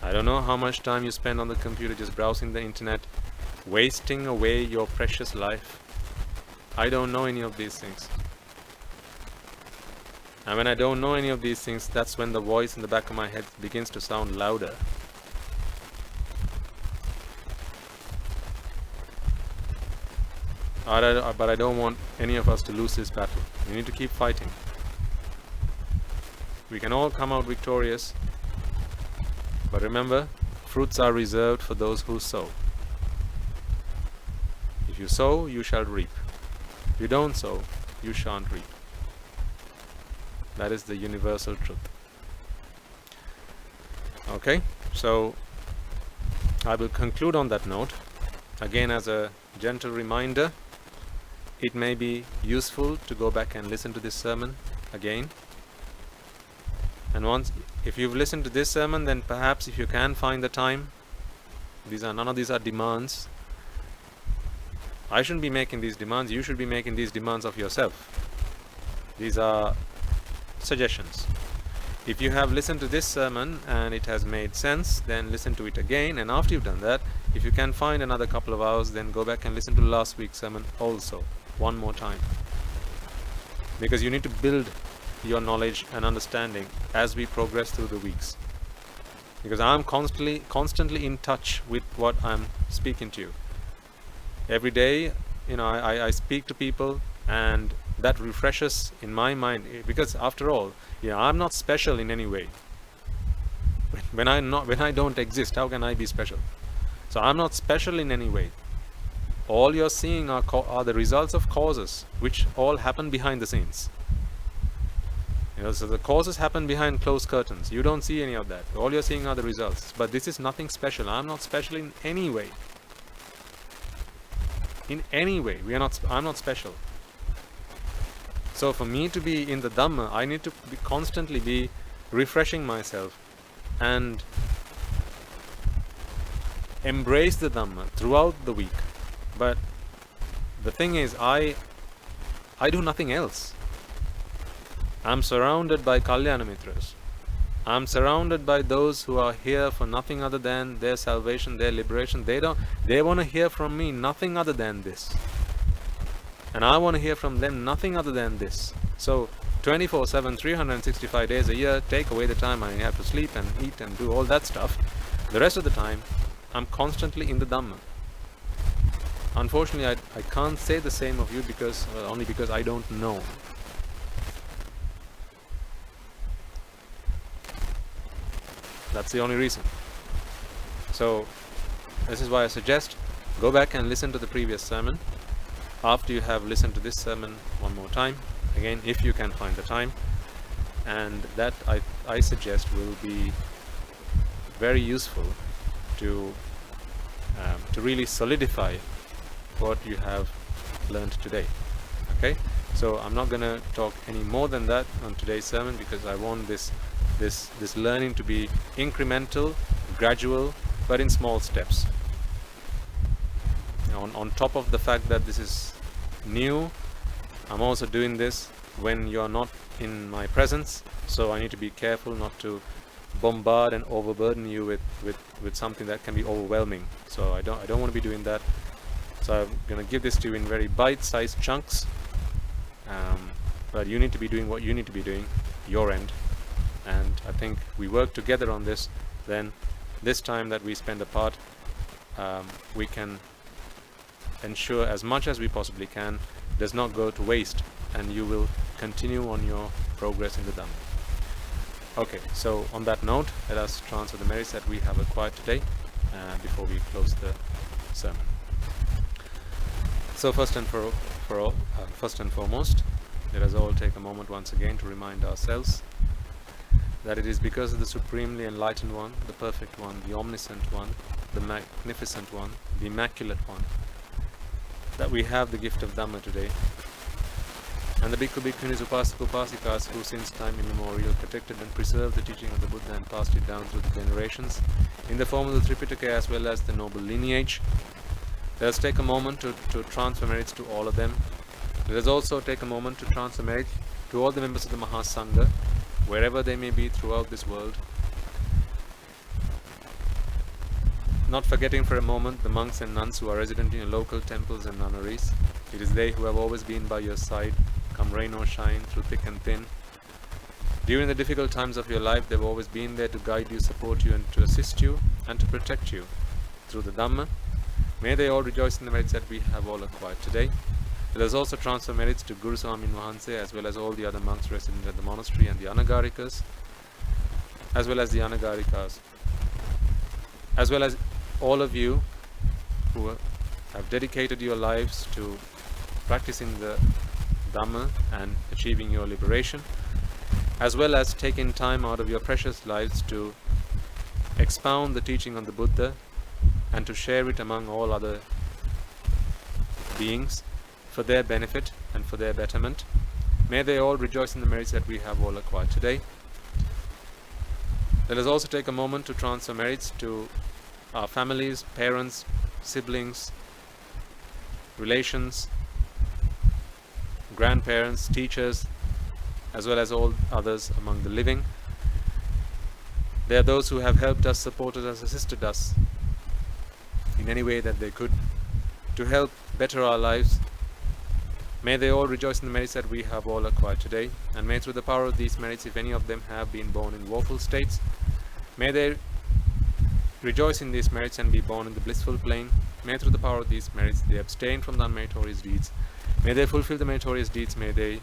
S1: I don't know how much time you spend on the computer just browsing the internet, wasting away your precious life. I don't know any of these things. And when I don't know any of these things, that's when the voice in the back of my head begins to sound louder. But I don't want any of us to lose this battle. We need to keep fighting. We can all come out victorious. But remember, fruits are reserved for those who sow. If you sow, you shall reap. If you don't sow, you shan't reap. That is the universal truth. Okay, so I will conclude on that note. Again, as a gentle reminder, it may be useful to go back and listen to this sermon again. And once, if you've listened to this sermon, then perhaps if you can find the time, none of these are demands. I shouldn't be making these demands. You should be making these demands of yourself. These are suggestions. If you have listened to this sermon and it has made sense, then listen to it again. And after you've done that, if you can find another couple of hours, then go back and listen to last week's sermon also, one more time. Because you need to build your knowledge and understanding as we progress through the weeks. Because I'm constantly in touch with what I'm speaking to you. Every day, I speak to people, and that refreshes in my mind. Because after all, I'm not special in any way. When I don't exist, how can I be special? So I'm not special in any way. All you're seeing are the results of causes, which all happen behind the scenes. So the causes happen behind closed curtains. You don't see any of that. All you're seeing are the results. But this is nothing special. I'm not special in any way. In any way. I'm not special. So for me to be in the Dhamma, I need to constantly be refreshing myself and embrace the Dhamma throughout the week. But the thing is, I do nothing else. I'm surrounded by Kalyana Mitras. I'm surrounded by those who are here for nothing other than their salvation, their liberation. They want to hear from me nothing other than this. And I want to hear from them nothing other than this. So 24/7, 365 days a year, take away the time I have to sleep and eat and do all that stuff. The rest of the time, I'm constantly in the Dhamma. Unfortunately, I can't say the same of you only because I don't know. That's the only reason. So this is why I suggest go back and listen to the previous sermon. After you have listened to this sermon one more time, again, if you can find the time, and that I suggest will be very useful to really solidify what you have learned today. Okay, so I'm not going to talk any more than that on today's sermon, because I want this learning to be incremental, gradual, but in small steps. On top of the fact that this is new, I'm also doing this when you're not in my presence, so I need to be careful not to bombard and overburden you with something that can be overwhelming. So I don't want to be doing that. So I'm going to give this to you in very bite-sized chunks, but you need to be doing what you need to be doing, your end. And I think we work together on this, then this time that we spend apart, we can ensure as much as we possibly can does not go to waste, and you will continue on your progress in the Dhamma. Okay, so on that note, let us transfer the merits that we have acquired today before we close the sermon. So first and foremost, let us all take a moment once again to remind ourselves that it is because of the Supremely Enlightened One, the Perfect One, the Omniscient One, the Magnificent One, the Immaculate One, that we have the gift of Dhamma today. And the Bhikkhu Bhikkhunis, Upasaka Upasikas, who since time immemorial protected and preserved the teaching of the Buddha and passed it down through the generations in the form of the Tripitaka as well as the noble lineage. Let us take a moment to transfer merits to all of them. Let us also take a moment to transfer merits to all the members of the Mahasangha, wherever they may be throughout this world. not forgetting for a moment the monks and nuns who are resident in your local temples and nunneries. It is they who have always been by your side, come rain or shine, through thick and thin. During the difficult times of your life, they've always been there to guide you, support you, and to assist you, and to protect you through the Dhamma. May they all rejoice in the merits that we have all acquired today. Let us also transfer merits to Guru Swamin Wahanse, as well as all the other monks resident at the monastery, and the Anagarikas, as well as the Anagarikas, as well as all of you who have dedicated your lives to practicing the Dhamma and achieving your liberation, as well as taking time out of your precious lives to expound the teaching of the Buddha and to share it among all other beings for their benefit and for their betterment. May they all rejoice in the merits that we have all acquired today. Let us also take a moment to transfer merits to our families, parents, siblings, relations, grandparents, teachers, as well as all others among the living. They are those who have helped us, supported us, assisted us in any way that they could to help better our lives. May they all rejoice in the merits that we have all acquired today, and may through the power of these merits, if any of them have been born in woeful states, may they rejoice in these merits and be born in the blissful plane. May through the power of these merits they abstain from the unmeritorious deeds. May they fulfill the meritorious deeds. May they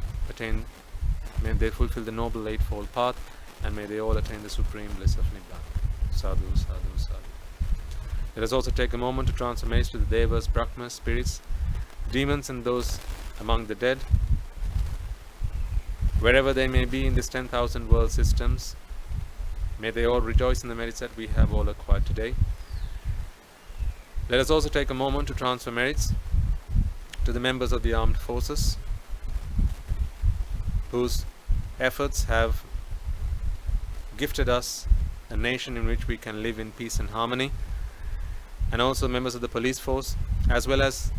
S1: fulfill the noble eightfold path, and may they all attain the supreme bliss of Nirvana. Sadhu, sadhu, sadhu. Let us also take a moment to transfer merits to the Devas, Brahmas, spirits, demons, and those among the dead, wherever they may be in this 10,000 world systems. May they all rejoice in the merits that we have all acquired today. Let us also take a moment to transfer merits to the members of the armed forces, whose efforts have gifted us a nation in which we can live in peace and harmony, and also members of the police force, as well as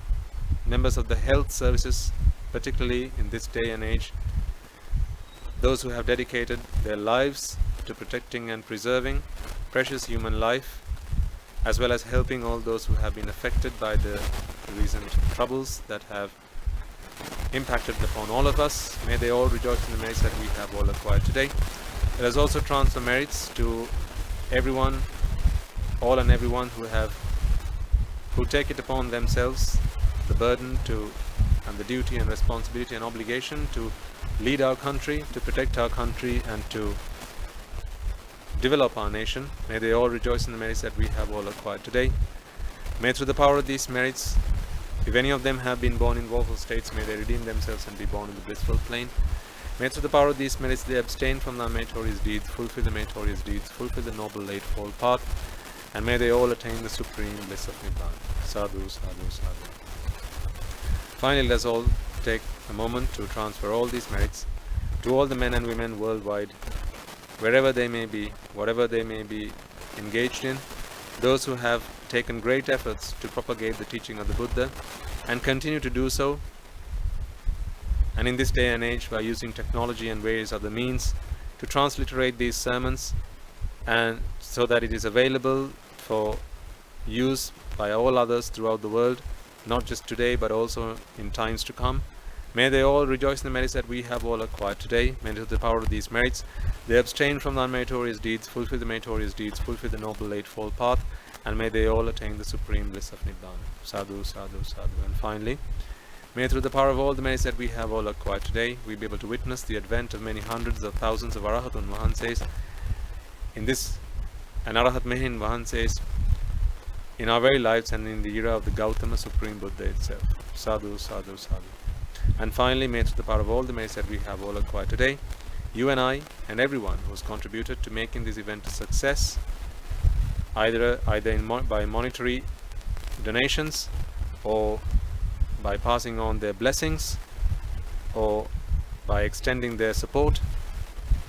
S1: members of the health services, particularly in this day and age, those who have dedicated their lives to protecting and preserving precious human life, as well as helping all those who have been affected by the recent troubles that have impacted upon all of us. May they all rejoice in the merits that we have all acquired today. Let us also transfer merits to everyone, all and everyone who take it upon themselves the burden and the duty and responsibility and obligation to lead our country, to protect our country, and to develop our nation. May they all rejoice in the merits that we have all acquired today. May through the power of these merits, if any of them have been born in woeful states, may they redeem themselves and be born in the blissful plane. May through the power of these merits they abstain from the meritorious deeds, fulfill the meritorious deeds, fulfill the noble eightfold path, and may they all attain the supreme bliss of Nirvana. Sadhu, sadhu, sadhu. Finally, let us all take a moment to transfer all these merits to all the men and women worldwide, wherever they may be, whatever they may be engaged in, those who have taken great efforts to propagate the teaching of the Buddha and continue to do so, and in this day and age by using technology and various other means to transliterate these sermons, and so that it is available for use by all others throughout the world, not just today but also in times to come. May they all rejoice in the merits that we have all acquired today. May through the power of these merits they abstain from the unmeritorious deeds, fulfill the meritorious deeds, fulfill the noble eightfold path, and may they all attain the supreme bliss of Nirvana. Sadhu, sadhu, sadhu. And finally, may through the power of all the merits that we have all acquired today, we be able to witness the advent of many hundreds of thousands of Arahatun Vahanses in this, and Arahat Mehin Vahanses in our very lives and in the era of the Gautama Supreme Buddha itself. Sadhu, sadhu, sadhu. And finally, may through the power of all the merits that we have all acquired today, you and I and everyone who has contributed to making this event a success, either by monetary donations or by passing on their blessings or by extending their support,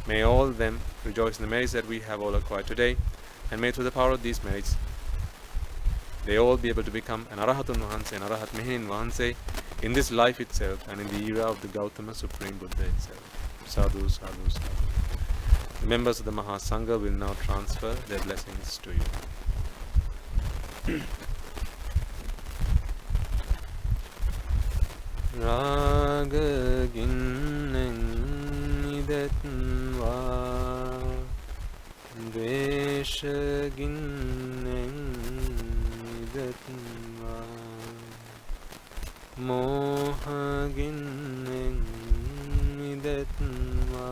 S1: may all of them rejoice in the merits that we have all acquired today, and may through the power of these merits they all be able to become an Arahatun Vahanse, an Arahat Mehin Vahanse in this life itself and in the era of the Gautama Supreme Buddha itself. Sadhu, sadhu, sadhu. The members of the Mahasangha will now transfer their blessings to you. Raga ginnen nidetva Dvesha ginnen nidetva Moha ginnen nidetva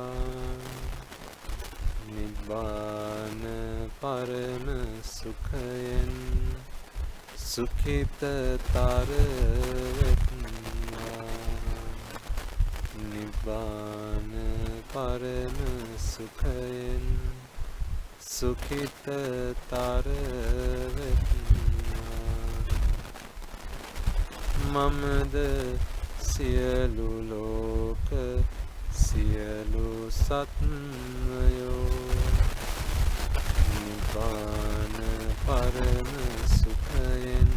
S1: Nibbana parama sukhayen Sukhita taravetva Nibbana parama sukhayen Sukhita taravetva Mamada siyalu loka siyalu satmayo Nibbana parama sukhayen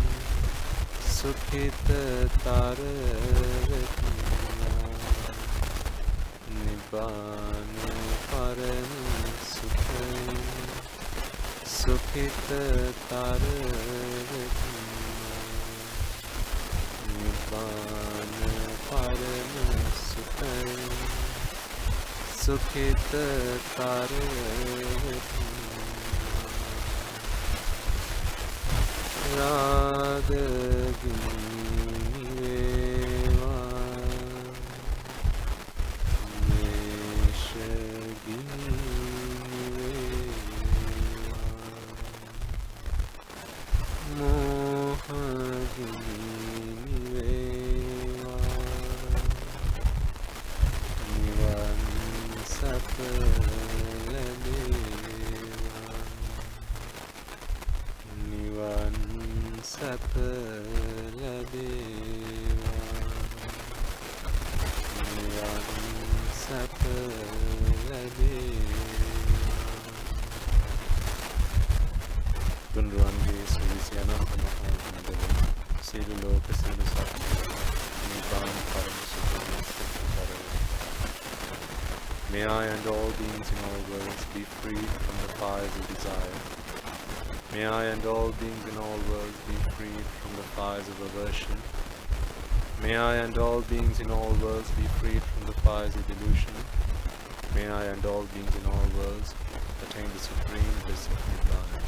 S1: Sukhita taravetva Nibbana parama sukhayen Sukhita taravetva Nibbana parama sukhayen Sukhita taravetva Raga giniveva Nesha giniveva Moha giniveva Nivan sapaladeva Nivan sapaladeva Nivan sapaladeva Gunruange Suvisiyana Pamahamadeva Silu Loka Silu Satya Nibbana Paramasukha May I and all beings in all worlds be freed from the fires of desire. May I and all beings in all worlds be freed from the fires of aversion. May I and all beings in all worlds be freed from the fires of delusion. May I and all beings in all worlds attain the supreme bliss of Nirvana.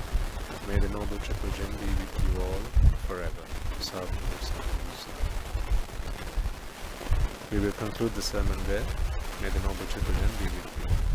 S1: May the Noble Triple Gem be with you all forever. Sadhu, sadhu, sadhu. We will conclude the sermon there. May the Noble Triple Gem be with you.